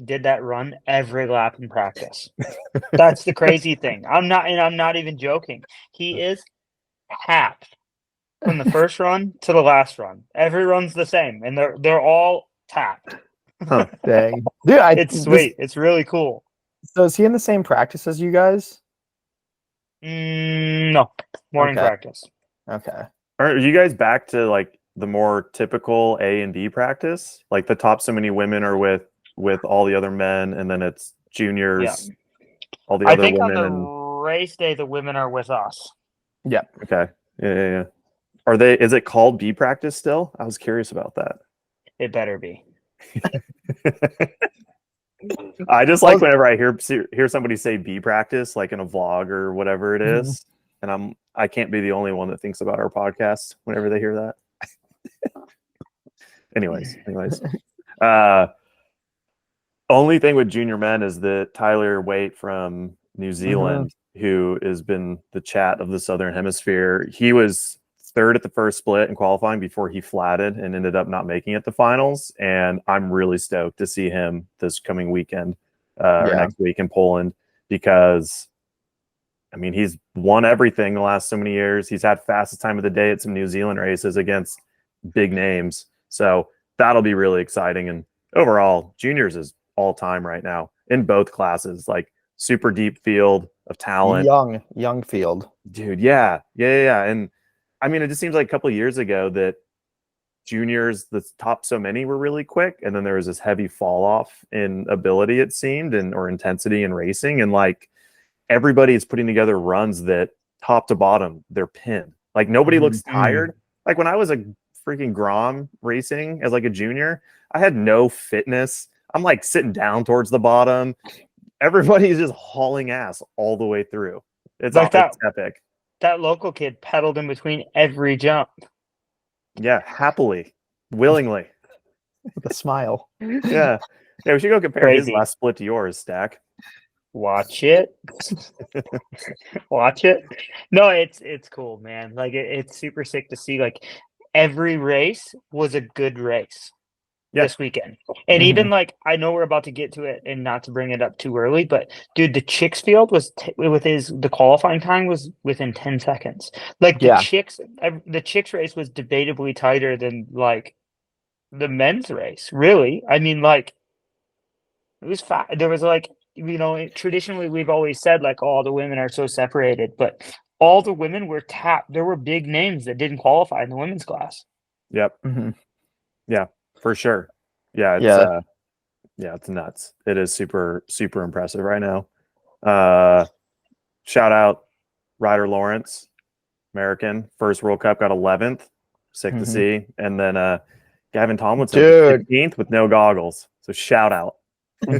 did that run every lap in practice. That's the crazy thing. I'm not even joking. He is tapped from the first run to the last run. Every run's the same, and they're all tapped. Dang, dude, it's sweet. It's really cool. So is he in the same practice as you guys? No, morning Okay. practice. Okay. Are you guys back to like the more typical A and B practice? Like the top so many women are with all the other men, and then it's juniors, all the I other think on women, the and race day, the women are with us. okay, yeah. Are they? Is it called B practice still? I was curious about that. It better be. I just like whenever I hear somebody say B practice, like in a vlog or whatever it Mhm. is, and I can't be the only one that thinks about our podcast whenever they hear that. anyways, uh, only thing with junior men is that Tyler Waite from New Zealand, who has been the chat of the Southern Hemisphere, he was third at the first split in qualifying before he flatted and ended up not making it to finals. And I'm really stoked to see him this coming weekend or next week in Poland because, I mean, he's won everything the last so many years. He's had fastest time of the day at some New Zealand races against big names. So that'll be really exciting. And overall, juniors is all time right now in both classes, like super deep field of talent. Young field. Dude, yeah. And I mean, it just seems like a couple of years ago that juniors, the top so many were really quick, and then there was this heavy fall off in ability, it seemed, and or intensity in racing. And like everybody is putting together runs that top to bottom, they're pinned. Like nobody looks tired. Like when I was a freaking Grom racing as like a junior, I had no fitness. I'm like sitting down towards the bottom. Everybody's just hauling ass all the way through. It's Like that, it's epic. that local kid pedaled in between every jump. Yeah, happily, willingly. With a smile. Yeah. We should go compare his Crazy. last split to yours, Stack. Watch it. Watch it. No, it's cool, man. Like it's super sick to see. Like every race was a good race this weekend, and even like I know we're about to get to it, and not to bring it up too early, but dude, the chicks field was the qualifying time was within 10 seconds. Like the chicks race was debatably tighter than like the men's race. Really, I mean, like it was fast. There was like traditionally we've always said like, oh, the women are so separated, but all the women were tapped. There were big names that didn't qualify in the women's class. Yep. Yeah, for sure. Yeah, it's nuts. It is super, super impressive right now. Shout out Ryder Lawrence, American, first World Cup, got 11th. Sick to see. And then Gavin Tomlinson, 15th with no goggles. So shout out.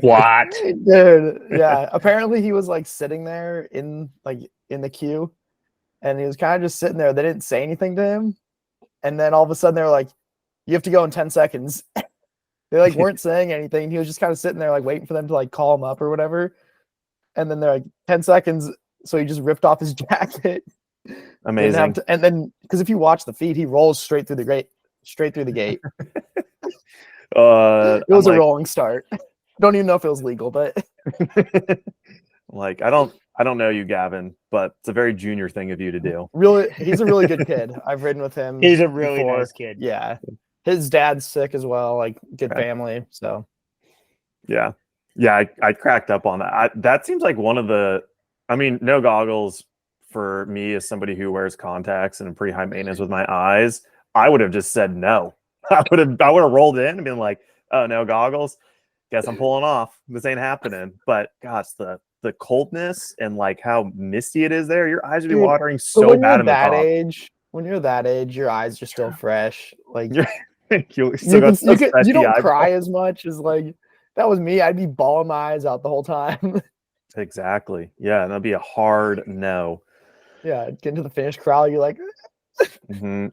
What? Dude, yeah. Apparently he was like sitting there in the queue, and he was kind of just sitting there. They didn't say anything to him. And then all of a sudden they were like, you have to go in 10 seconds. They like weren't saying anything. He was just kind of sitting there like waiting for them to like call him up or whatever. And then they're like 10 seconds. So he just ripped off his jacket. Amazing. And then because if you watch the feed, he rolls straight through the gate. It was a rolling start. Don't even know if it was legal, but like I don't know you, Gavin, but it's a very junior thing of you to do. Really, he's a really good kid. I've ridden with him. He's a really nice kid. Yeah. His dad's sick as well, like good family. So yeah. I cracked up on that. That seems like one of the, I mean, no goggles for me as somebody who wears contacts and pretty high maintenance with my eyes. I would have just said no. I would have rolled in and been like, oh, no goggles. Guess I'm pulling off. This ain't happening. But gosh, the coldness and like how misty it is there, your eyes would be watering so bad in the top. When you're that age, your eyes are still fresh. Like you don't cry as much as like that was me. I'd be bawling my eyes out the whole time. Exactly. Yeah, and that'd be a hard no. Yeah, get into the finish crowd. You're like,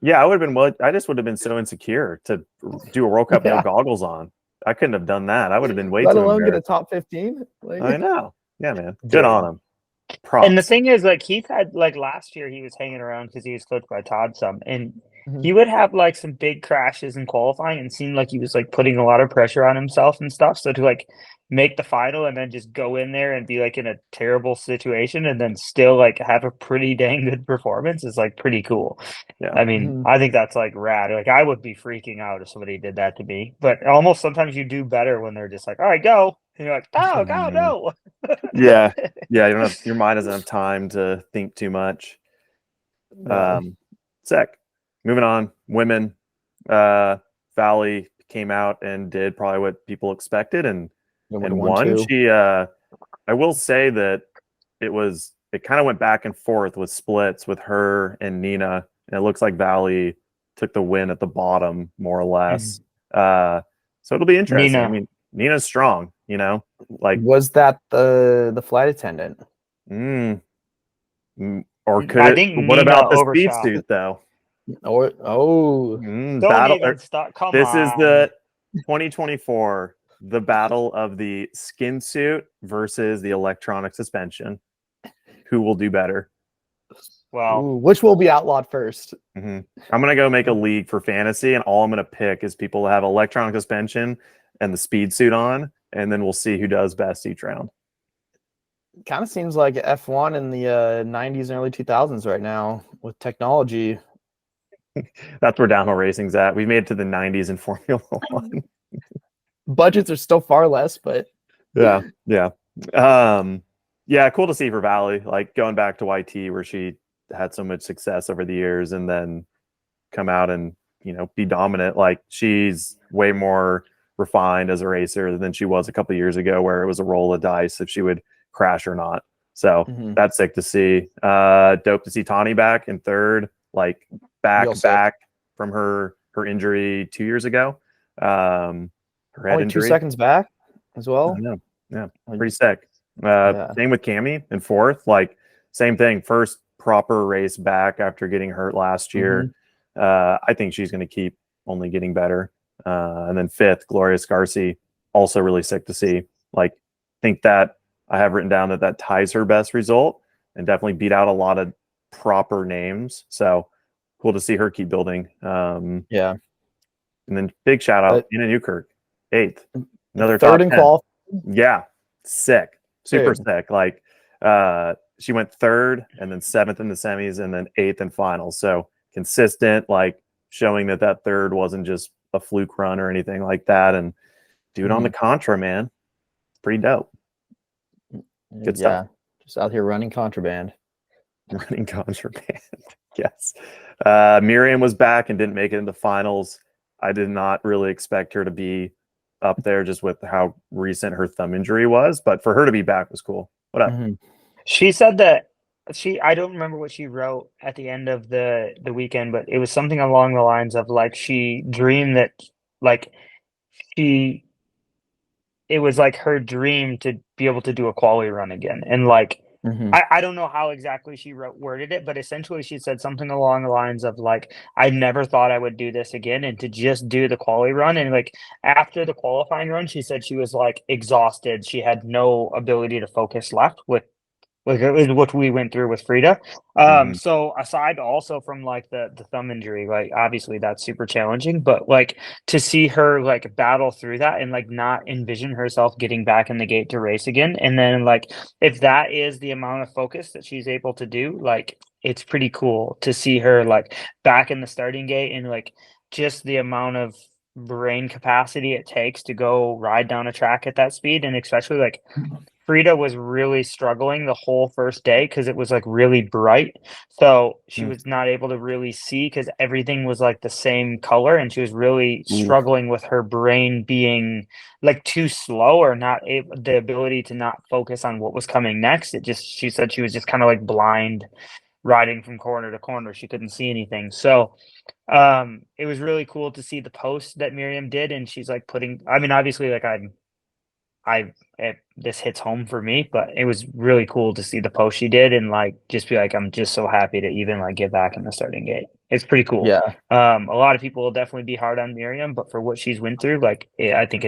yeah, I just would have been so insecure to do a World Cup no goggles on. I couldn't have done that. I would have been way too embarrassed. Get a top 15. Like, I know. Yeah, man. Good on him. Props. And the thing is, like, Heath had like last year he was hanging around because he was coached by Todd some, and he would have like some big crashes in qualifying and seemed like he was like putting a lot of pressure on himself and stuff. So to like make the final and then just go in there and be like in a terrible situation and then still like have a pretty dang good performance is like pretty cool. Yeah. I mean, I think that's like rad. Like I would be freaking out if somebody did that to me. But almost sometimes you do better when they're just like, all right, go. And you're like, oh, go, no. Yeah. Yeah. You don't have, your mind doesn't have time to think too much. Yeah. Sick. Moving on. Women. Valley came out and did probably what people expected and won. She I will say that it kind of went back and forth with splits with her and Nina. And it looks like Valley took the win at the bottom, more or less. So it'll be interesting. Nina. I mean, Nina's strong, like was that the flight attendant? Or could I it? think What Nina about the speed overshot. suit though? Don't Battle. even stop. Come This on. is the 2024, the battle of the skin suit versus the electronic suspension. Who will do better? Well, which will be outlawed first? I'm gonna go make a league for fantasy, and all I'm gonna pick is people that have electronic suspension and the speed suit on, and then we'll see who does best each round. Kind of seems like F1 in the 90s and early 2000s right now with technology. That's where downhill racing's at. We made it to the 90s in Formula One. Budgets are still far less, but yeah. Cool to see for Valley, like going back to YT where she had so much success over the years and then come out and be dominant. Like she's way more refined as a racer than she was a couple of years ago where it was a roll of dice if she would crash or not. So that's sick to see. Dope to see Tawny back in third, like back from her injury 2 years ago. Her head only injury. 2 seconds back as well. I know. Yeah, pretty sick. Same with Cammie in fourth, like same thing. First proper race back after getting hurt last year. I think she's going to keep only getting better. And then fifth, Gloria Scarsi, also really sick to see. Like, think that I have written down that ties her best result and definitely beat out a lot of proper names. So cool to see her keep building. And then big shout out Ina Newkirk, 8th, another third top in 10. qual. Yeah, sick, super sick. Like she went 3rd and then 7th in the semis and then 8th in finals. So consistent, like showing that 3rd wasn't just a fluke run or anything like that. And do it on the Contra, man. It's pretty dope. Good stuff. Just out here running contraband. Running contraband. Yes. Miriam was back and didn't make it in the finals. I did not really expect her to be up there just with how recent her thumb injury was, but for her to be back was cool. What up? She said that I don't remember what she wrote at the end of the weekend, but it was something along the lines of like she dreamed that like it was like her dream to be able to do a quali run again. And like I don't know how exactly she worded it, but essentially she said something along the lines of like, I never thought I would do this again, and to just do the quali run. And like after the qualifying run, she said she was like exhausted. She had no ability to focus left with like it was what we went through with Frida. So aside also from like the thumb injury, like obviously that's super challenging, but like to see her like battle through that and like not envision herself getting back in the gate to race again. And then like if that is the amount of focus that she's able to do, like it's pretty cool to see her like back in the starting gate and like just the amount of brain capacity it takes to go ride down a track at that speed. And especially like Frida was really struggling the whole first day because it was like really bright. So she was not able to really see because everything was like the same color, and she was really struggling with her brain being like too slow or not able, the ability to not focus on what was coming next. She said she was just kind of like blind riding from corner to corner. She couldn't see anything. So it was really cool to see the post that Miriam did, and she's like obviously like this hits home for me, but it was really cool to see the post she did and like just be like, I'm just so happy to even like get back in the starting gate. It's pretty cool. Yeah. A lot of people will definitely be hard on Miriam, but for what she's went through, like I think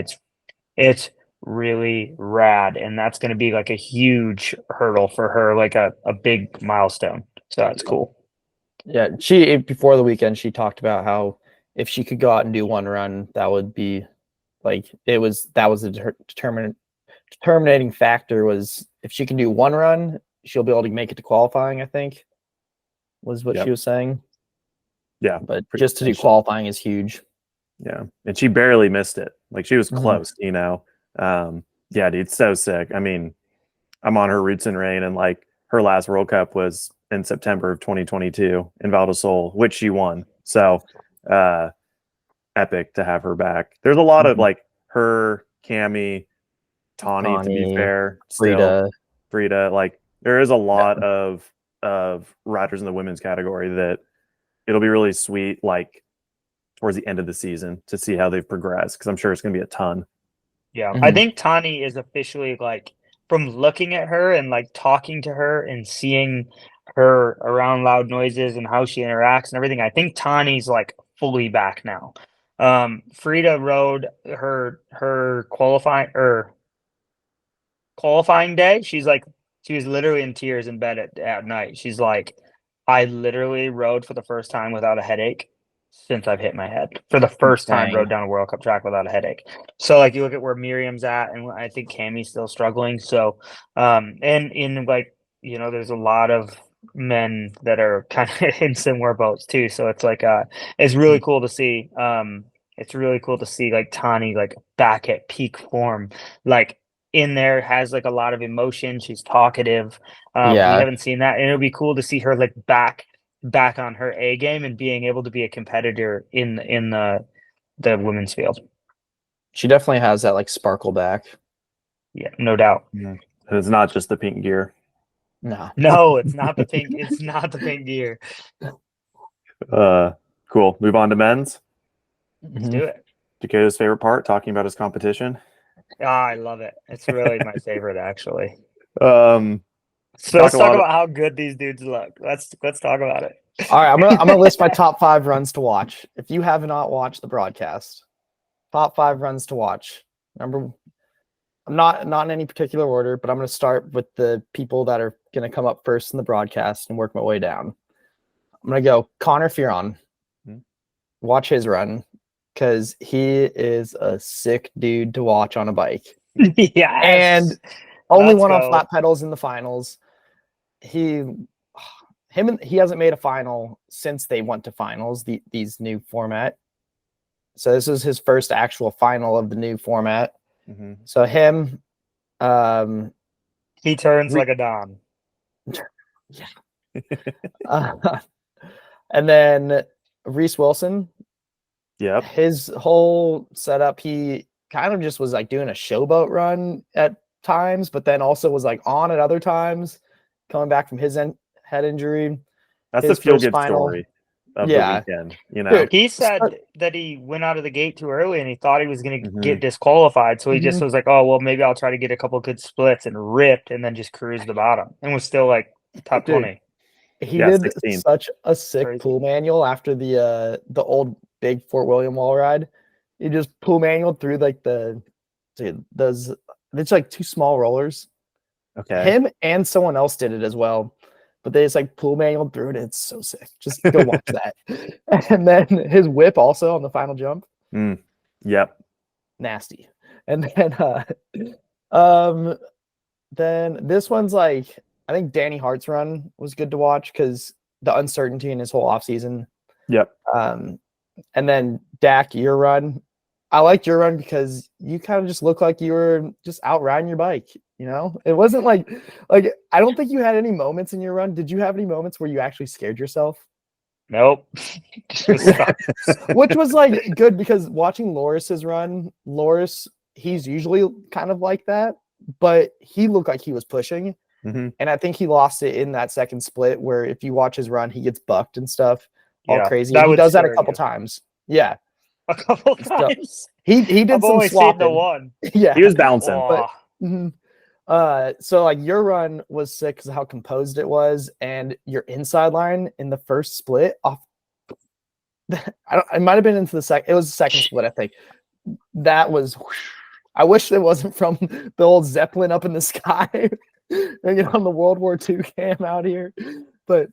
it's really rad, and that's going to be like a huge hurdle for her, like a big milestone. So that's cool. Yeah, before the weekend she talked about how if she could go out and do one run, that would be like that was a determining factor was if she can do one run, she'll be able to make it to qualifying, I think, was what she was saying. Yeah. But just to do qualifying is huge. Yeah. And she barely missed it. Like she was close, you know. Yeah, dude, so sick. I mean, I'm on her Roots and Rain, and like her last World Cup was in September of 2022 in Val di Sole, which she won. So epic to have her back. There's a lot of like her, Cami, Tawny, to be fair, Frida. Like there is a lot of riders in the women's category that it'll be really sweet, like towards the end of the season, to see how they've progressed, because I'm sure it's going to be a ton. Yeah, I think Tawny is officially, like, from looking at her and like talking to her and seeing her around loud noises and how she interacts and everything, I think Tawny's like fully back now. Frida rode her qualifying day. She was literally in tears in bed at night. She's like, I literally rode for the first time without a headache since I've hit my head. For the first time, rode down a World Cup track without a headache. So like you look at where Miriam's at, and I think Cammie's still struggling. So and in like, you know, there's a lot of men that are kind of in similar boats too. So it's like it's really cool to see. It's really cool to see like Tani like back at peak form, like in there, has like a lot of emotion. She's talkative. We haven't seen that, and it'll be cool to see her like back on her A game and being able to be a competitor in the women's field. She definitely has that like sparkle back. Yeah, no doubt. Yeah. It's not just the pink gear. No, it's not the pink. It's not the pink gear. Cool. Move on to men's. Let's do it. Dakotah's favorite part, talking about his competition. I love it. It's really my favorite, actually. So let's talk about how good these dudes look. Let's talk about it. All right, I'm gonna list my top 5 runs to watch. If you have not watched the broadcast, top 5 runs to watch. I'm not in any particular order, but I'm gonna start with the people that are gonna come up first in the broadcast and work my way down. I'm gonna go Connor Fearon. Watch his run, because he is a sick dude to watch on a bike. Yeah, and only one on flat pedals in the finals. He hasn't made a final since they went to finals, these new format. So this is his first actual final of the new format. So him, he turns like a Don. Yeah. And then Reese Wilson. Yep. His whole setup, he kind of just was like doing a showboat run at times, but then also was like on at other times, coming back from his head injury. That's the feel-good story of the weekend. You know, he said that he went out of the gate too early and he thought he was going to get disqualified. So he just was like, oh, well, maybe I'll try to get a couple good splits, and ripped, and then just cruised the bottom and was still like top 20. He did 16. such a sick pool manual after the old big Fort William wall ride. He just pool manualed through like it's like 2 small rollers. Okay. Him and someone else did it as well, but they just like pool manualed through it. It's so sick. Just go watch that. And then his whip also on the final jump. Yep. Nasty. And then this one's like, I think Danny Hart's run was good to watch because the uncertainty in his whole offseason. Yep. And then Dak, your run. I liked your run because you kind of just looked like you were just out riding your bike. You know, it wasn't like I don't think you had any moments in your run. Did you have any moments where you actually scared yourself? Nope. Which was like good, because watching Loris's run, he's usually kind of like that, but he looked like he was pushing. And I think he lost it in that second split, where if you watch his run, he gets bucked and stuff, all crazy. He does that a couple times. Yeah. A couple times. He did I've some only swapping. seen the one. Yeah. He was bouncing. So like your run was sick because of how composed it was, and your inside line in the first split off. It might have been into the second. It was the second split, I think. That was. I wish it wasn't from the old Zeppelin up in the sky, on the World War II cam out here. But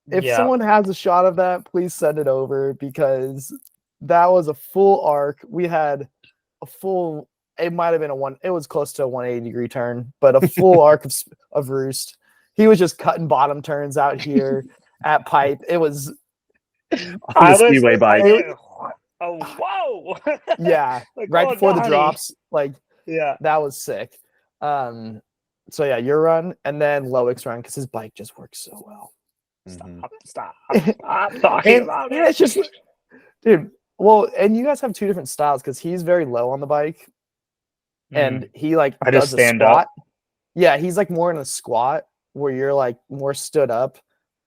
if someone has a shot of that, please send it over, because that was a full arc. We had a full it might have been it was close to a 180-degree turn, but a full arc of roost. He was just cutting bottom turns out here at pipe. It was On the speedway bike. Oh, whoa. Yeah, Like, right oh, before the Donnie. drops, like Yeah. that was sick. So yeah, your run and then Loick's run because his bike just works so well. Stop talking about it. It's just, dude. Well, and you guys have two different styles because he's very low on the bike, and he like I does just a stand squat. up. Yeah, he's like more in a squat where you're like more stood up.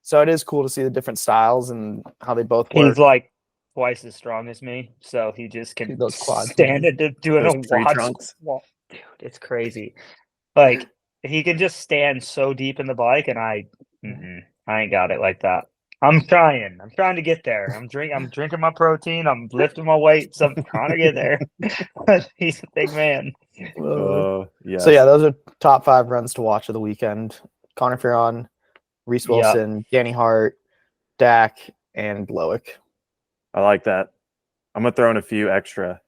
So it is cool to see the different styles and how they both work. He's like twice as strong as me, so he just can Those quads, stand man. it doing Those a tree wad trunks. squat. Dude, it's crazy. Like he can just stand so deep in the bike, and I ain't got it like that. I'm trying. I'm trying to get there. I'm drinking my protein. I'm lifting my weights. I'm trying to get there. He's a big man. Yes. So yeah, those are top 5 runs to watch of the weekend. Connor Ferron, Reese Wilson, Danny Hart, Dak, and Loic. I like that. I'm gonna throw in a few extra.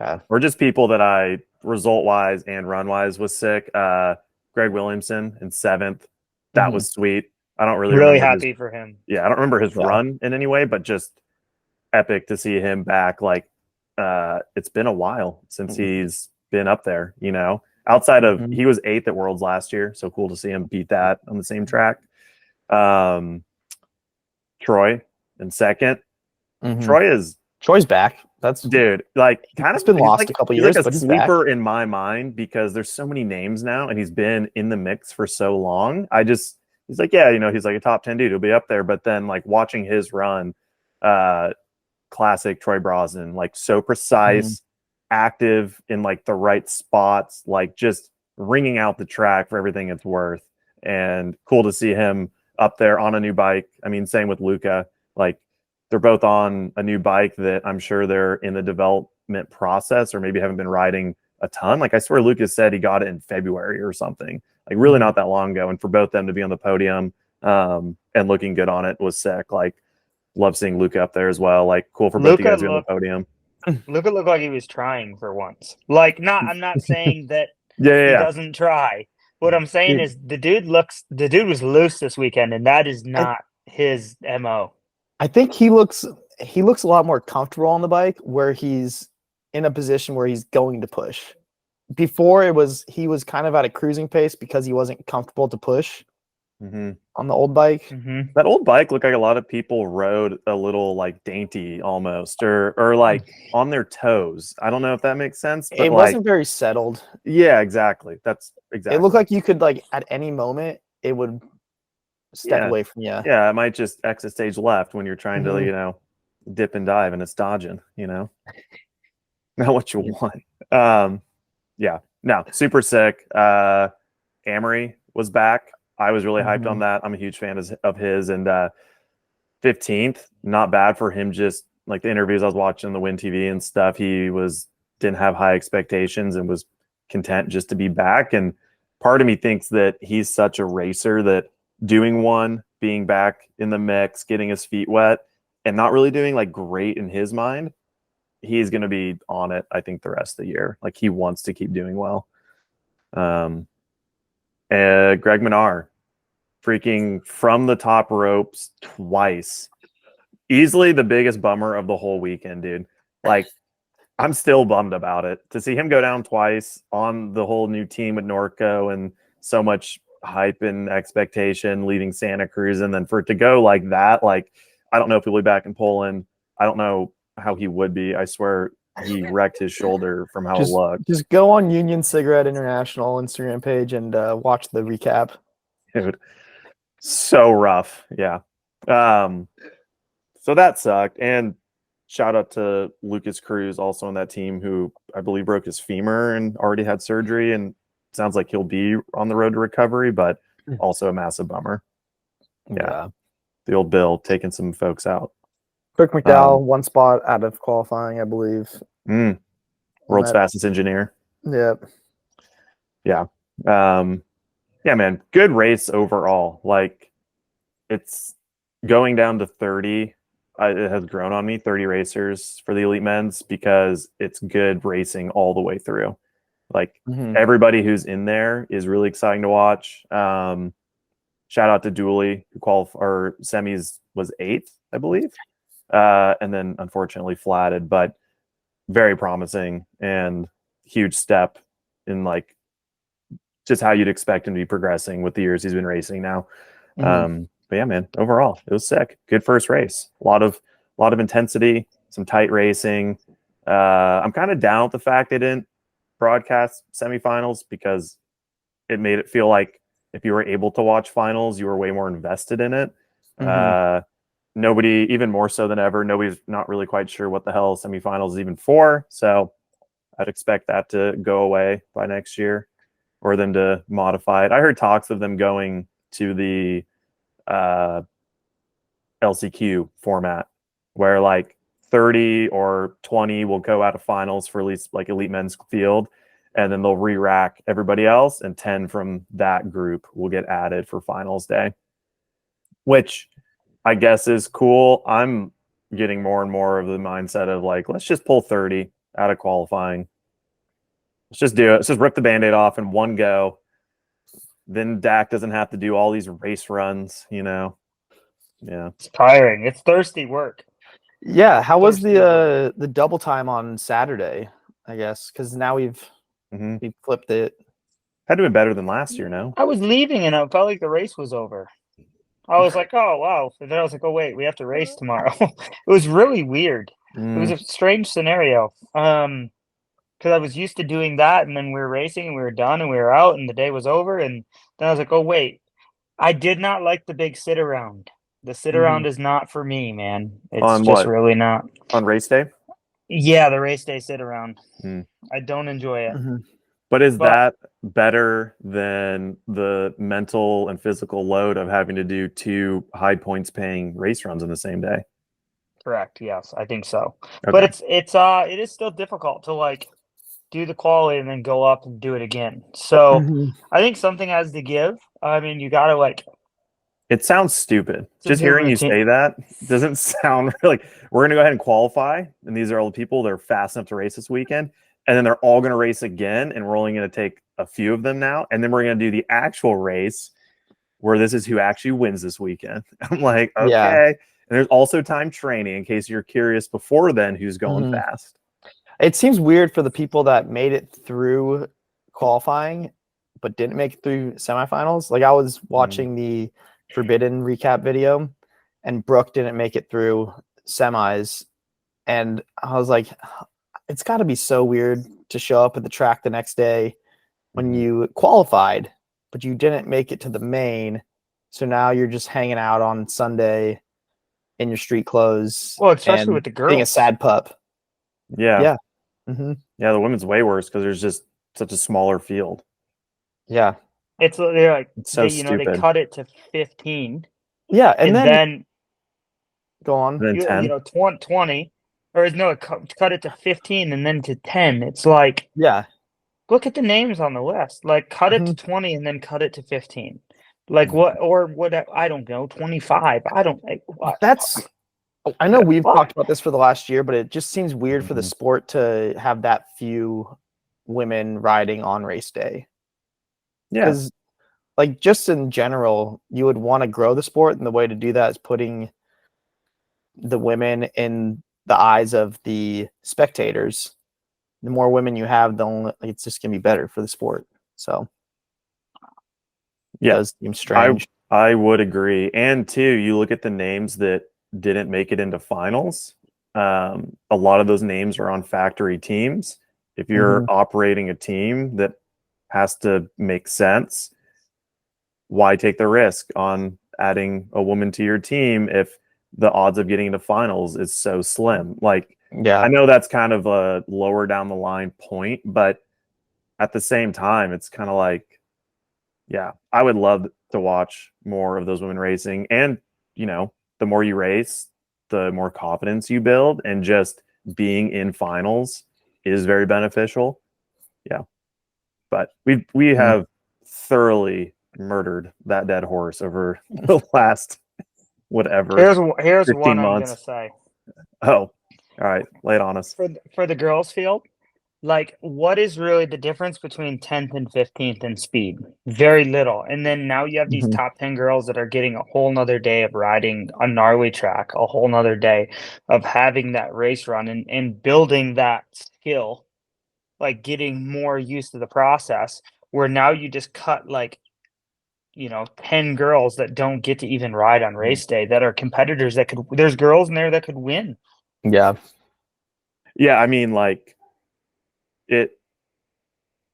Okay. Or just people that I result wise and run wise was sick. Greg Williamson in 7th. That was sweet. I don't really remember happy for him. Yeah, I don't remember his run in any way, but just epic to see him back. Like it's been a while since he's been up there, you know. Outside of he was 8th at Worlds last year, so cool to see him beat that on the same track. Troy in 2nd. Troy's back. That's dude, like kind it's of been lost like, a couple he's years, like a but he's back. sleeper in my mind because there's so many names now, and he's been in the mix for so long. He's like, yeah, you know, he's like a top 10 dude. He'll be up there. But then like watching his run, classic Troy Brosnan, like so precise, active in like the right spots, like just ringing out the track for everything it's worth. And cool to see him up there on a new bike. I mean, same with Luca. Like they're both on a new bike that I'm sure they're in the development process or maybe haven't been riding a ton. Like I swear Lucas said he got it in February or something, like really not that long ago. And for both them to be on the podium and looking good on it was sick. Like love seeing Luca up there as well. Like cool for both you guys to be on the podium. Luca looked like he was trying for once. Like I'm not saying that he doesn't try. What I'm saying is the dude was loose this weekend, and that is not his MO. I think he looks a lot more comfortable on the bike where he's in a position where he's going to push. Before he was kind of at a cruising pace because he wasn't comfortable to push on the old bike. That old bike looked like a lot of people rode a little like dainty almost or like on their toes. I don't know if that makes sense. But it wasn't very settled. Yeah, exactly. That's exactly. It looked like you could like at any moment it would step away from you. Yeah, it might just exit stage left when you're trying to, you know, dip and dive and it's dodging, you know. Not what you want. Yeah, no, super sick. Amory was back. I was really hyped on that. I'm a huge fan of his. And 15th, not bad for him. Just like the interviews I was watching, the Win TV and stuff, he didn't have high expectations and was content just to be back. And part of me thinks that he's such a racer that doing one, being back in the mix, getting his feet wet, and not really doing like great in his mind, he's going to be on it, I think, the rest of the year. Like he wants to keep doing well. Greg Menard, freaking from the top ropes twice. Easily the biggest bummer of the whole weekend, dude. Like, I'm still bummed about it. To see him go down twice on the whole new team with Norco and so much hype and expectation leaving Santa Cruz, and then for it to go like that, like, I don't know if he'll be back in Poland. I don't know how he would be. I swear he wrecked his shoulder from how it looked. Just go on Union Cigarette International Instagram page and watch the recap. Dude, so rough. Yeah. So that sucked. And shout out to Lucas Cruz, also on that team, who I believe broke his femur and already had surgery, and sounds like he'll be on the road to recovery, but also a massive bummer. Yeah. The old Bill taking some folks out. Kirk McDowell, one spot out of qualifying, I believe. World's fastest engineer. Yep. Yeah. Yeah, man. Good race overall. Like, it's going down to 30. It has grown on me, 30 racers for the elite men's, because it's good racing all the way through. Like Mhm. everybody who's in there is really exciting to watch. Shout out to Dooley, who qualified or semis was 8th, I believe, and then unfortunately flatted, but very promising and huge step in like just how you'd expect him to be progressing with the years he's been racing now. But yeah, man, overall it was sick. Good first race. A lot of intensity, some tight racing. I'm kind of down with the fact they didn't broadcast semifinals because it made it feel like if you were able to watch finals, you were way more invested in it. Nobody, even more so than ever, nobody's not really quite sure what the hell semifinals is even for. So I'd expect that to go away by next year or them to modify it. I heard talks of them going to the LCQ format where like 30 or 20 will go out of finals for at least like elite men's field, and then they'll re-rack everybody else, and 10 from that group will get added for finals day, which I guess is cool. I'm getting more and more of the mindset of like, let's just pull 30 out of qualifying. Let's just do it. Let's just rip the Band-Aid off in one go. Then Dak doesn't have to do all these race runs, you know? Yeah. It's tiring. It's thirsty work. Yeah. How was Thirsty work. the double time on Saturday? I guess because now we've flipped it. Had to be better than last year, no? I was leaving and it felt like the race was over. I was like, oh, wow. And then I was like, oh, wait, we have to race tomorrow. It was really weird. It was a strange scenario. Because I was used to doing that, and then we were racing and we were done and we were out and the day was over. And then I was like, oh, wait. I did not like the big sit around. The sit around is not for me, man. It's On just what? really not. On race day? Yeah, the race day sit around. I don't enjoy it. But is that better than the mental and physical load of having to do 2 high points paying race runs in the same day? Correct. Yes, I think so. Okay. But it is still difficult to like do the quality and then go up and do it again. So I think something has to give. I mean, you gotta like. It sounds stupid. It's a Just new hearing you routine. say that doesn't sound like we're going to go ahead and qualify. And these are all the people that are fast enough to race this weekend. And then they're all going to race again. And we're only going to take a few of them now. And then we're going to do the actual race where this is who actually wins this weekend. I'm like, okay. Yeah. And there's also time training in case you're curious before then who's going fast. It seems weird for the people that made it through qualifying but didn't make it through semifinals. Like I was watching the Forbidden recap video and Brooke didn't make it through semis. And I was like, it's got to be so weird to show up at the track the next day when you qualified, but you didn't make it to the main. So now you're just hanging out on Sunday in your street clothes. Well, especially with the girls. Being a sad pup. Yeah. Yeah. Yeah, the women's way worse because there's just such a smaller field. Yeah. They're like, It's so they stupid. cut it to 15. Yeah. And then go on. And then 10. 20, or no, cut it to 15 and then to 10. It's like, yeah, look at the names on the list. Like, cut it to 20 and then cut it to 15. Like what, or what? I don't know, 25. I don't. That's. I know we've talked about this for the last year, but it just seems weird for the sport to have that few women riding on race day. Yeah. Because, like, just in general, you would want to grow the sport, and the way to do that is putting the women in the eyes of the spectators. The more women you have, it's just gonna be better for the sport. So, yeah, it does seem strange. I would agree. And too, you look at the names that didn't make it into finals. A lot of those names are on factory teams. If you're operating a team that has to make sense, why take the risk on adding a woman to your team if the odds of getting into finals is so slim? Like, yeah, I know that's kind of a lower down the line point, but at the same time, it's kind of like, yeah, I would love to watch more of those women racing. And, you know, the more you race, the more confidence you build, and just being in finals is very beneficial. Yeah. But we have thoroughly murdered that dead horse over the last whatever. Here's 15 one I'm months. gonna say. Oh, all right. Lay it on us. For the girls field, Like, what is really the difference between 10th and 15th in speed? Very little. And then now you have these Mhm. top 10 girls that are getting a whole nother day of riding a gnarly track, a whole nother day of having that race run and building that skill, like getting more used to the process, where now you just cut like, 10 girls that don't get to even ride on race day that are competitors that there's girls in there that could win. Yeah. Yeah, I mean, like it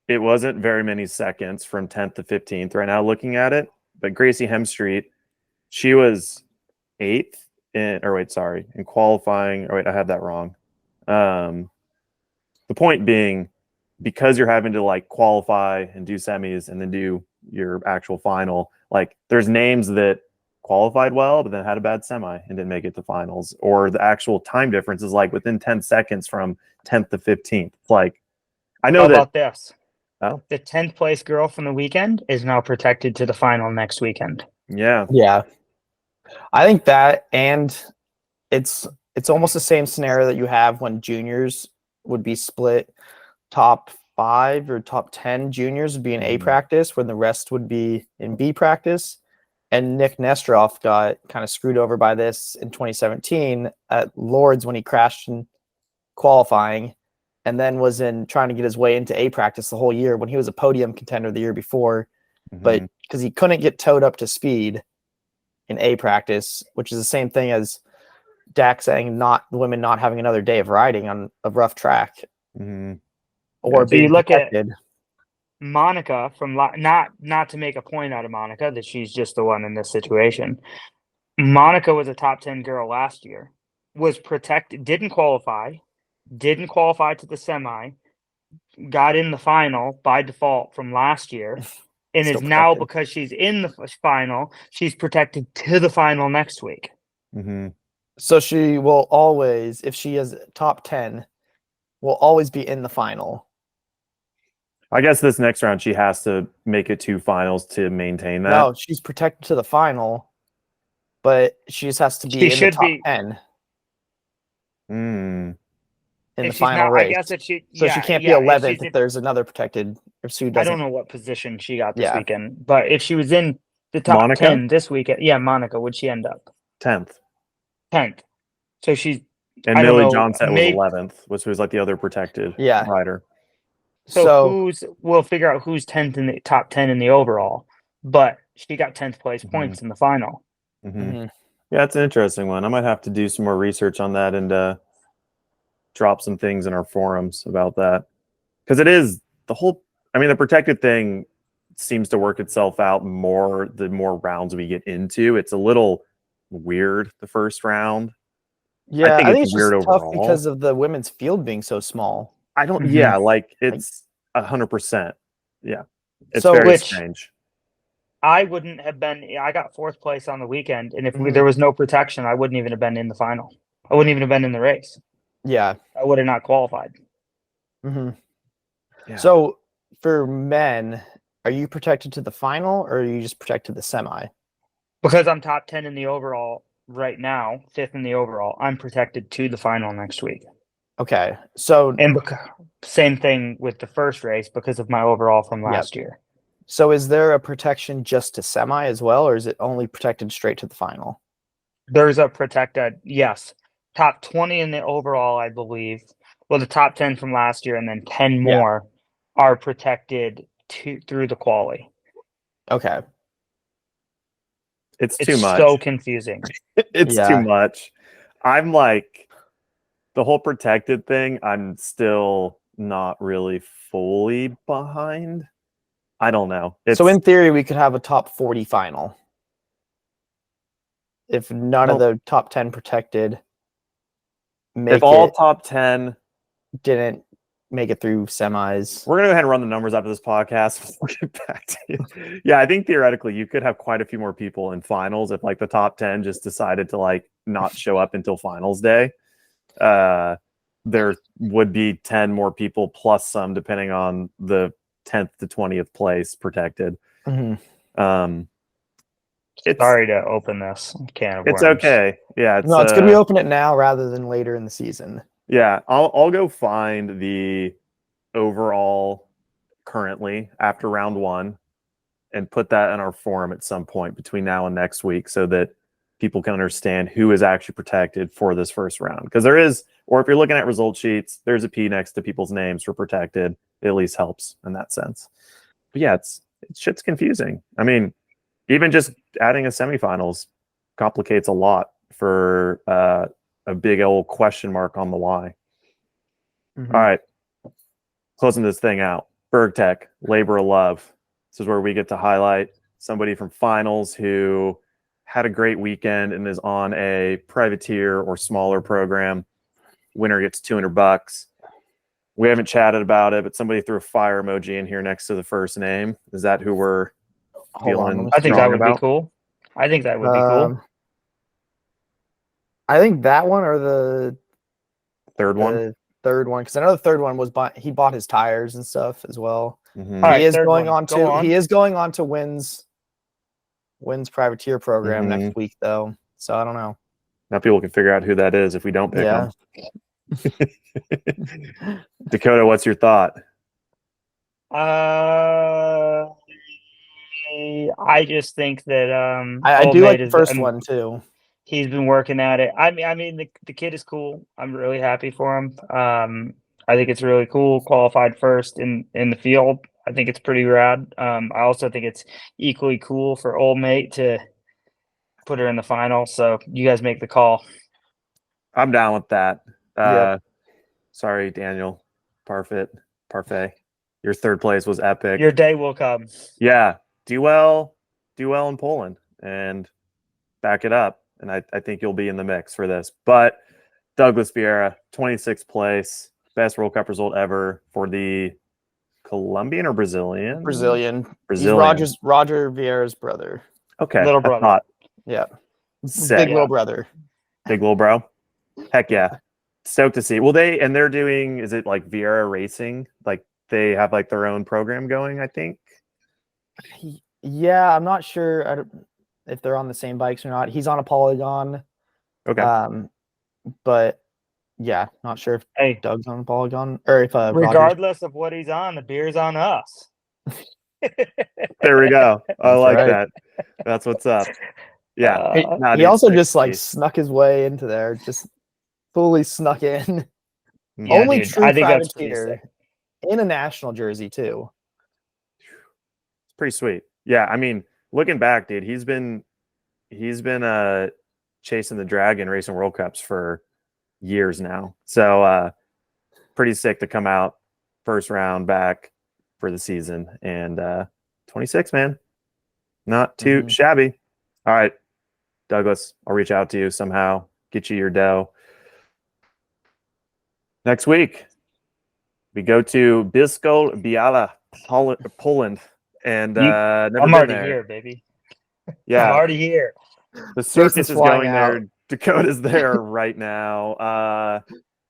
it wasn't very many seconds from 10th to 15th right now looking at it, but Gracie Hemstreet, she was 8th in qualifying. Or wait, I had that wrong. The point being, because you're having to like qualify and do semis and then do your actual final, like there's names that qualified well but then had a bad semi and didn't make it to finals, or the actual time difference is like within 10 seconds from 10th to 15th. Like I know How that. about this? Oh, The 10th place girl from the weekend is now protected to the final next weekend. yeah. Yeah. I think that, and it's almost the same scenario that you have when juniors would be split. Top 5 or top 10 juniors would be in A practice, when the rest would be in B practice. And Nick Nesteroff got kind of screwed over by this in 2017 at Lords when he crashed in qualifying, and then was in trying to get his way into A practice the whole year when he was a podium contender the year before. But because he couldn't get towed up to speed in A practice, which is the same thing as Dak saying not the women not having another day of riding on a rough track Mm-hmm. or So you being look at protected. Monica from not to make a point out of Monica that she's just the one in this situation. Monica was a top 10 girl last year, was protected, didn't qualify to the semi, got in the final by default from last year, and Still is now, protected. because she's in the final, she's protected to the final next week. Mm-hmm. So she will always, if she is top 10, will always be in the final. I guess this next round she has to make it 2 finals to maintain that. No, she's protected to the final, but she just has to be She in the should top be 10 Mm. in the if she's final not. I race. guess if she, So she can't be yeah. If 11th she's if in, there's another protected, if Sue I doesn't. don't know what position she got this Yeah. weekend, but if she was in the top Monica? 10 this weekend, yeah, Monica, would she end up 10th. 10th? So she's, And I don't Millie know, Johnset was maybe. 11th, which was like the other protected Yeah. rider. So we'll figure out who's 10th in the top 10 in the overall, but she got 10th place points in the final. Mm-hmm. Yeah, it's an interesting one. I might have to do some more research on that and drop some things in our forums about that, because it is the whole. I mean, the protected thing seems to work itself out more the more rounds we get into. It's a little weird the first round. Yeah, I I think think it's it's just weird tough overall. because of the women's field being so small. I don't. Mhm. Yeah, like it's 100%. Yeah, it's So- very Which strange. I wouldn't have been. I got 4th place on the weekend, and if Mhm. there was no protection, I wouldn't even have been in the final. I wouldn't even have been in the race. Yeah. I would have not qualified. hmm Yeah. So for men, are you protected to the final or are you just protected to the semi? Because I'm top 10 in the overall right now, 5th in the overall, I'm protected to the final next week. Okay. So And same thing with the first race because of my overall from last year. So is there a protection just to semi as well, or is it only protected straight to the final? There's a protected, yes. Top 20 in the overall, I believe. Well, the top 10 from last year and then 10 Yeah. more are protected through the quali. Okay. It's It's too much. so confusing. It's Yeah. too much. I'm like, the whole protected thing, I'm still not really fully behind. I don't know. So in theory, we could have a top 40 final if none of the top 10 protected if all top 10 didn't make it through semis. We're gonna go ahead and run the numbers after this podcast. We'll get back to you. Yeah, I think theoretically you could have quite a few more people in finals if like the top 10 just decided to like not show up until finals day. There would be 10 more people plus some depending on the 10th to 20th place protected. Mm-hmm. Sorry to open this can of worms. It's okay. Yeah, it's good we open it now rather than later in the season. Yeah, I'll go find the overall currently after round one and put that in our forum at some point between now and next week so that people can understand who is actually protected for this first round. Because there is, or if you're looking at result sheets, there's a P next to people's names for protected. It at least helps in that sense. But yeah, it's shit's confusing. I mean, even just adding a semifinals complicates a lot for a big old question mark on the Y. Mhm. All right. Closing this thing out. Berg Tech, Labor of Love. This is where we get to highlight somebody from finals who had a great weekend and is on a privateer or smaller program. Winner gets $200. We haven't chatted about it, but somebody threw a fire emoji in here next to the first name. Is that who we're Hold on, feeling let me I think that strong would be about? cool. I think that would be cool. I think that one or the Third one? the third one, because I know the third one was he bought his tires and stuff as well. Mhm. All right, He is third going one. on Go to on. he is going on to Wynn's privateer program Mhm. next week though. So I don't know. Now people can figure out who that is if we don't pick Yeah. them. Dakotah, what's your thought? I just think that I Old do Mate like the is first one too. he's been working at it. I mean the kid is cool. I'm really happy for him. I think it's really cool. Qualified first in the field. I think it's pretty rad. I also think it's equally cool for Old Mate to put her in the final. So you guys make the call. I'm down with that. Yep. Sorry, Daniel Parfait. Your third place was epic. Your day will come. Yeah, do well in Poland and back it up. And I think you'll be in the mix for this. But Douglas Vieira, 26th place, best World Cup result ever for the Colombian or Brazilian? Brazilian. Brazilian. He's Roger Vieira's brother. Okay. Little I brother. thought. Yeah. Sick. Big Yeah. little brother. Big little bro. Heck yeah. Stoked to see. Well, they're doing, is it like Vieira Racing? Like they have like their own program going, I think. Yeah, I'm not sure if they're on the same bikes or not. He's on a Polygon. Okay. But yeah, not sure if Hey, Doug's on a Polygon or if Roger's. regardless of what he's on, the beer's on us. There we go. I That's like right. that. That's what's up. Yeah. He, Nah, he dude, also sick just to like see. snuck his way into there, just fully snuck in. Yeah, Only dude, true I think that's pretty privateer sick. in a national jersey too. It's pretty sweet. Yeah, I mean, looking back, dude, he's been chasing the dragon racing World Cups for years now. So pretty sick to come out first round back for the season. And 26, man. Not too shabby. All right, Douglas, I'll reach out to you somehow, get you your dough. Next week, we go to Bisko Biala, Poland, and never I'm been already there. here, baby. Yeah, I'm already here. the circus Jason's is flying going out. there. Dakotah's there right now.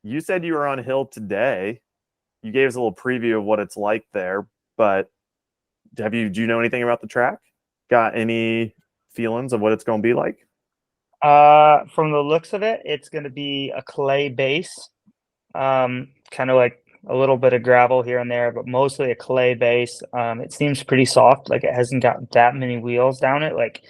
You said you were on Hill today. You gave us a little preview of what it's like there, but do you know anything about the track? Got any feelings of what it's going to be like? From the looks of it, it's going to be a clay base, kind of like a little bit of gravel here and there, but mostly a clay base. It seems pretty soft, like it hasn't got that many wheels down it. Like,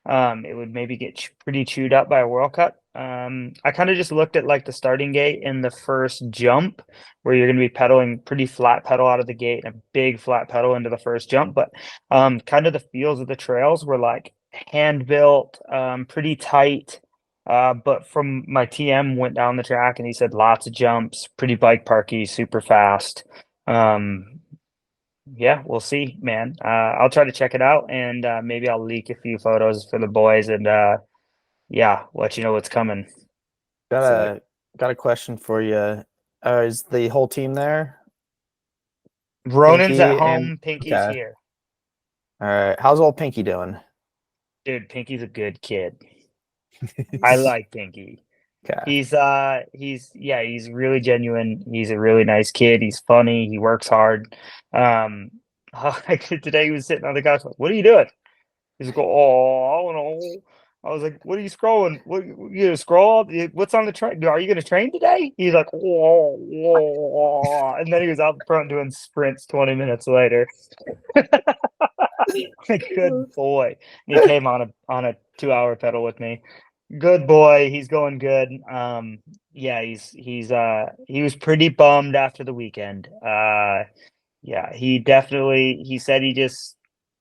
it would maybe get pretty chewed up by a World Cup. I kind of just looked at like the starting gate in the first jump, where you're going to be pedaling pretty flat pedal out of the gate and a big flat pedal into the first jump. But kind of the feels of the trails were like hand built, pretty tight. But from my TM went down the track and he said lots of jumps, pretty bike parky, super fast. Yeah, we'll see, man. I'll try to check it out and maybe I'll leak a few photos for the boys and yeah, let you know what's coming. Got a question for you. Is the whole team there? Ronan's Pinky at home, and- Pinky's okay. here. All right. How's old Pinky doing? Dude, Pinky's a good kid. I like Pinky. Okay. He's really genuine. He's a really nice kid. He's funny. He works hard. Today he was sitting on the couch like, "What are you doing?" He's like, "Oh, I don't know." I was like, "What are you scrolling? What you gonna scroll? What's on the train? Are you gonna train today?" He's like, "Whoa, whoa," and then he was out front doing sprints 20 minutes later. Like, good boy. And he came on a 2-hour pedal with me. Good boy. He's going good. Yeah, he was pretty bummed after the weekend. Yeah, he said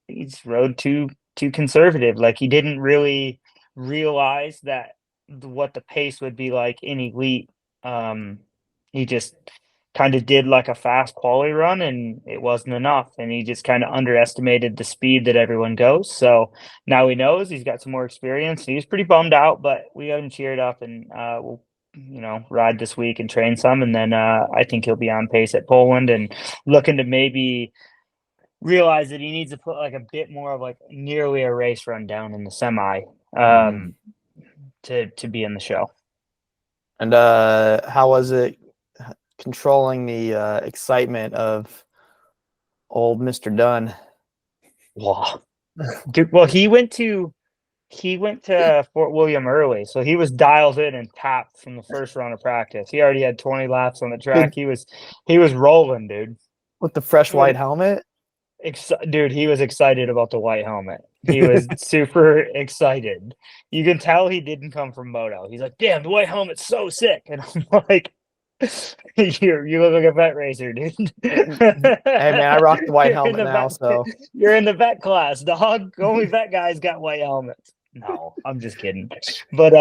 he's rode too conservative. Like he didn't really realize that what the pace would be like in elite. He just kind of did like a fast quality run and it wasn't enough. And he just kind of underestimated the speed that everyone goes. So now he knows he's got some more experience. He was pretty bummed out, but we got him cheered up and we'll ride this week and train some. And then I think he'll be on pace at Poland and looking to maybe realize that he needs to put like a bit more of like nearly a race run down in the semi to be in the show. And how was it controlling the excitement of old Mr. Dunn? Wow. Dude, well, he went to Fort William early, so he was dialed in and tapped from the first round of practice. He already had 20 laps on the track. He was rolling, dude. With the fresh white helmet? Dude, he was excited about the white helmet. He was super excited. You can tell he didn't come from moto. He's like, "Damn, the white helmet's so sick." And I'm like, you look like a vet racer, dude. Hey man, I rock the white helmet now, so you're in the vet class, dog. Only vet guys got white helmets. No, I'm just kidding. But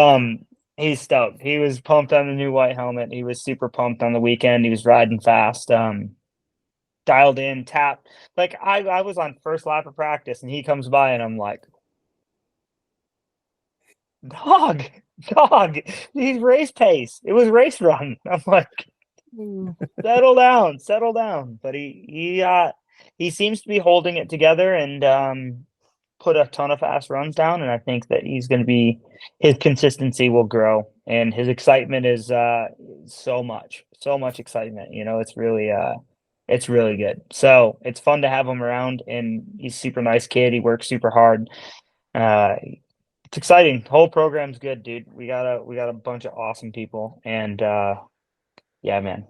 he's stoked. He was pumped on the new white helmet. He was super pumped on the weekend. He was riding fast. Dialed in, tapped. Like I was on first lap of practice and he comes by and I'm like, dog, he's race pace. It was race run. I'm like, settle down. But he seems to be holding it together and put a ton of fast runs down. And I think that his consistency will grow and his excitement is so much excitement. It's really good. So it's fun to have him around and he's a super nice kid. He works super hard. It's exciting. The whole program's good, dude. We got a bunch of awesome people and yeah, man.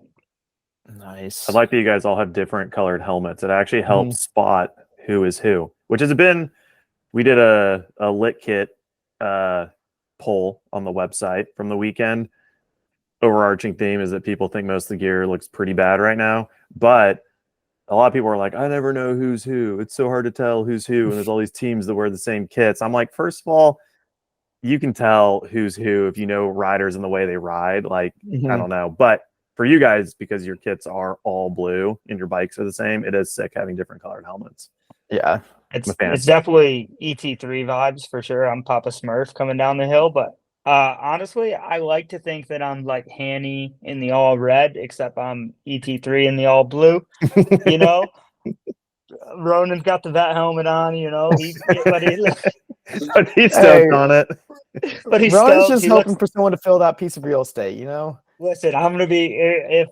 nice. I like that you guys all have different colored helmets. It actually helps spot who is who, which has been, we did a lit kit poll on the website from the weekend. Overarching theme is that people think most of the gear looks pretty bad right now, but a lot of people are like, I never know who's who. It's so hard to tell who's who. And there's all these teams that wear the same kits. I'm like, first of all, you can tell who's who if you know riders and the way they ride. Like, I don't know. But for you guys, because your kits are all blue and your bikes are the same, it is sick having different colored helmets. Yeah. It's definitely ET3 vibes for sure. I'm Papa Smurf coming down the hill, but honestly, I like to think that I'm like Hanny in the all red, except I'm ET3 in the all blue. You know, Ronan's got the vet helmet on. But he's stoked on it. But he's Ronan's stoked. just hoping for someone to fill that piece of real estate, Listen, I'm gonna be if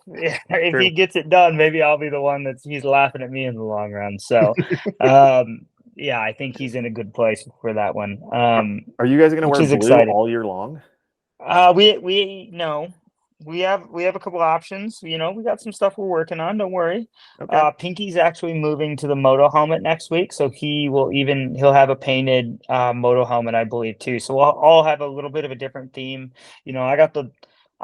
he gets it done, maybe I'll be the one he's laughing at me in the long run. So, yeah, I think he's in a good place for that one. Are you guys gonna wear blue exciting. all year long? We have a couple options. We got some stuff we're working on. Don't worry. Okay. Pinky's actually moving to the moto helmet next week, so he'll have a painted moto helmet, I believe, too. So we'll all have a little bit of a different theme.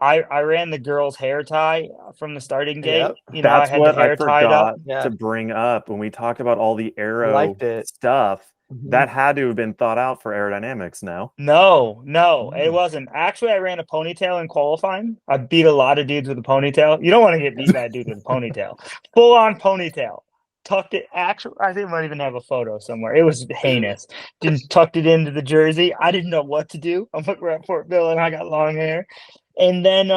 I ran the girls' hair tie from the starting gate. Yep. I had the hair tied up. To bring up when we talk about all the aero it. stuff. That had to have been thought out for aerodynamics. No, it wasn't. Actually, I ran a ponytail in qualifying. I beat a lot of dudes with a ponytail. You don't want to get beat by a dude with a ponytail. Full on ponytail. Tucked it. Actually, I think I might even have a photo somewhere. It was heinous. Tucked it into the jersey. I didn't know what to do. I'm like, we're at Fort Bill and I got long hair. And then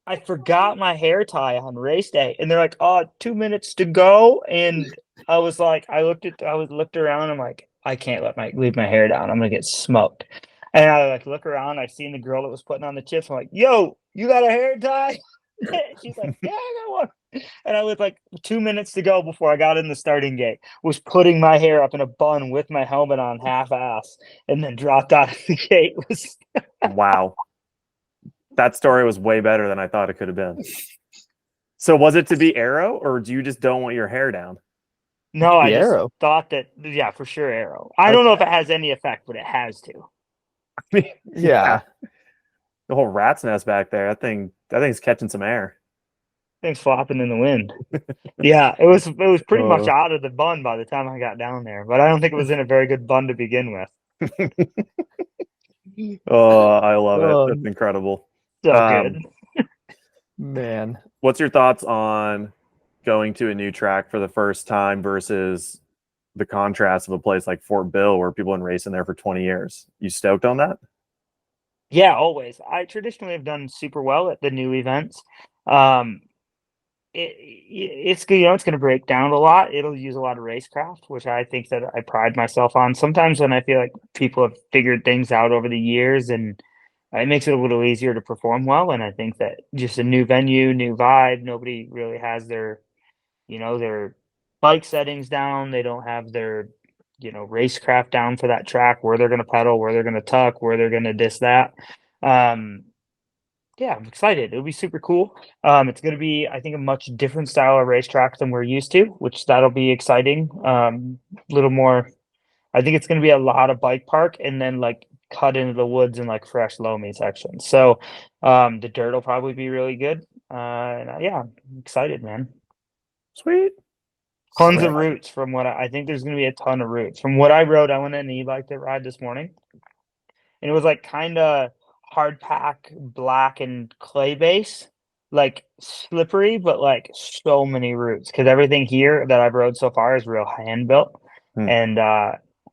I forgot my hair tie on race day. And they're like, 2 minutes to go. And I was like, I looked around. I'm like, I can't leave my hair down. I'm gonna get smoked. And I look around. I seen the girl that was putting on the chips. I'm like, yo, you got a hair tie? She's like, yeah, I got one. And I was like 2 minutes to go before I got in the starting gate, was putting my hair up in a bun with my helmet on half ass, and then dropped out of the gate. Wow. That story was way better than I thought it could have been. So was it to be arrow, or do you just don't want your hair down? No, I The just arrow. thought that, yeah, for sure, arrow. I don't know if it has any effect, but it has to. Yeah. The whole rat's nest back there. That thing's catching some air. Things flopping in the wind. Yeah, it was pretty much Oh. out of the bun by the time I got down there, but I don't think it was in a very good bun to begin with. Oh, I love it. That's Um, incredible. So good. Man. What's your thoughts on going to a new track for the first time versus the contrast of a place like Fort Bill where people have been racing there for 20 years? You stoked on that? Yeah, always. I traditionally have done super well at the new events. Um, it's good, it's going to break down a lot. It'll use a lot of racecraft, which I think that I pride myself on. Sometimes when I feel like people have figured things out over the years, and it makes it a little easier to perform well. And I think that just a new venue, new vibe, nobody really has their bike settings down. They don't have their, racecraft down for that track, where they're going to pedal, where they're going to tuck, where they're going to this, that. Um, yeah, I'm excited. It'll be super cool. It's going to be, I think, a much different style of racetrack than we're used to, which that'll be exciting. A little more, I think it's going to be a lot of bike park and then like cut into the woods and like fresh loamy sections. So, the dirt will probably be really good. Yeah, I'm excited, man. Sweet. Tons of Sick. routes from what I think there's going to be a ton of routes. From what I rode, I went on an e-bike to ride this morning, and it was like kind of hard pack, black and clay base, like slippery, but like so many routes because everything here that I've rode so far is real hand built. Hmm. And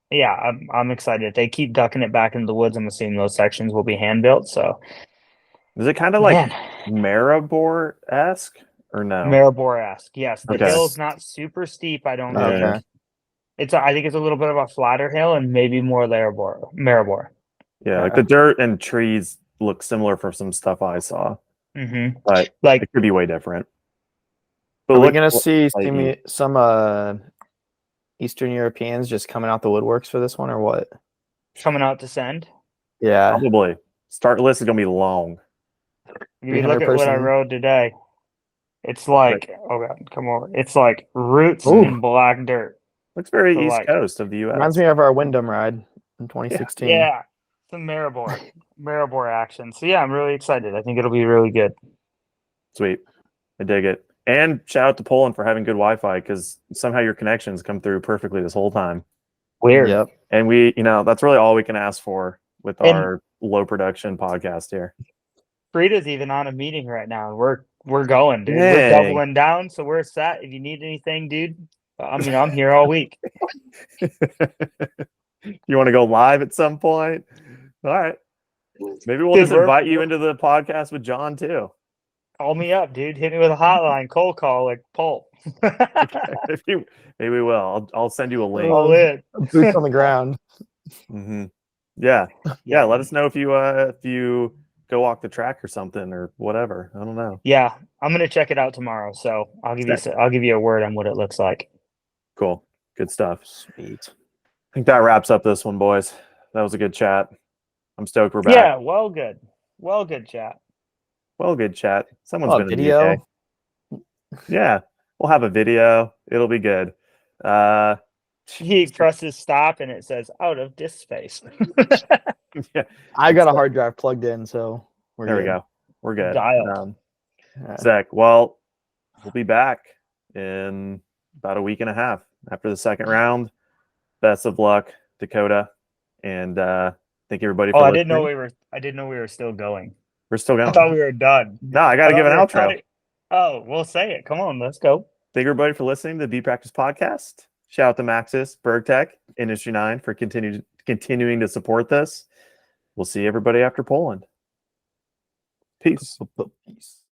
yeah, I'm excited. If they keep ducking it back into the woods, I'm assuming those sections will be hand built. So Is it kind of like man, Maribor-esque or no? Maribor-esque. Yes, the Okay. hill's not super steep, I don't Yeah. think. I think it's a little bit of a flatter hill and maybe more Maribor. Yeah, like the dirt and trees look similar for some stuff I saw, Mm-hmm. but Like, it could be way different. But Are we look, gonna see like, some Eastern Europeans just coming out the woodworks for this one or what? coming out to send. Yeah. probably start list is gonna be long. You look at what I 300-person. rode today. It's like, oh god, come over. It's like roots Ooh. and black dirt. Looks very So east like, coast of the U.S. Reminds me of our Wyndham ride in 2016. yeah, some Maribor action. So yeah, I'm really excited. I think it'll be really good. Sweet, I dig it. And shout out to Poland for having good Wi-Fi because somehow your connections come through perfectly this whole time. Weird. Yep. And we, that's really all we can ask for with And our low production podcast here. Frida's even on a meeting right now, and we're going, dude. We're Dang. doubling down, so we're set. If you need anything, dude, I'm here all week. You want to go live at some point? All right. Maybe we'll Dude, just invite you into the podcast with John too. Call me up, dude. Hit me with a hotline, cold call like Pulp. Maybe we will. I'll send you a link. All in. Boots on the ground. Mm-hmm. Yeah. Let us know if you go walk the track or something or whatever. I don't know. Yeah, I'm gonna check it out tomorrow, so I'll give you a word on what it looks like. Cool. Good stuff. Sweet. I think that wraps up this one, boys. That was a good chat. I'm stoked we're back. Yeah, well, good chat. Well, good chat. Someone's been in the video. UK. Yeah, we'll have a video. It'll be good. He presses stop and it says out of disk space. Yeah, I got a hard drive plugged in, so we're there good. we go. We're good. Dialed. Zach, well, we'll be back in about a week and a half after the second round. Best of luck, Dakotah, and thank everybody for listening. I didn't know we were still going. We're still going. I thought we were done. No, I got to give an outro. Oh, we'll say it. Come on, let's go. Thank everybody for listening to the Beat Practice podcast. Shout out to Maxis, BergTech, Industry 9 for continuing to support this. We'll see everybody after Poland. Peace. Peace.